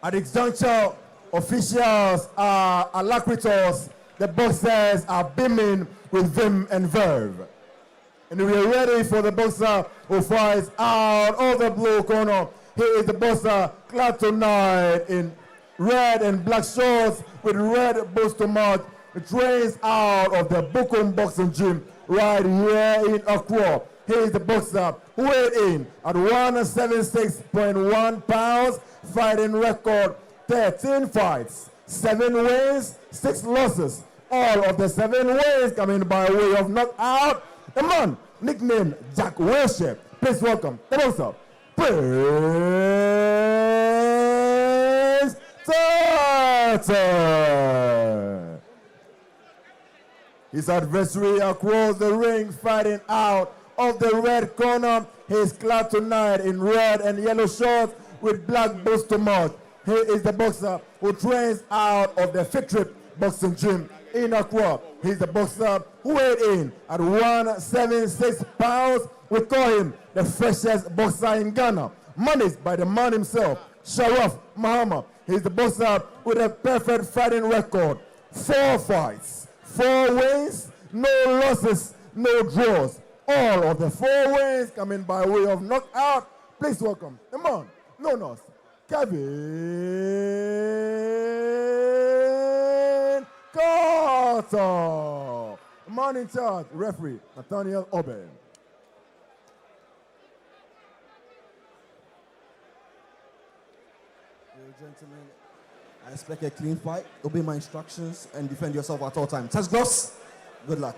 At this juncture, officials are alacritous. The boxers are beaming with vim and verve. And we are ready for the boxer who fights out of the blue corner. Here is the boxer clad tonight in red and black shorts with red boots to match. Trains out of the Bukum Boxing Gym right here in Accra. Here is the boxer who weighed in at 176.1 pounds, fighting record 13 fights, 7 wins, 6 losses. All of the 7 wins coming by way of knockout. The man nicknamed Jack Worship. Please welcome the boxer, Prince Takyi. His adversary across the ring fighting out of the red corner. He is clad tonight in red and yellow shorts with black boots to match. He is the boxer who trains out of the Fit Trip Boxing Gym in Accra. He is the boxer who weighed in at 176 pounds. We call him the freshest boxer in Ghana. Managed by the man himself, Sharaff Mahama. He is the boxer with a perfect fighting record. 4 fights. 4 wins, no losses, no draws. All of the 4 wins coming by way of knockout. Please welcome the man known as Kelvin Carter. The man in charge, referee Nathaniel Obeng. Gentlemen, I expect a clean fight. Obey my instructions and defend yourself at all times. Touch gloves. Good luck.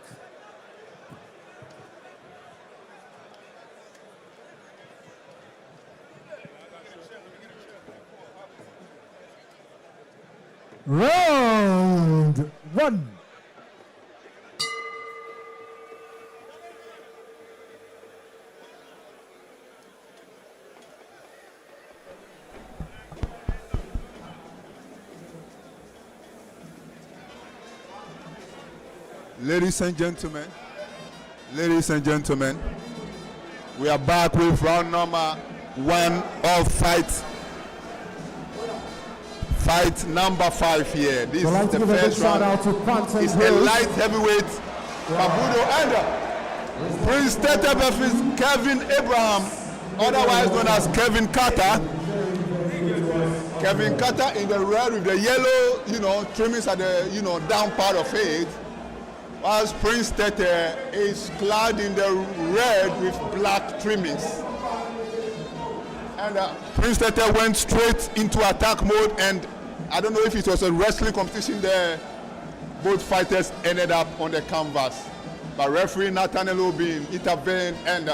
Round 1. Ladies and gentlemen, we are back with round number 1 of fight number 5 here. This is the first round. It's a light heavyweight, Kabudo and Prince Tete versus Kelvin Abraham, otherwise known as Kelvin Carter. Kelvin Carter in the red with the yellow, trimmings at the, down part of it. Whilst Prince Tete is clad in the red with black trimmings. And Prince Tete went straight into attack mode, and I don't know if it was a wrestling competition there. Both fighters ended up on the canvas. But referee Nathaniel Obin intervened and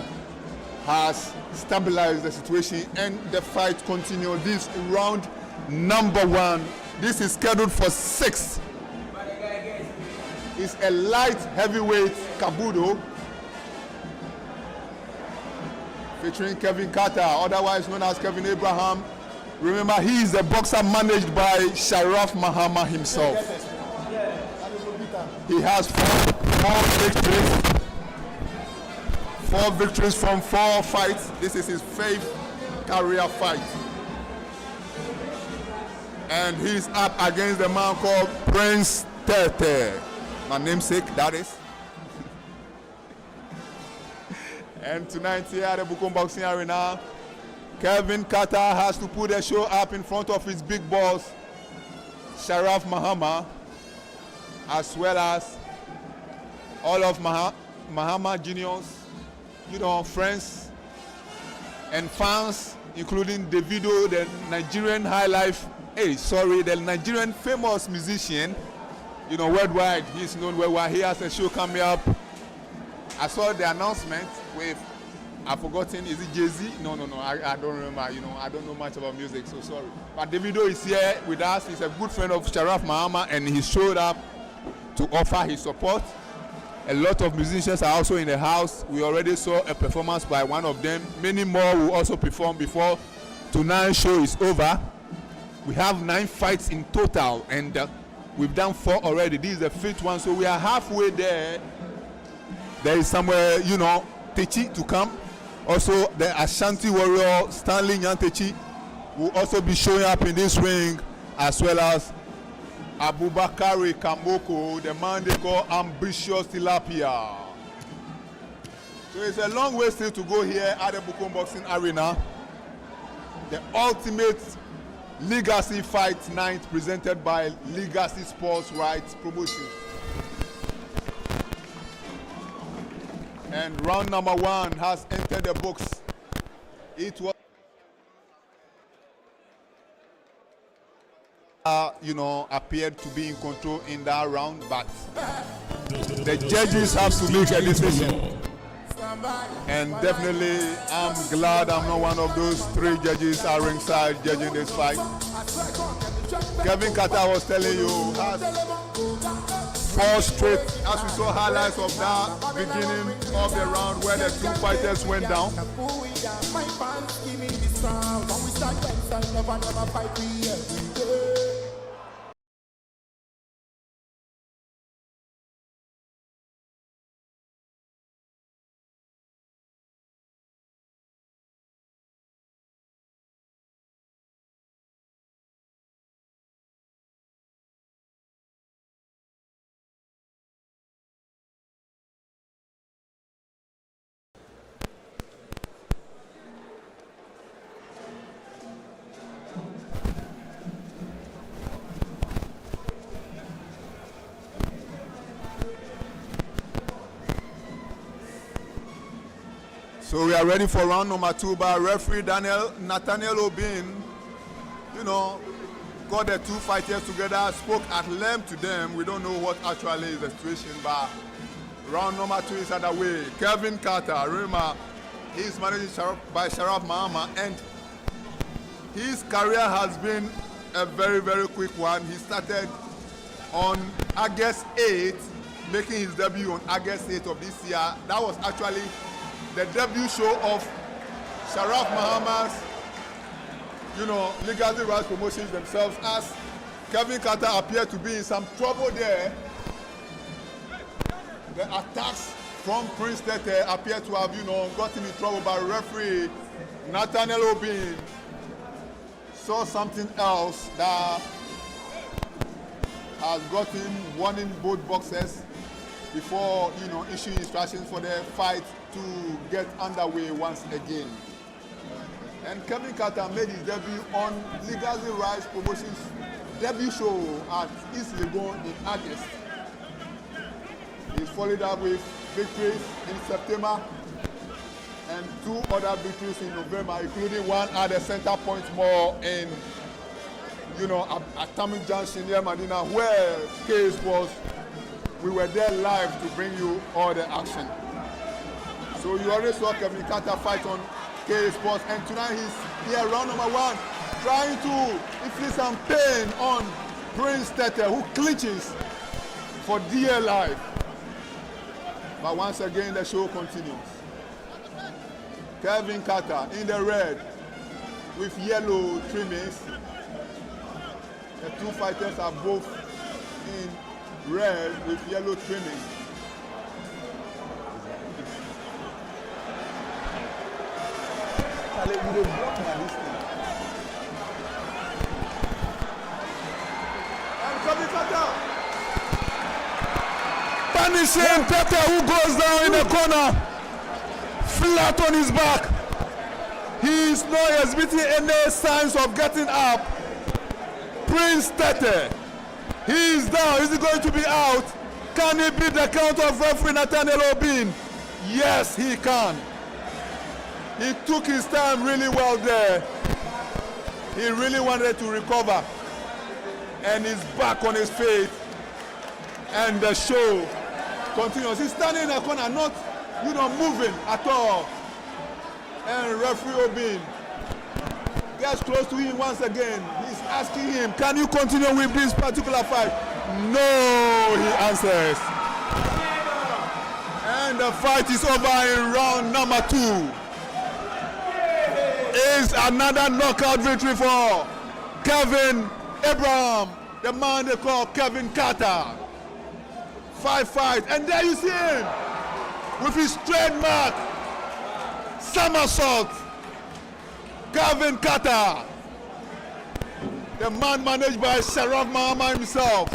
has stabilized the situation, and the fight continued. This round number 1. This is scheduled for 6. It's a light heavyweight kabudo featuring Kevin Carter, otherwise known as Kelvin Abraham. Remember, he is the boxer managed by Sharaff Mahama himself. He has 4 victories from 4 fights. This is his 5th career fight. And he's up against the man called Prince Tete. My namesake, that is. And tonight here at the Bukom Boxing Arena, Kelvin Carter has to put a show up in front of his big boss, Sharaff Mahama, as well as all of Mahama juniors, friends and fans, including Davido, the Nigerian the Nigerian famous musician, worldwide. He's known worldwide. He has a show coming up. I saw the announcement with, I've forgotten, is it Jay-Z? No, I don't remember. I don't know much about music, so sorry. But Davido is here with us. He's a good friend of Sharaff Mahama, and he showed up to offer his support. A lot of musicians are also in the house. We already saw a performance by one of them. Many more will also perform before tonight's show is over. We have 9 fights in total, and we've done 4 already. This is the 5th one, so we are halfway there. There is somewhere, Takyi to come. Also, the Ashanti warrior Stanley Nyantakyi will also be showing up in this ring, as well as Abubakari Kamboko, the man they call Ambitious Tilapia. So it's a long way still to go here at the Bukom Boxing Arena. The ultimate Legacy Fight Night presented by Legacy Sports Rights Promotion. And round number 1 has entered the books. It was, appeared to be in control in that round, but the judges have to make a decision. And definitely, I'm glad I'm not one of those 3 judges at ringside judging this fight. Kevin Carter was telling you, has 4 straight, as we saw highlights of that beginning of the round where the 2 fighters went down. So we are ready for round number 2, but referee Nathaniel Obin, got the 2 fighters together, spoke at length to them. We don't know what actually is the situation, but round number 2 is underway. Kelvin Carter, remember, he's managed by Sharaff Mahama, and his career has been a very, very quick one. He started on August 8th, making his debut on August 8th of this year. That was actually the debut show of Sharaff Mahama's, Legacy Rights Promotions themselves, as Kevin Carter appeared to be in some trouble there. The attacks from Prince Tete appear to have, gotten in trouble, by referee Nathaniel Obin saw something else that has gotten warning both boxers before, issuing instructions for the fight to get underway once again. And Kevin Carter made his debut on Legacy Rights Promotions debut show at East Legon in August. He's followed up with victories in September and 2 other victories in November, including one at the Center Point Mall in, Atomic Junction near Medina, where case was we were there live to bring you all the action. So you already saw Kelvin Carter fight on K Sports, and tonight he's here, round number 1, trying to inflict some pain on Prince Tete, who clinches for dear life. But once again, the show continues. Kelvin Carter in the red with yellow trimmings. The two fighters are both in red with yellow trimmings. And Kelvin Carter punishing Tete, who goes down in the corner, flat on his back. He is not exhibiting any signs of getting up. Prince Tete, he is down. Is he going to be out? Can he beat the count of referee Nathaniel Obin? Yes, he can. He took his time really well there. He really wanted to recover. And he's back on his feet. And the show continues. He's standing in the corner, not moving at all. And referee Obin gets close to him once again. He's asking him, can you continue with this particular fight? No, he answers. And the fight is over in round number 2. Is another knockout victory for Kelvin Abraham, the man they call Kelvin Carter. 5 fights, and there you see him with his trademark somersault. Kelvin Carter, the man managed by Sharaff Mahama himself.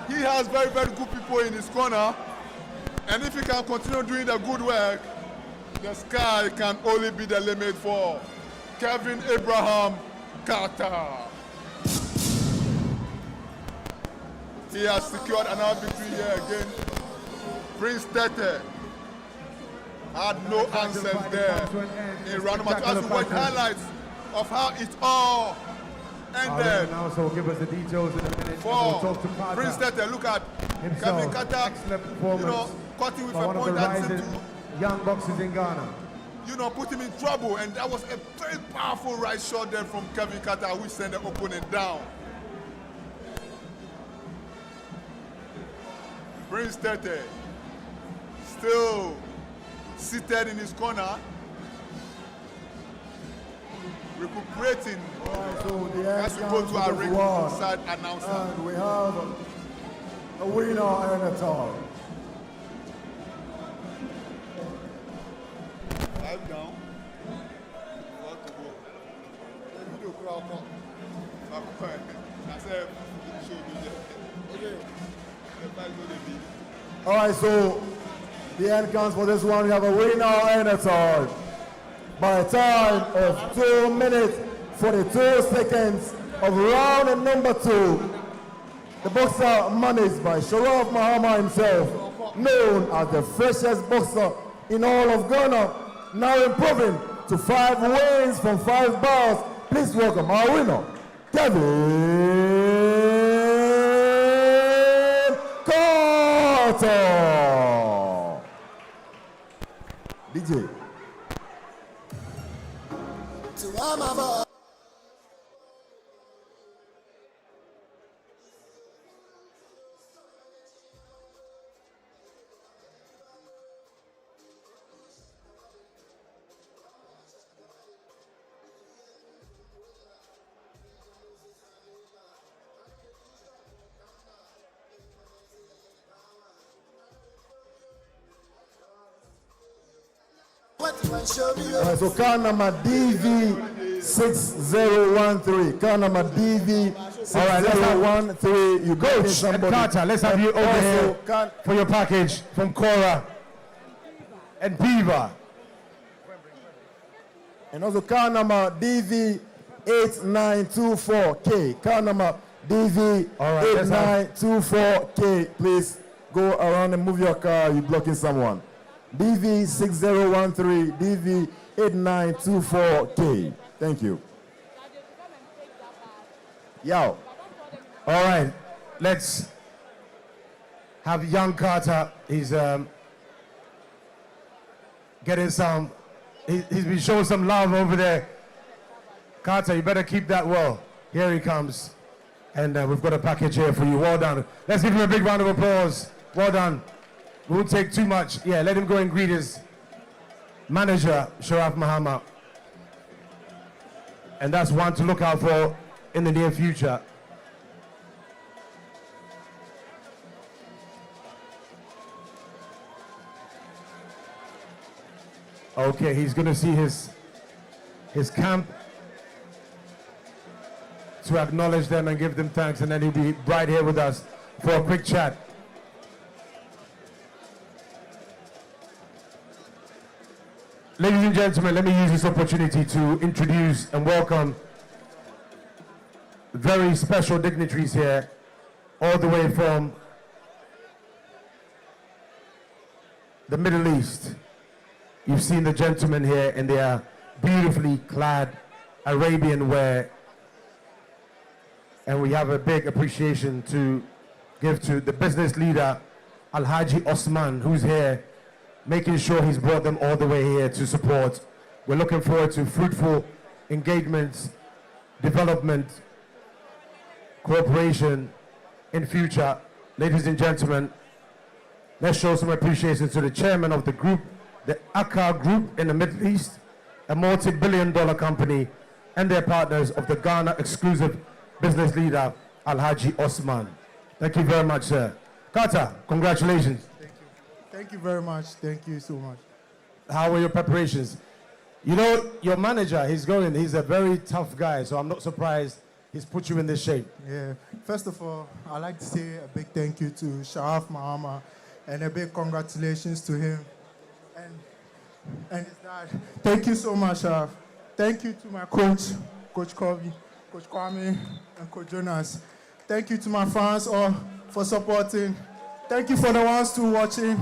He has very, very good people in his corner, and if he can continue doing the good work, the sky can only be the limit for Kelvin Abraham Carter. He has secured another victory here again. Prince Tete had no answers there in round number 2. As we watch highlights of how it all ended. Now, so give us the details in a minute. For we'll talk to Carter Prince Tete, look at Kelvin Carter, cutting with a point that seemed to young boxers in Ghana. Put him in trouble, and that was a very powerful right shot there from Kelvin Carter, which sent the opponent down. Prince Tete still seated in his corner, recuperating as we go to our ringside announcement. And we have a winner and a tie. 5 down. 4 to go. All right, so the end comes for this one. We have a winner and a tie. By a time of 2 minutes, 42 seconds of round number 2. The boxer managed by Sharaff Mahama himself, known as the freshest boxer in all of Ghana, now improving to 5 wins from 5 bouts. Please welcome our winner, Kelvin Carter. DJ. So car number DV6013. Car number DV6013. You go to somebody. Carter, let's have you over here for your package from Cora and Beaver. And also car number DV8924K. Car number DV8924K. Please go around and move your car. You're blocking someone. DV6013, DV8924K. Thank you. Yo. All right. Let's have young Carter. He's getting some, he's been showing some love over there. Carter, you better keep that well. Here he comes. And we've got a package here for you. Well done. Let's give him a big round of applause. Well done. We won't take too much. Yeah, let him go and greet his manager, Sharaff Mahama. And that's one to look out for in the near future. Okay, he's gonna see his camp to acknowledge them and give them thanks, and then he'll be right here with us for a quick chat. Ladies and gentlemen, let me use this opportunity to introduce and welcome very special dignitaries here, all the way from the Middle East. You've seen the gentlemen here in their beautifully clad Arabian wear, and we have a big appreciation to give to the business leader, Alhaji Osman, who's here, making sure he's brought them all the way here to support. We're looking forward to fruitful engagements, development, cooperation in future. Ladies and gentlemen, let's show some appreciation to the chairman of the group, the Accra Group in the Middle East, a multi-billion-dollar company, and their partners of the Ghana exclusive business leader, Alhaji Osman. Thank you very much, sir. Carter, congratulations. Thank you. Thank you very much. Thank you so much. How were your preparations? You know, your manager, he's a very tough guy, so I'm not surprised he's put you in this shape. Yeah. First of all, I'd like to say a big thank you to Sharaff Mahama and a big congratulations to him and his dad. Thank you so much, Sharaff. Thank you to my coach, Coach Kobe, Coach Kwame, and Coach Jonas. Thank you to my fans all for supporting. Thank you for the ones too watching.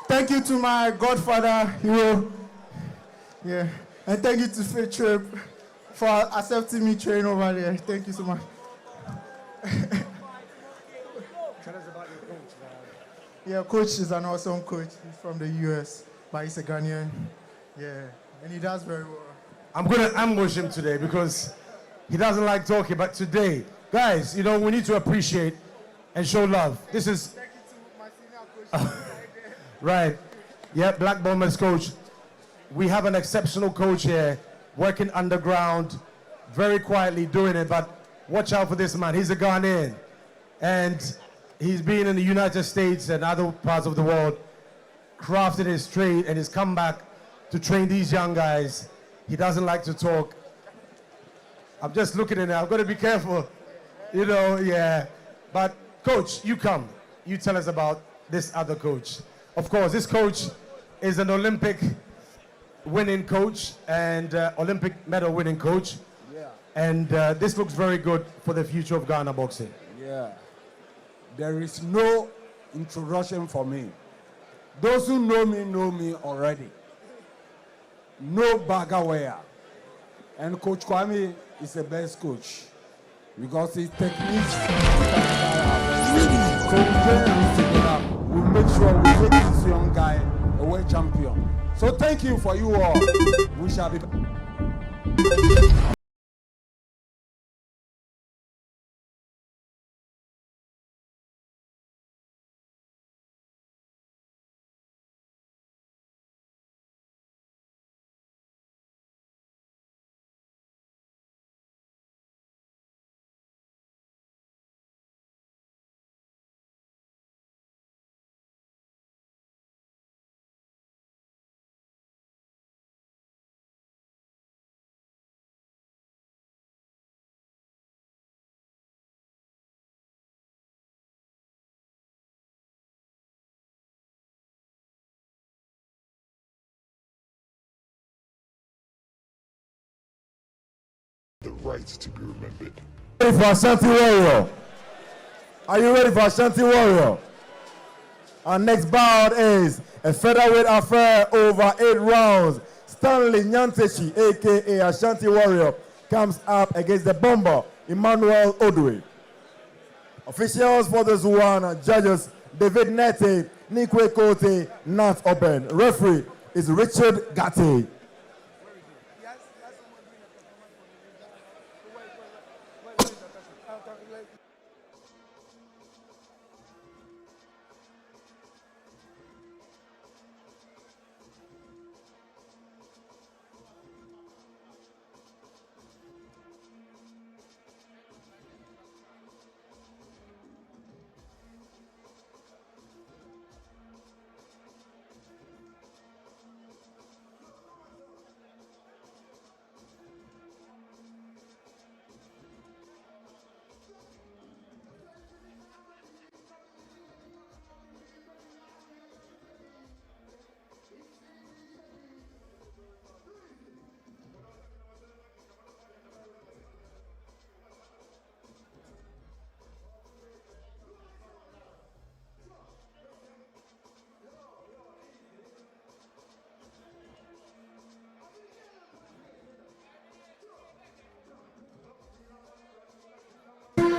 Thank you to my godfather, Hero. Yeah. And thank you to Faith Trip for accepting me train over there. Thank you so much. Tell us about your coach, man. Yeah, coach is an awesome coach. He's from the US, but he's a Ghanaian. Yeah, and he does very well. I'm going to ambush him today because he doesn't like talking, but today, guys, you know, we need to appreciate and show love. This is... Thank you to my senior coach. Right. Yeah, Black Bombers coach. We have an exceptional coach here, working underground, very quietly doing it, but watch out for this man. He's a Ghanaian, and he's been in the United States and other parts of the world, crafted his trade, and he's come back to train these young guys. He doesn't like to talk. I'm just looking at it. I've got to be careful. You know, yeah. But, coach, you come. You tell us about this other coach. Of course, this coach is an Olympic winning coach and Olympic medal winning coach. Yeah. And this looks very good for the future of Ghana boxing. Yeah. There is no introduction for me. Those who know me already. No bagger wear. And Coach Kwame is the best coach because his techniques so we make sure we make this young guy a world champion. So thank you for you all. We shall be the right to be remembered. Ready for Ashanti Warrior? Are you ready for Ashanti Warrior? Our next bout is a featherweight affair over 8 rounds. Stanley Nyantakyi, aka Ashanti Warrior, comes up against the bomber Emmanuel Odwe. Officials for this one, judges David Nete, Nikwe Kote, Nat Oben. Referee is Richard Gatti.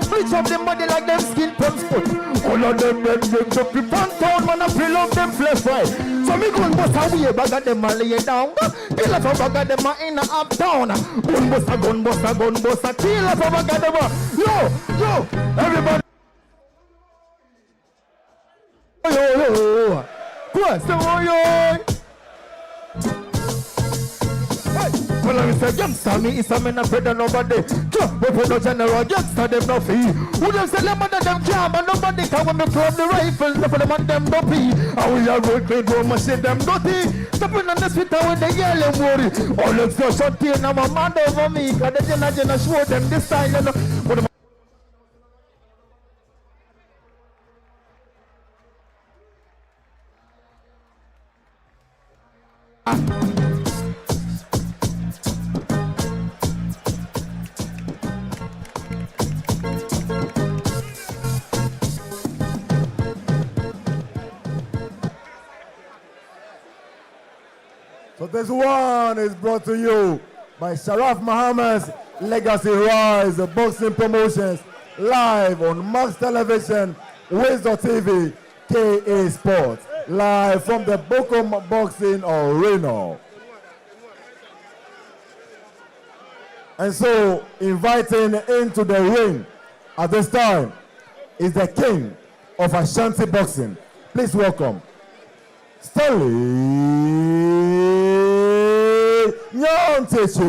Switch up them body like them skin from foot. All of them drinks up the pan town, man, I fill up them flesh right. So me gun bust away, bag of them a lay down. Kill up a bag of them a in a uptown. Gun bust a, kill up a bag of them a. Yo, everybody. Yo. Plus, yo. Well, I say youngster, me is a man afraid of nobody. We put no general youngster, them no fee. Who them say them under them jam and nobody can when me throw the rifles, no for them and them no pee. And we are road clean, road machine, them dirty. Stepping on the street with the yellow worry. All them so short here, now my man over me. Cause the jenna show them this time, you know. So this one is brought to you by Sharaff Mahama's Legacy Rise Boxing Promotions, live on Max Television, Wisdom TV, KA Sports, live from the Bokum Boxing Arena. And so, inviting into the ring at this time is the king of Ashanti boxing. Please welcome Stanley Nyantakyi.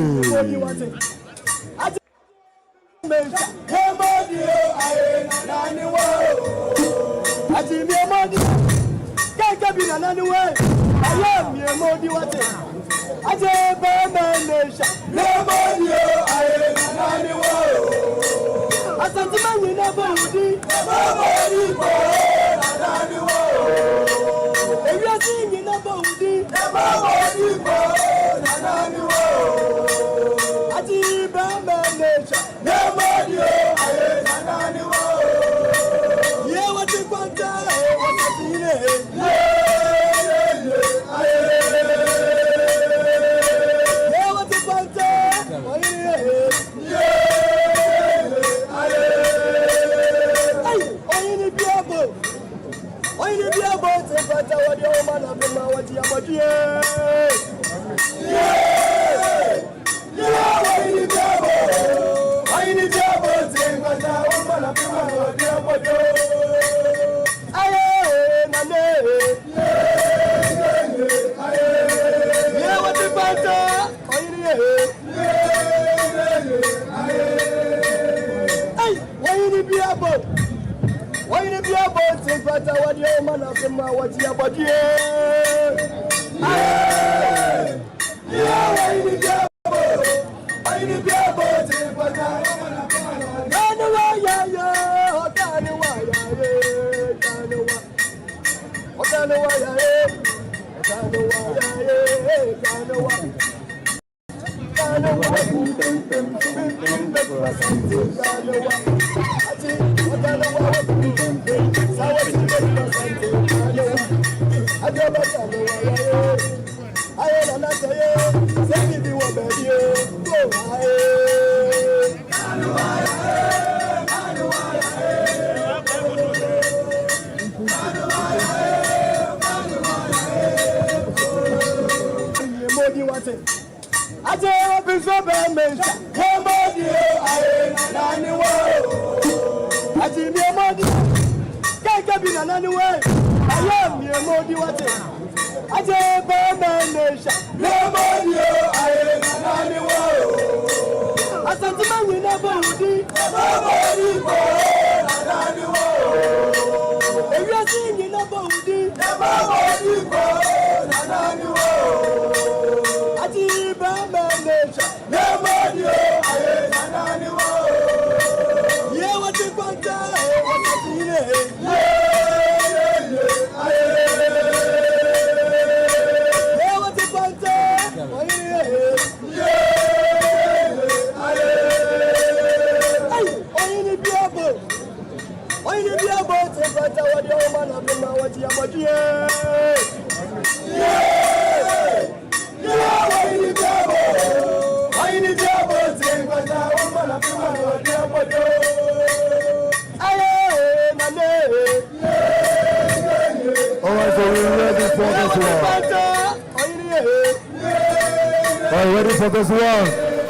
This one.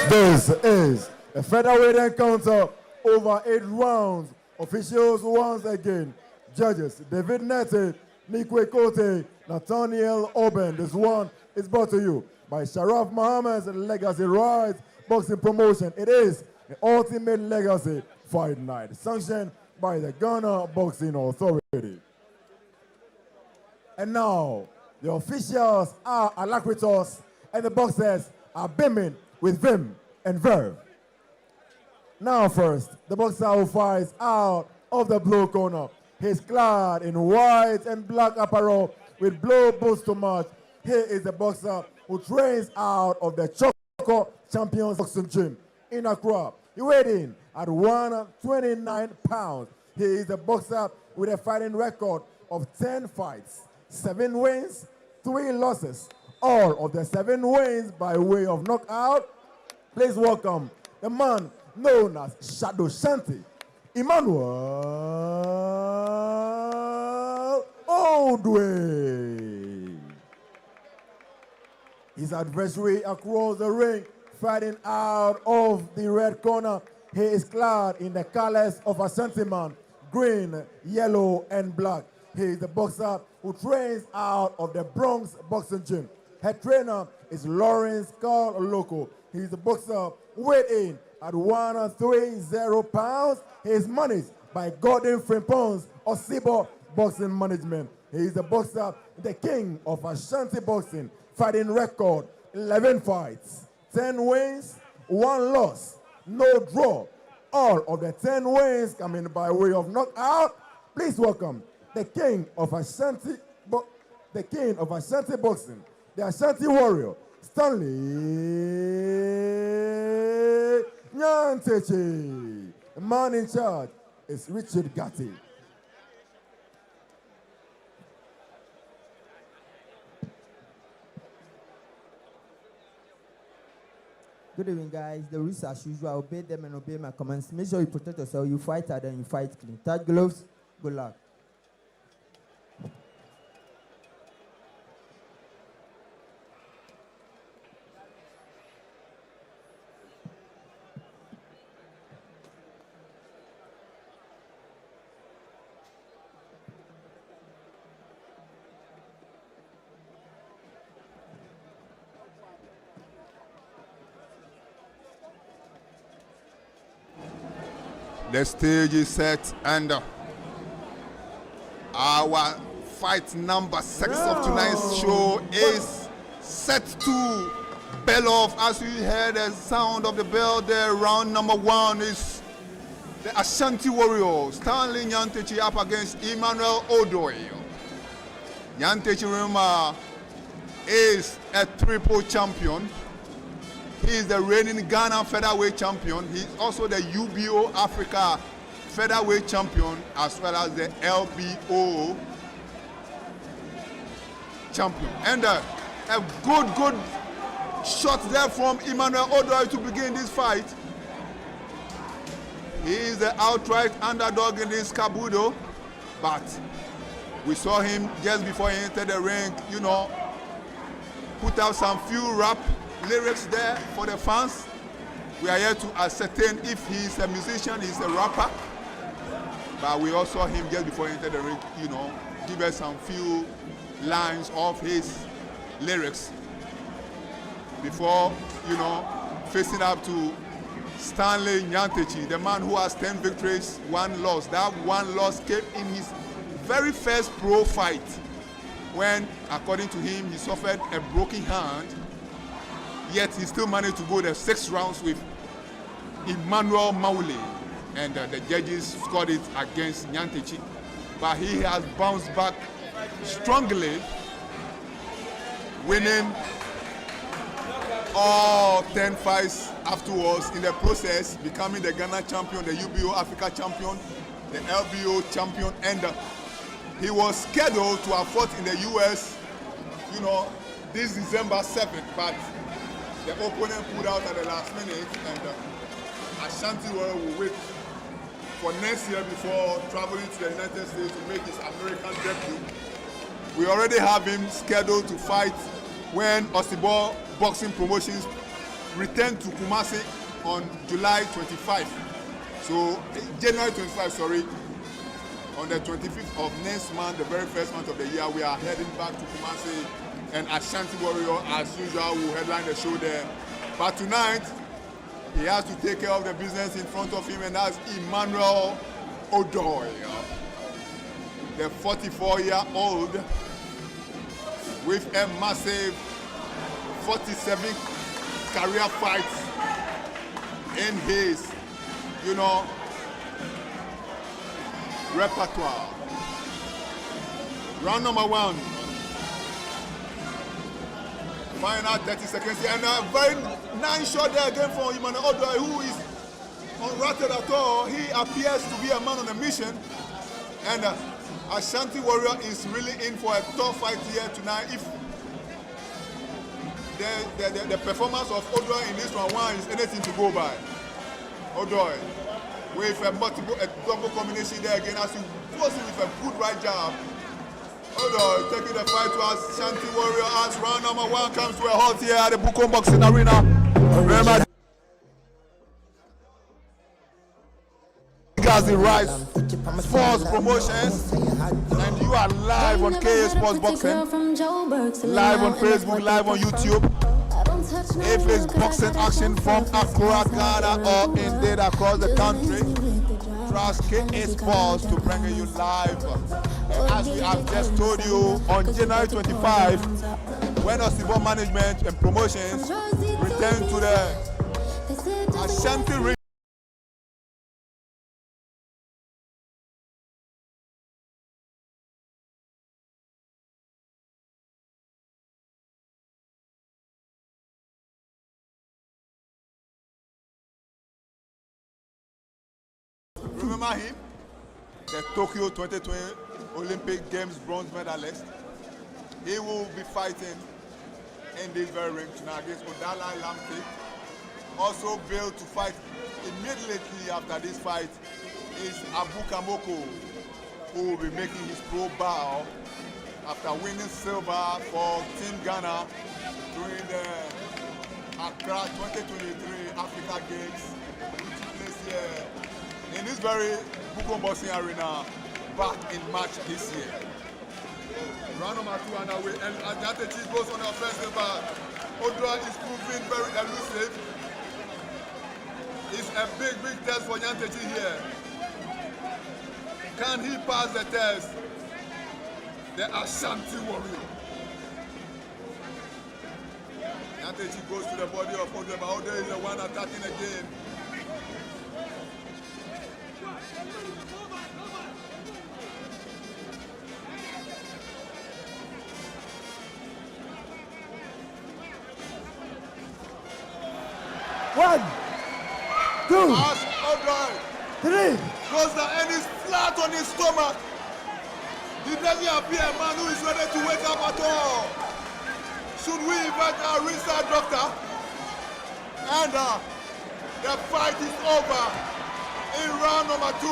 This is a featherweight encounter over 8 rounds. Officials once again. Judges David Nete, Nikwe Kote, Nathaniel Oben. This one is brought to you by Sharaff Mahama's Legacy Rise Boxing Promotion. It is the ultimate legacy fight night, sanctioned by the Ghana Boxing Authority. And now, the officials are alacritos and the boxers are beaming with vim and verve. Now first, the boxer who fights out of the blue corner. He's clad in white and black apparel with blue boots to match. Here is the boxer who trains out of the Choco Champions Boxing Gym in Accra. He weighed in at 129 pounds. He is the boxer with a fighting record of 10 fights, 7 wins, 3 losses. All of the 7 wins by way of knockout. Please welcome the man known as Shadow Shanti, Emmanuel Odwe. His adversary across the ring, fighting out of the red corner. He is clad in the colors of a sentiment, green, yellow, and black. He is the boxer who trains out of the Bronx Boxing Gym. Head trainer is Lawrence Carl Loco. He is the boxer weighed in at 130 pounds. He is managed by Gordon Frimpons of Sibo Boxing Management. He is the boxer, the king of Ashanti boxing, fighting record 11 fights, 10 wins, 1 loss, no draw. All of the 10 wins coming by way of knockout. Please welcome the king of Ashanti boxing, the Ashanti warrior, Stanley Nyantakyi. The man in charge is Richard Gatti. Good evening, guys. The rules as usual. Obey them and obey my commands. Make sure you protect yourself. You fight hard and you fight clean. Tight gloves. Good luck. The stage is set and our fight number 6 of tonight's show is set to bell off. As we heard the sound of the bell there, round number 1 is the Ashanti warrior Stanley Nyantakyi up against Emmanuel Odwe. Nyantakyi, remember, is a triple champion. He is the reigning Ghana featherweight champion. He is also the UBO Africa featherweight champion, as well as the LBO champion. And a good shot there from Emmanuel Odwe to begin this fight. He is the outright underdog in this Kabudo, but we saw him just before he entered the ring, you know, put out some few rap lyrics there for the fans. We are here to ascertain if he's a musician, he's a rapper. But we also saw him just before he entered the ring, you know, give us some few lines of his lyrics before, you know, facing up to Stanley Nyantakyi, the man who has 10 victories, 1 loss. That 1 loss came in his very first pro fight when, according to him, he suffered a broken hand, yet he still managed to go the 6 rounds with Emmanuel Maule, and the judges scored it against Nyantakyi. But he has bounced back strongly, winning all 10 fights afterwards, in the process becoming the Ghana champion, the UBO Africa champion, the LBO champion, and he was scheduled to have fought in the US, you know, this December 7th, but the opponent pulled out at the last minute, and Ashanti will wait for next year before traveling to the United States to make his American debut. We already have him scheduled to fight when Osibo Boxing Promotions return to Kumasi on July 25. So January 25, sorry. On the 25th of next month, the very first month of the year, we are heading back to Kumasi, and Ashanti Warrior, as usual, will headline the show there. But tonight, he has to take care of the business in front of him, and that's Emmanuel Odoy, the 44-year-old with a massive 47 career fights in his, you know, repertoire. Round number 1. Final 30 seconds here, and a very nice shot there again from Emmanuel Odoy, who is unratted at all. He appears to be a man on a mission, and Ashanti Warrior is really in for a tough fight here tonight. If the performance of Odoy in this round 1 is anything to go by, Odoy with a double combination there again, as he goes in with a good right jab. Odoy taking the fight to Ashanti Warrior as round number 1 comes to a halt here at the Bukom Boxing Arena. Remember, the Rise Sports Promotions, and you are live on KA Sports Boxing, live on Facebook, live on YouTube. If it's boxing action from Accra, Ghana, or indeed across the country, trust KA Sports to bring you live. And as we have just told you, on January 25, when Osibo Management and Promotions return to the Ashanti Ring. Remember him? The Tokyo 2020 Olympic Games bronze medalist. He will be fighting in this very ring tonight against Odala Lamte. Also billed to fight immediately after this fight is Abu Kamoko, who will be making his pro bow after winning silver for Team Ghana during the Accra 2023 Africa Games, which took place here in this very Bukom Boxing Arena back in March this year. Round number 2 underway, and Nyantakyi goes on the offensive, but Odoy is proving very elusive. It's a big test for Nyantakyi here. Can he pass the test? The Ashanti Warrior. Nyantakyi goes to the body of Odoy, but Odoy is the one attacking again. One, two, Odoy 3. goes down and is flat on his stomach. He doesn't appear a man who is ready to wake up at all. Should we invite our ringside doctor? And the fight is over in round number 2.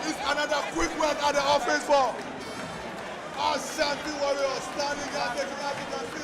It's another quick one at the office for Ashanti Warrior standing there taking out the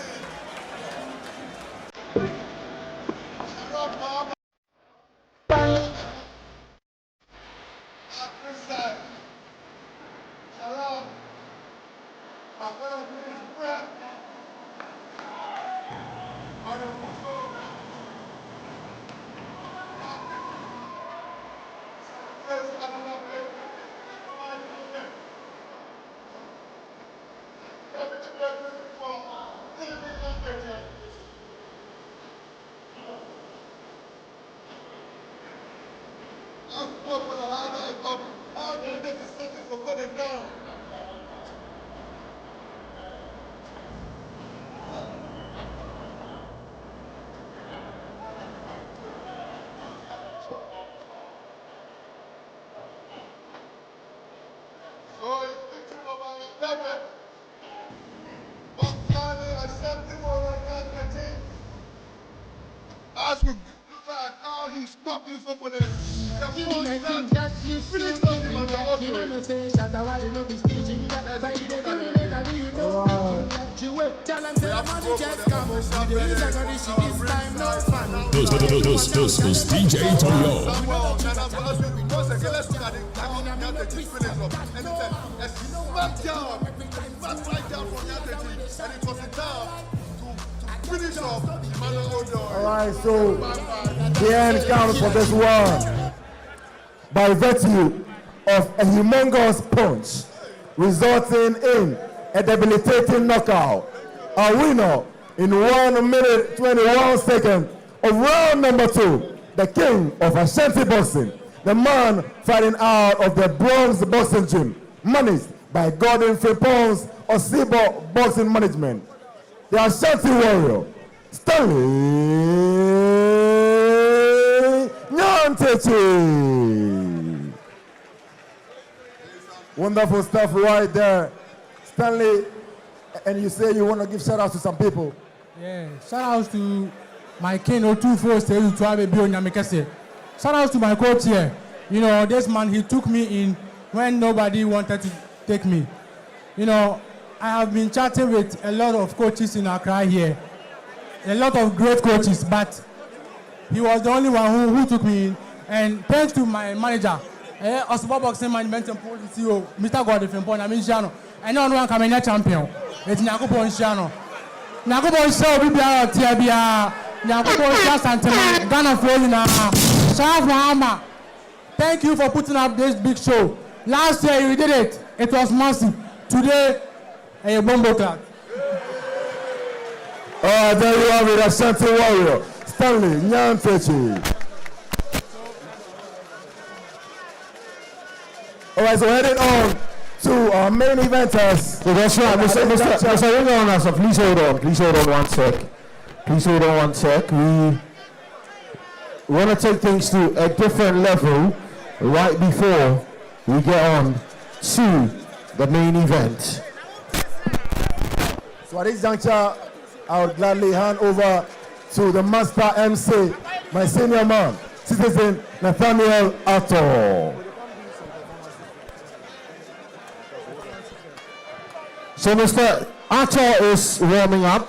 As we look at how he stopped this up with it. This is DJ Toyo. Once again, let's look at it. Nyantakyi finished off. And it's a smack down. Smack right down from Nyantakyi. And it was a down to finish off Emmanuel Odoi. All right, so the end comes for this one by virtue of a humongous punch resulting in a debilitating knockout. A winner in 1 minute 21 seconds of round number 2, the king of Ashanti boxing, the man fighting out of the Bronx Boxing Gym, managed by Gordon Frimpong's Osibo Boxing Management. The Ashanti warrior, Stanley Nyantakyi. Wonderful stuff right there. Stanley, and you say you want to give shout outs to some people. Yeah, shout outs to my king O24 Stay to have a bill Nyamekese. Shout outs to my coach here. You know, this man, he took me in when nobody wanted to take me. You know, I have been chatting with a lot of coaches in Accra here. A lot of great coaches, but he was the only one who took me in. And thanks to my manager, Osibo Boxing Management and CEO, Mr. Gordon Frimpong, and no one can be champion. It's Nyakupo Nshano. Nyakupo Nshano will be out here. Nyakupo Nshano, Ghana for you now. Sharaff Mahama, thank you for putting up this big show. Last year you did it. It was massive. Today, a bombo clock. There you have it, Ashanti warrior, Stanley Nyantakyi. All right, so heading on to our main eventers. So that's right, Mr. Ring on, so please hold on. Please hold on 1 sec. Please hold on 1 sec. We want to take things to a different level right before we get on to the main event. So at this juncture, I would gladly hand over to the master MC, my senior man, citizen Nathaniel Atto. So Mr. Atto is warming up.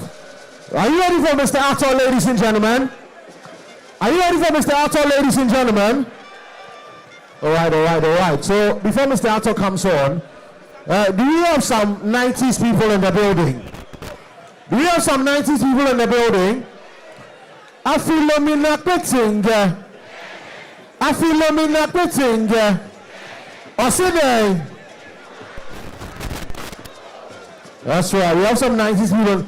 Are you ready for Mr. Atto, ladies and gentlemen? Are you ready for Mr. Atto, ladies and gentlemen? All right. So before Mr. Atto comes on, do you have some 90s people in the building? Do you have some 90s people in the building? I feel me not betting. That's right, we have some 90s people.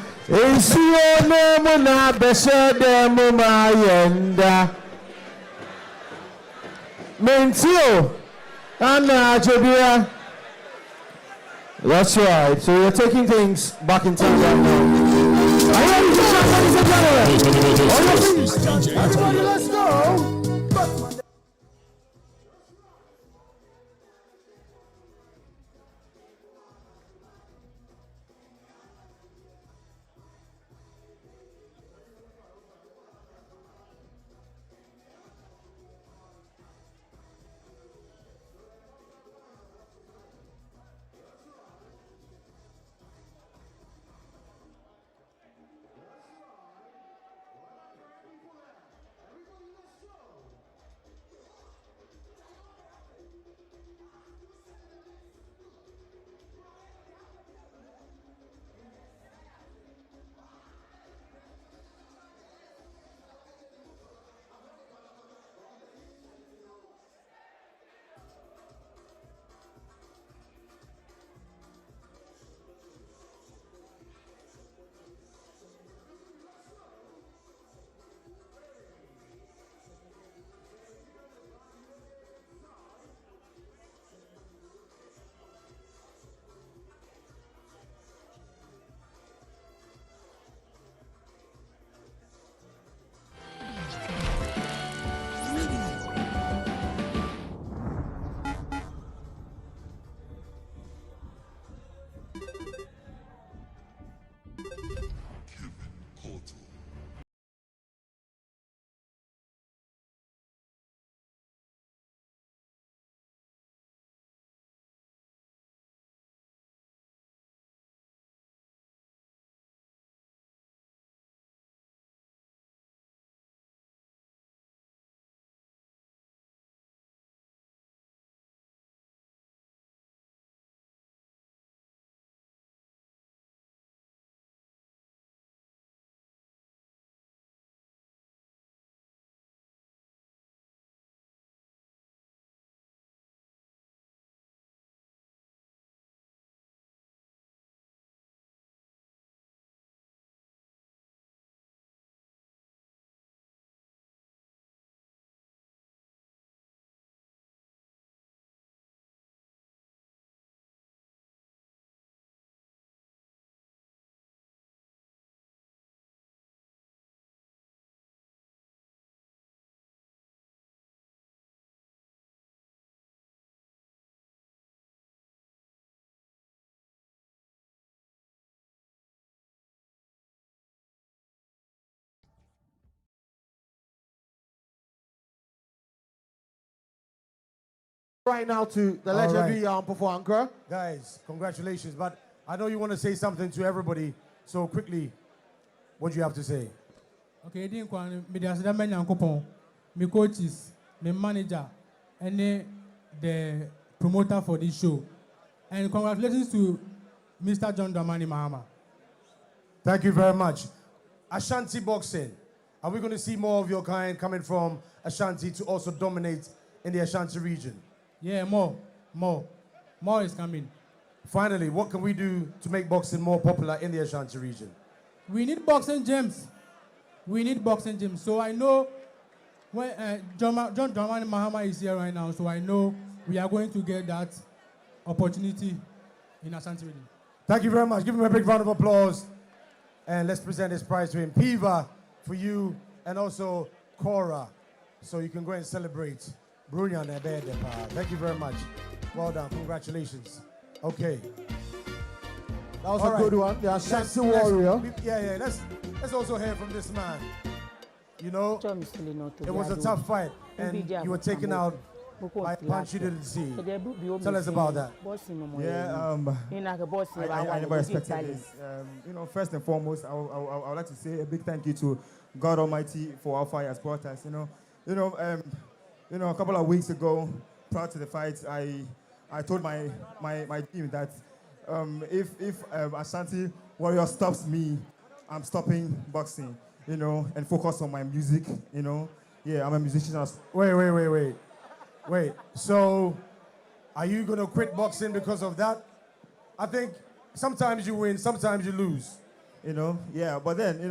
That's right, so we're taking things back in time right now. Are you ready to start, ladies and gentlemen? Everybody, let's go! Right now to the legendary performer, Accra. Guys, congratulations. But I know you want to say something to everybody. So quickly, what do you have to say? Okay, din kwan me dey aseda me Nyankopon, me coaches, me manager, and the promoter for this show. And congratulations to Mr. John Dramani Mahama. Thank you very much. Ashanti boxing. Are we going to see more of your kind coming from Ashanti to also dominate in the Ashanti region? Yeah, more is coming. Finally, what can we do to make boxing more popular in the Ashanti region? We need boxing gyms. We need boxing gyms. So I know when John Dramani Mahama is here right now, so I know we are going to get that opportunity in Ashanti region. Thank you very much. Give him a big round of applause. And let's present this prize to him. Piva for you, and also Cora, so you can go and celebrate. Thank you very much. Well done. Congratulations. Okay. That was a good one. The Ashanti warrior. Yeah. Let's also hear from this man. You know, it was a tough fight, and you were taken out by a punch you didn't see. Tell us about that. Yeah, I never expected this. First and foremost, I would like to say a big thank you to God Almighty for how far He has brought us. A couple of weeks ago, prior to the fight, I told my team that if Ashanti Warrior stops me, I'm stopping boxing. And focus on my music. Yeah, I'm a musician. Wait, so are you going to quit boxing because of that? I think sometimes you win, sometimes you lose. Yeah, but then,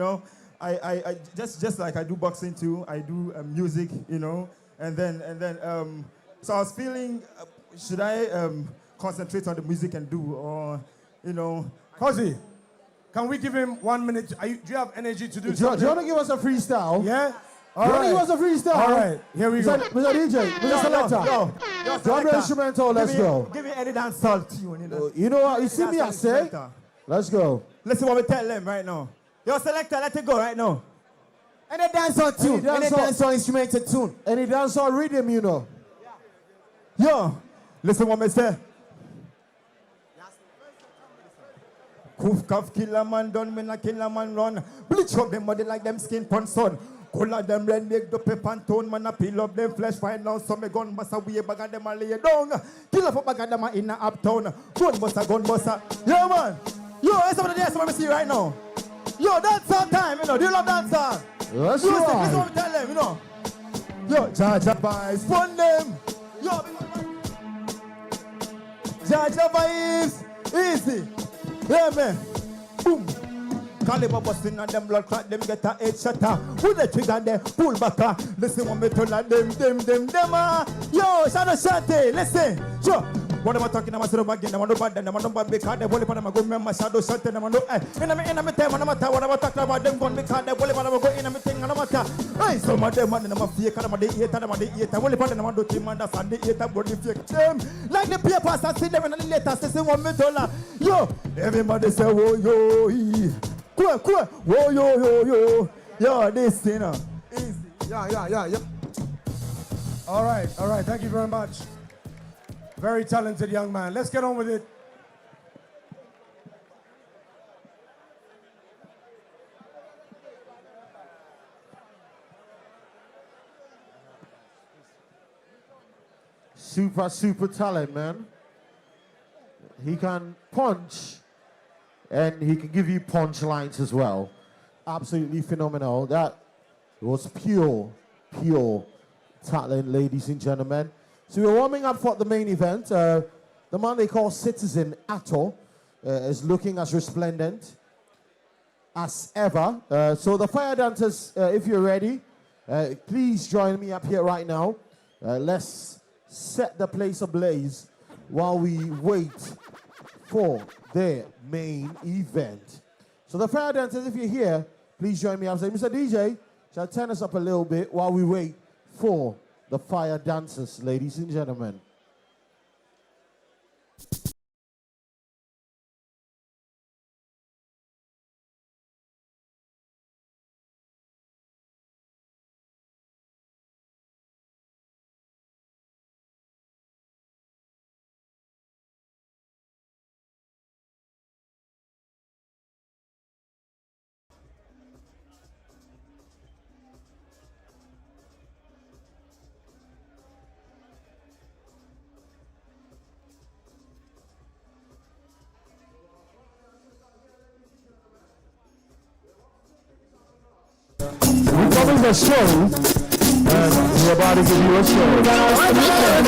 I just like I do boxing too, I do music, and then so I was feeling, should I concentrate on the music and do, or, Cozy, can we give him 1 minute? Do you have energy to do Do something? you want to give us a freestyle? Yeah? All right. Give us a freestyle. All right, here we go. Mr. DJ, Mr. Selector. Drum instrumental, let's go. Give me any dancehall tune. You know what? You see me, I say? Let's go. Listen what we tell them right now. Yo, selector, let it go right now. Any dancehall tune. Any dancehall instrumental tune. Any dancehall rhythm, Yo, listen what me say. Kuf kaf kill a man done, me not kill a man run. Bleach up them body like them skin pon sun. Color them red, make the pepper and tone, man a peel up them flesh, find out some gun bust away, bag of them a lay down. Kill up a bag of them in a uptown. Gun buster. Yeah man. Yo, it's somebody there, somebody see right now. Yo, dance all time, do you love dance all? Let's go. go. Listen what we tell them, Yo, Jaja vibes, fun them. Yo, Jaja vibes, easy. Yeah, man. Boom. Caliber busting and them blood clot, them get a head shutter. With the trigger there, pull back. Listen what me tell them. Yo, shadow shotty, listen. Sure. What am I talking about? I'm again. I'm bad. I'm bad because they volley, but I'm going to shadow shot. I'm no. In my time, I'm what I'm talking about. Them gun because they volley, but I'm going in my thing. I'm matter. Hey, some of them man, I'm a fake. I'm the eater. I'm the eater. Volley, but I'm do team and that's the eater. Body fake them like the papers. I see them in the letters. Listen what me tell. Yo, everybody say, oh yo. Cool. Whoa, yo. Yo, this thing. Easy. Yeah. All right. Thank you very much. Very talented young man. Let's get on with it. Super talent, man. He can punch, and he can give you punch lines as well. Absolutely phenomenal. That was pure talent, ladies and gentlemen. So we're warming up for the main event. The man they call Citizen Atto is looking as resplendent as ever. So the fire dancers, if you're ready, please join me up here right now. Let's set the place ablaze while we wait for their main event. So the fire dancers, if you're here, please join me. I'm saying, Mr. DJ, shall turn us up a little bit while we wait for the fire dancers, ladies and gentlemen. is a show, and we're about to give you a show.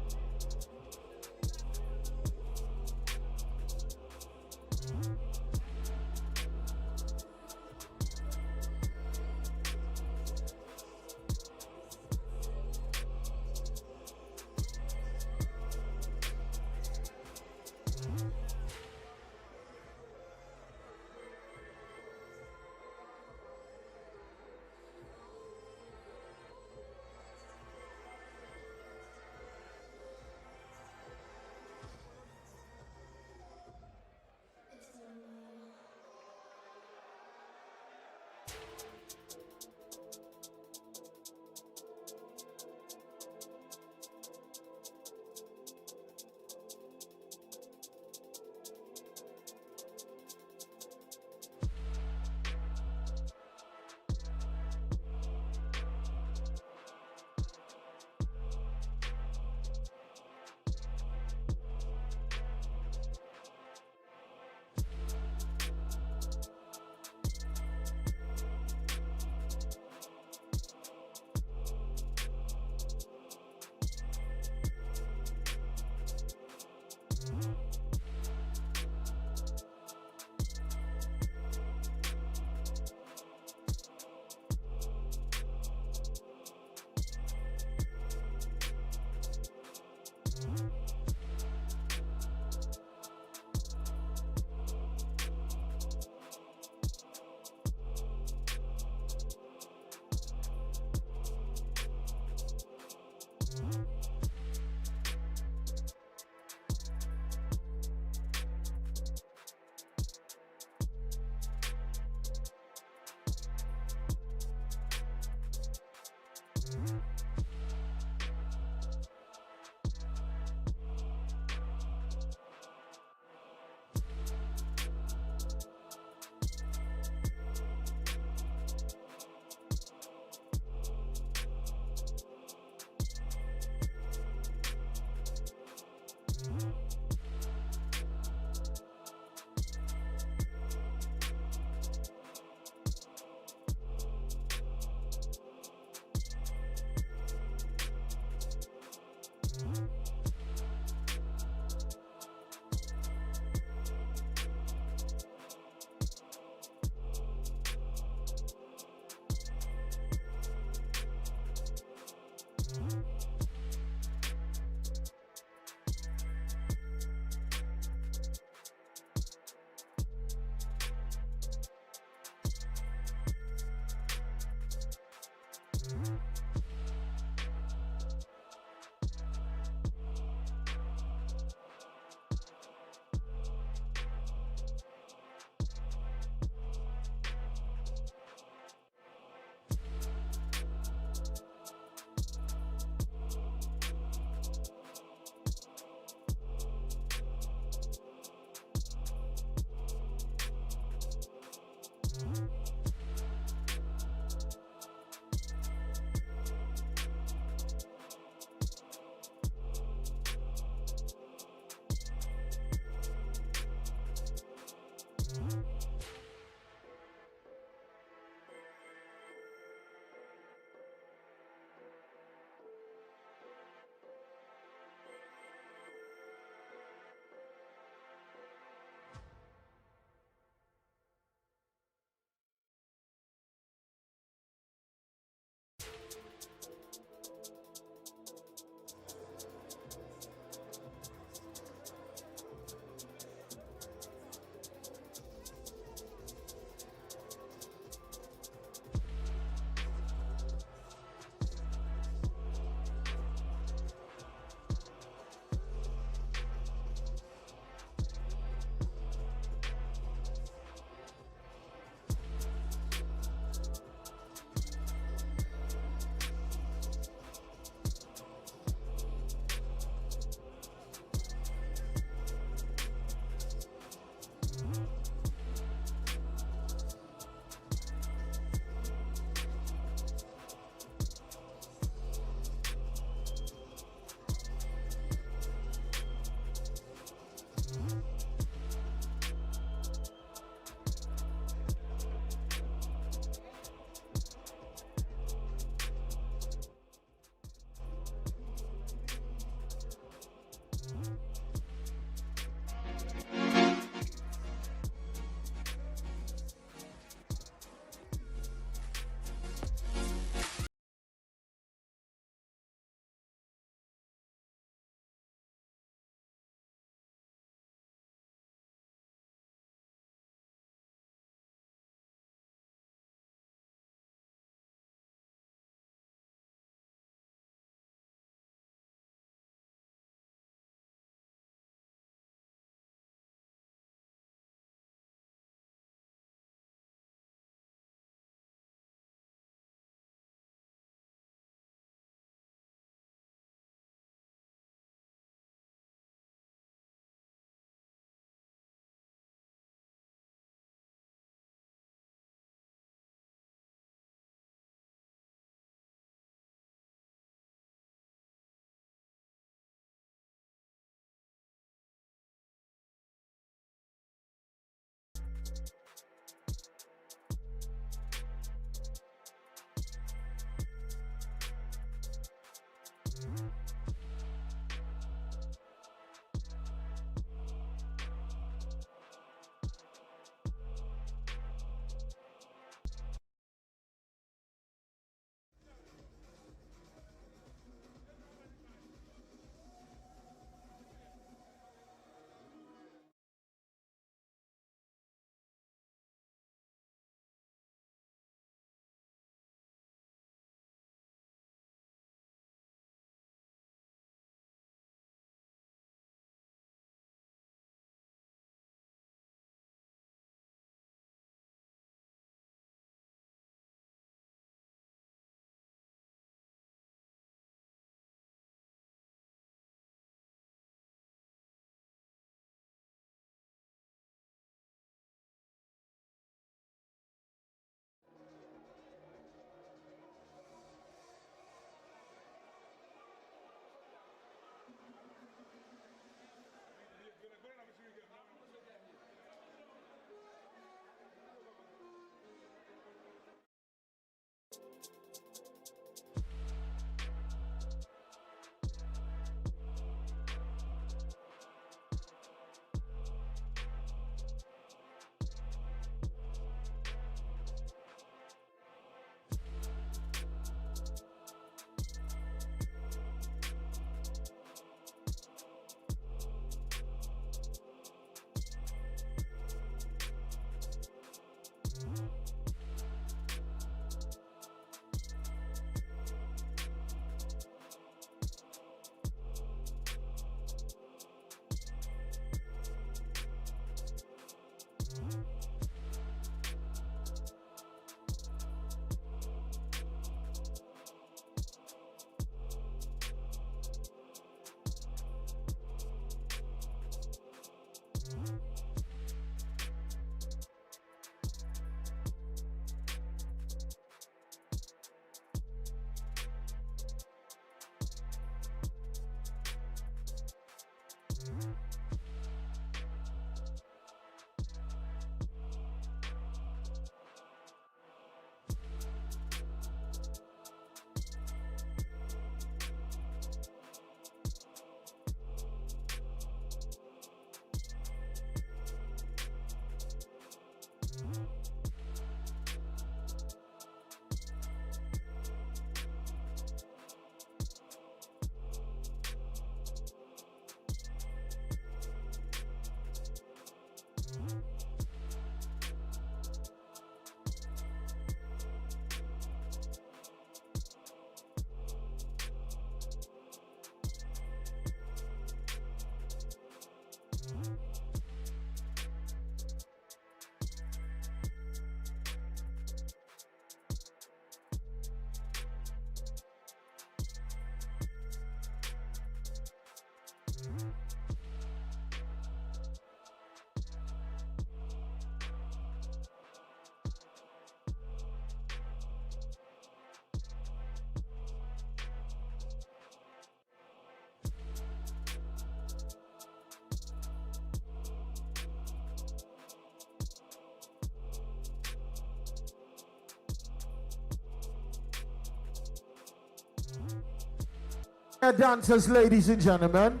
Dancers, ladies and gentlemen.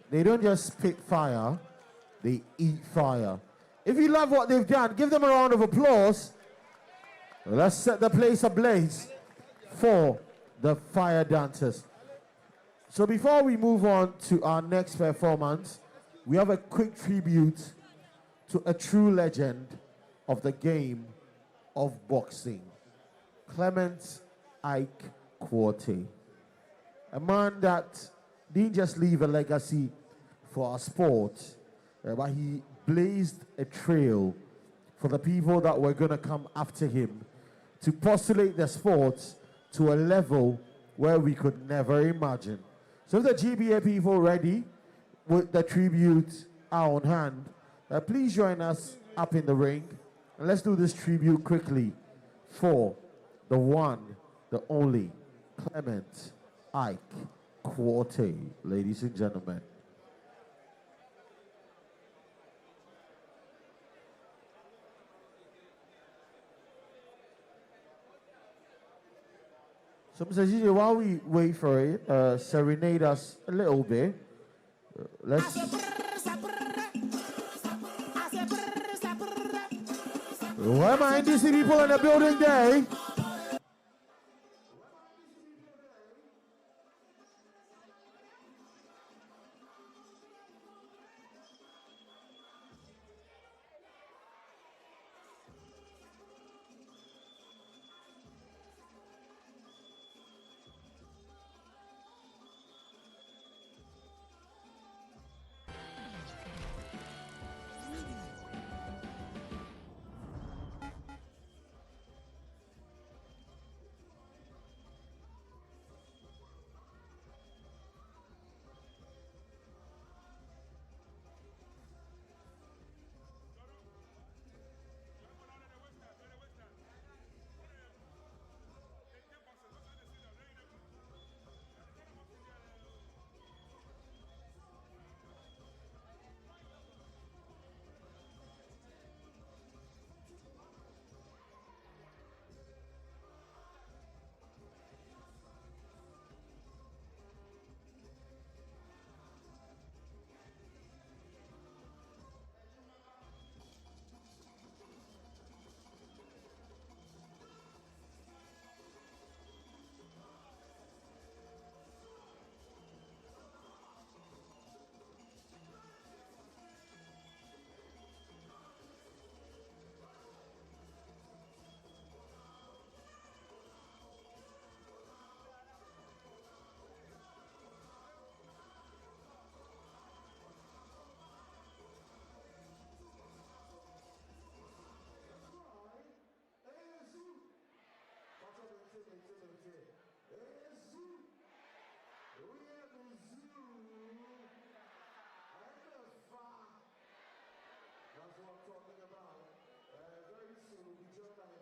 They don't just spit fire, they eat fire. If you love what they've done, give them a round of applause. Let's set the place ablaze for the fire dancers. So before we move on to our next performance, we have a quick tribute to a true legend of the game of boxing, Clement Ike Quartey. A man that didn't just leave a legacy for our sport, but he blazed a trail for the people that were going to come after him to postulate the sport to a level where we could never imagine. So if the GBA people ready with the tribute are on hand, please join us up in the ring and let's do this tribute quickly for the one, the only, Clement Ike Quartey, ladies and gentlemen. So, Mr. GJ, while we wait for it, serenade us a little bit. Let's. Where am I? DC people in the building day?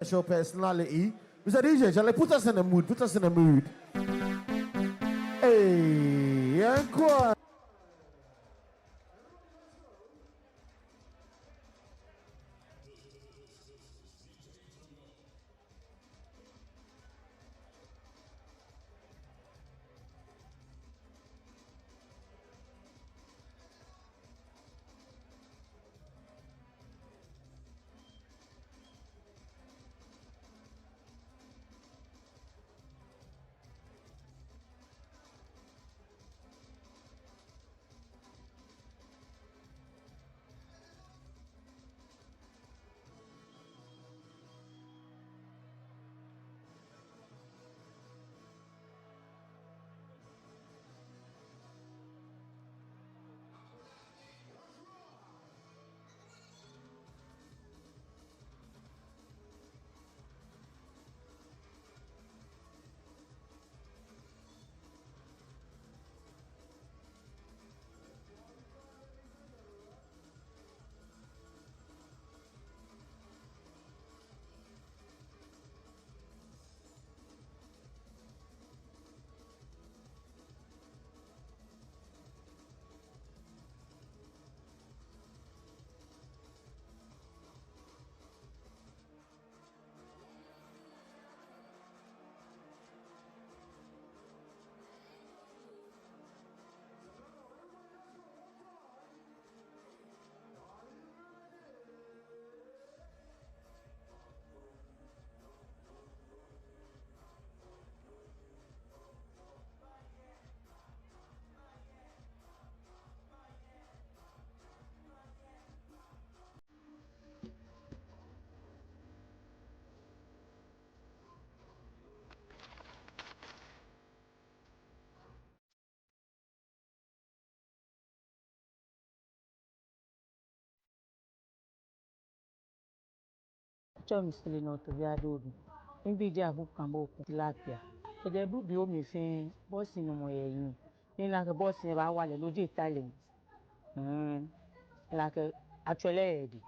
Special personality. Mr. DJ, shall I put us in the mood? Put us in the mood. Hey, encore. Acho misili no to vya dodu. Imbi dia bu kambo tilapia. Ede bu bi o mi fin boss ni mo ye yin. Ni na ke boss ni ba wale loji talent. Like actually edi.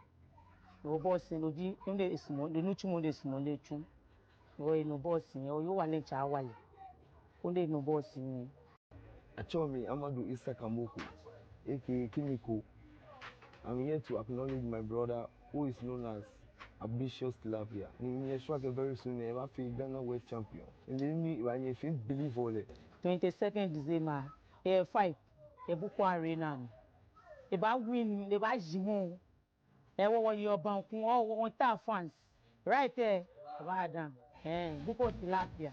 No boss ni loji nde ismo, de nuchu mo de ismo le chu. Wo no boss ni o yo wale cha wale. Onde no boss ni. Acho me Amadou Issa Kamoko, aka Kimiko. I'm here to acknowledge my brother who is known as Ambitious Tilapia. He struck very soon, ever feel Ghana World Champion. And then me, when you feel believe all it. 22nd December, 5, Ebuko Arena. Eba win, eba jimon. Ewa your bank, on ta fans. Right there, eba adam. Buko Tilapia.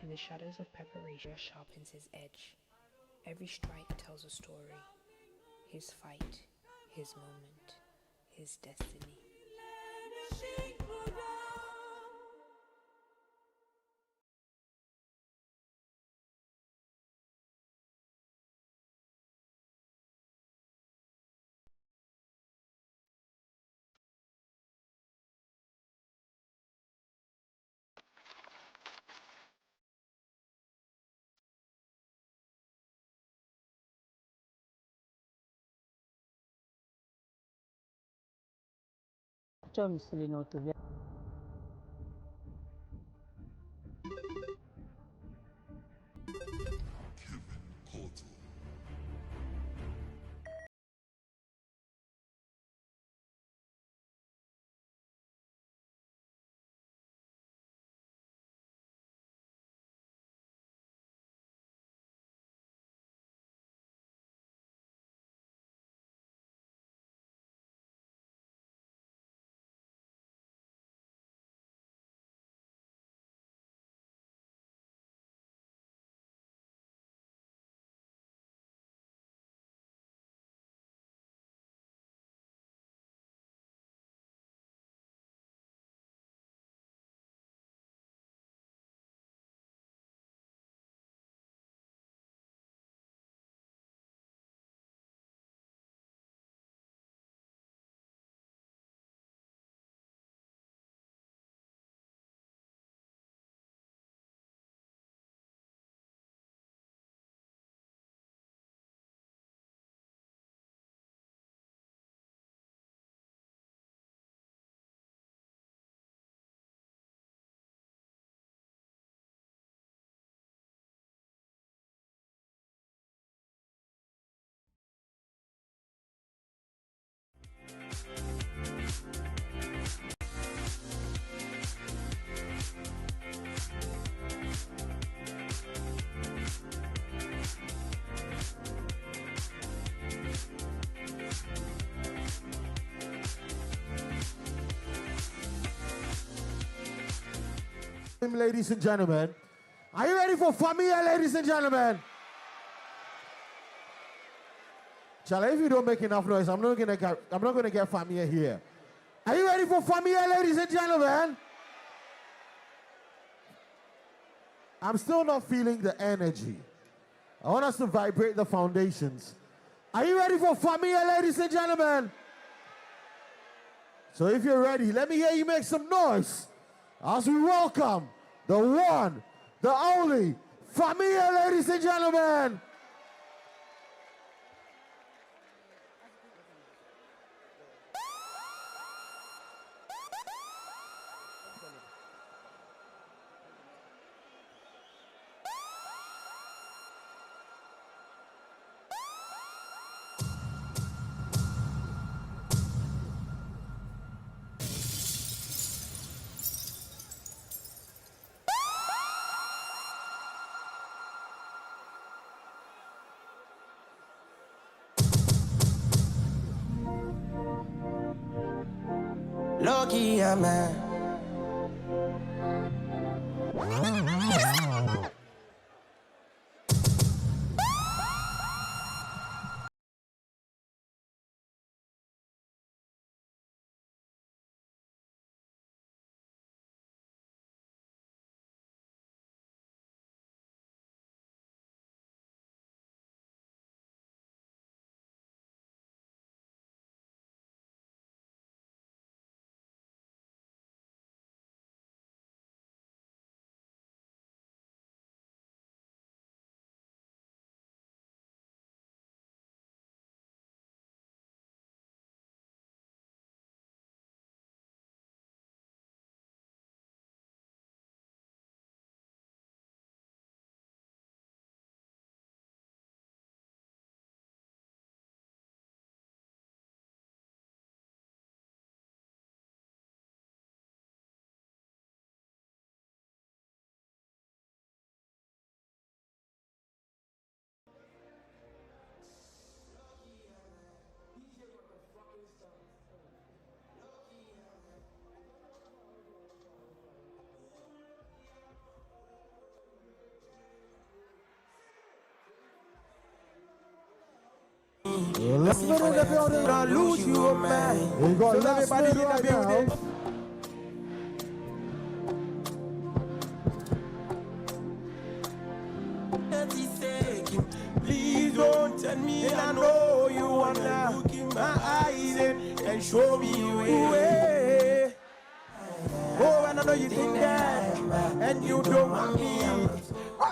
In the shadows of preparation sharpens his edge. Every strike tells a story. His fight, his moment, his destiny. Acho misili no to vya. Ladies and gentlemen, are you ready for familia, ladies and gentlemen? Charlie, if you don't make enough noise, I'm not gonna get familia here. Are you ready for familia, ladies and gentlemen? I'm still not feeling the energy. I want us to vibrate the foundations. Are you ready for familia, ladies and gentlemen? So if you're ready, let me hear you make some noise as we welcome the one, the only familia, ladies and gentlemen. Lucky, yeah, man. Let's in the building, I lose you, oh man. We got So last everybody in minute the right building. now. Please don't tell me I know you wanna look in my eyes and show me the way. Oh, and I know you think that, and you don't want me.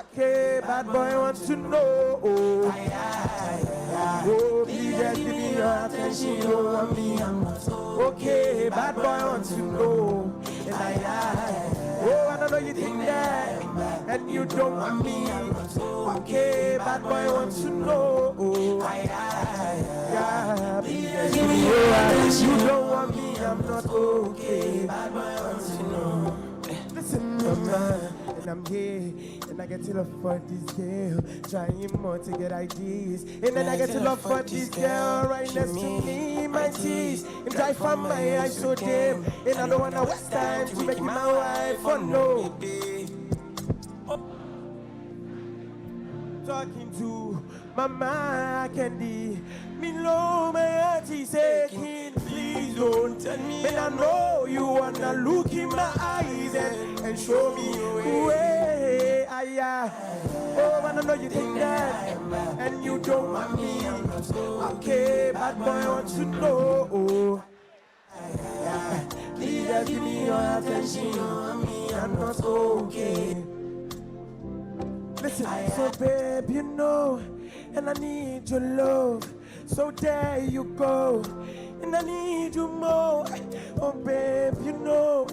Okay, bad boy wants to know. Oh, please just give me your attention. You don't want me. Okay, bad boy wants to know. And oh, and I know you think that, and you don't want me. Okay, bad boy wants to know. Yeah, please just give me your attention. You don't want me. I'm not okay. Bad boy wants to know. Listen, mama, and I'm here, and I get to love for this girl, trying more to get ideas, and then I get to love for this girl right next to me, my teeth, and dry from my eyes so dim, and I don't wanna waste time to make my wife, oh no. Talking to Mama Candy, me low, my heart is aching. Please don't tell me. And I know you wanna look in my eyes and show me the way. Oh, and I know you think that, and you don't want me. Okay, bad boy wants to know. Please just give me your attention. I'm not okay. Listen, so babe, you know, and I need your love. So there you go, and I need you more. Oh babe, you know,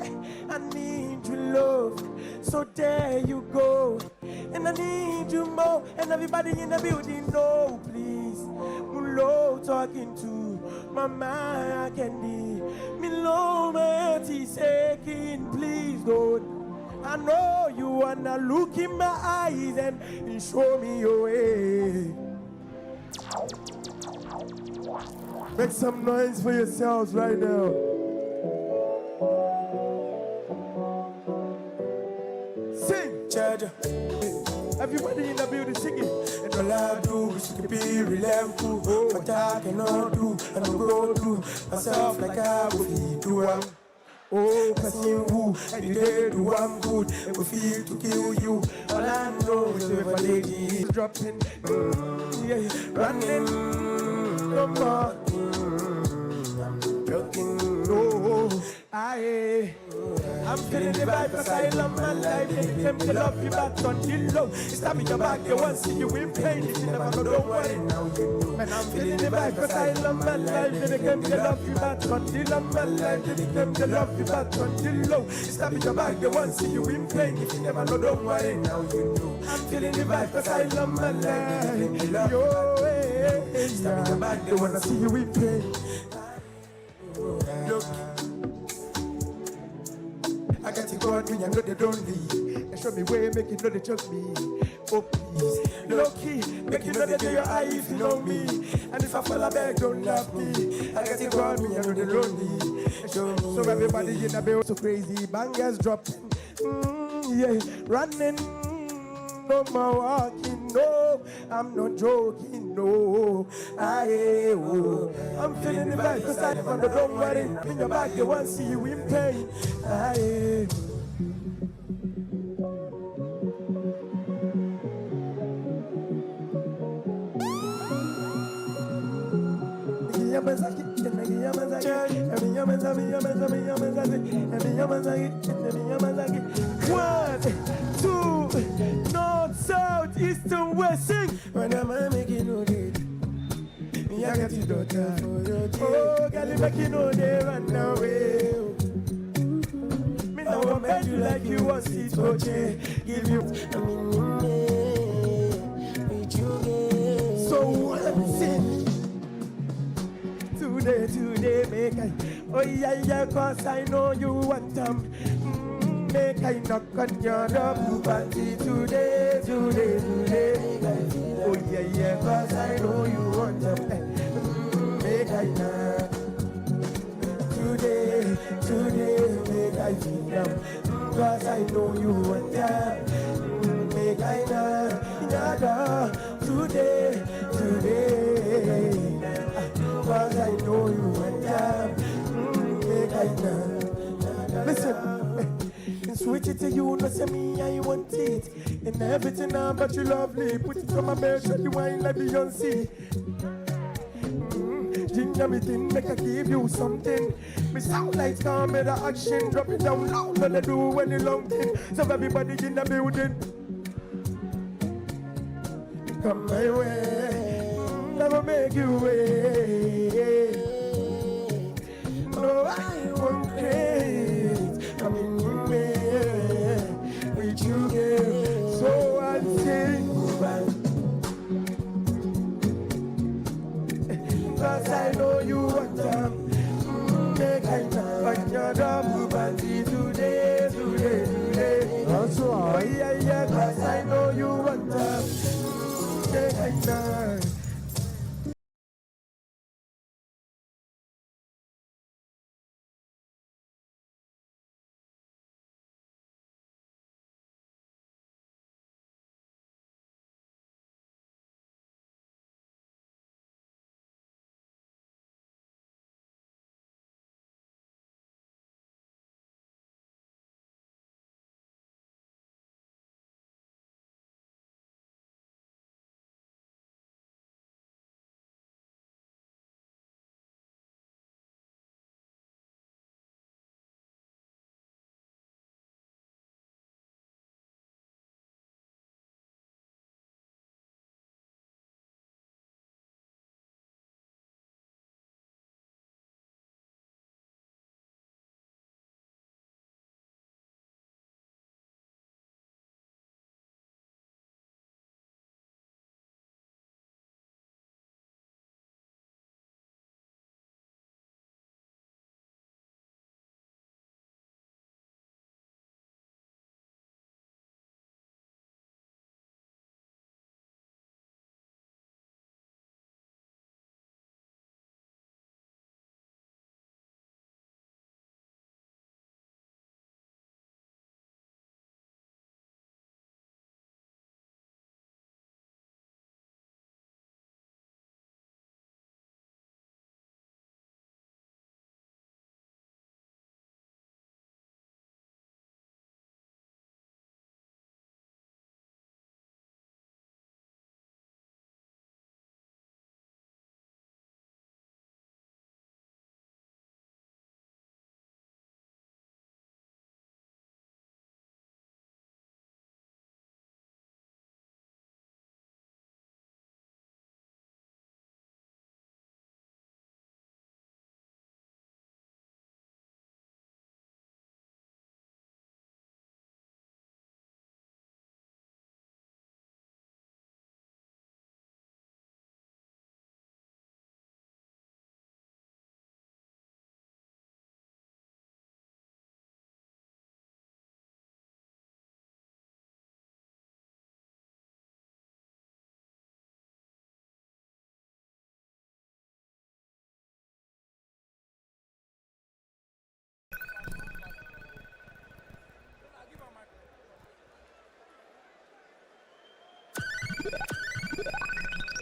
I need your love. So there you go, and I need you more. And everybody in the building, know, please. Mulo talking to Mama Candy. Milo, my heart is aching, please don't. I know you wanna look in my eyes and show me your way. Make some noise for yourselves right now. Sing, Jaja. Everybody in the building singing. And all I do is to be reliable. What I cannot do, and I'll go do myself like I will do. Oh, person who every day do I'm good, and we feel to kill you. All I know is if a lady is dropping, yeah, running, no more. I'm joking, no. I'm feeling the vibe cause I love my life. Anytime they love you back on the low. Stab in your back, they want to see you in pain. If you never know, don't worry, now you know. And I'm feeling the vibe cause I love my life. Anytime they love you back on the low. My life, anytime they love you back on the low. Stab in your back, they want to see you in pain. If you never know, don't worry, now you know. I'm feeling the vibe cause I love my life. Yo, hey, stab in your back, they want to see you in pain. Look, I got to God when you know they don't leave. And show me way, make you know they choke me. Oh please, low key, make you know they do your eye if you know me. And if I fall back, don't love me. I got to God when you know they don't leave. So everybody in the building so crazy, bangers dropping, yeah, running, no more walking, no, I'm not joking, no. I'm feeling the vibe cause I never know, don't worry. In your back, they want to see you in pain. One, two, north, south, east and west, sing. When am I making no date? Me, I got your daughter for your day. Oh, girl, you make you know they run away. Me now I make you like you want it, okay? Give you, so one thing. Today, make I, oh yeah, cause I know you want them. Make I knock on your door, party today. Oh yeah, cause I know you want them. Make I knock. Today, make I feel them. Cause I know you want them. Make I knock your door, today. Cause I know you want time. Listen, switch it to you, no say me, I want it. And everything now, but you lovely. Put it on my bed, show you wine like Beyonce. Ginger me thing, make I give you something. Me sound like calm, better action. Drop it down loud, what they do when you long thing. So everybody in the building, come my way, never make you wait. No, I won't craze. Come in with you, girl. So I'll sing. Cause I know you want them. Make I know what you're done. But today. That's right. Oh, yeah, cause I know you want them. Make I know.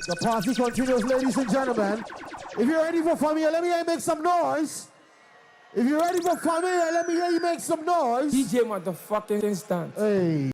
The party continues, ladies and gentlemen. If you're ready for Familia, let me hear you make some noise. If you're ready for Familia, let me hear you make some noise. DJ motherfucking instant. Hey.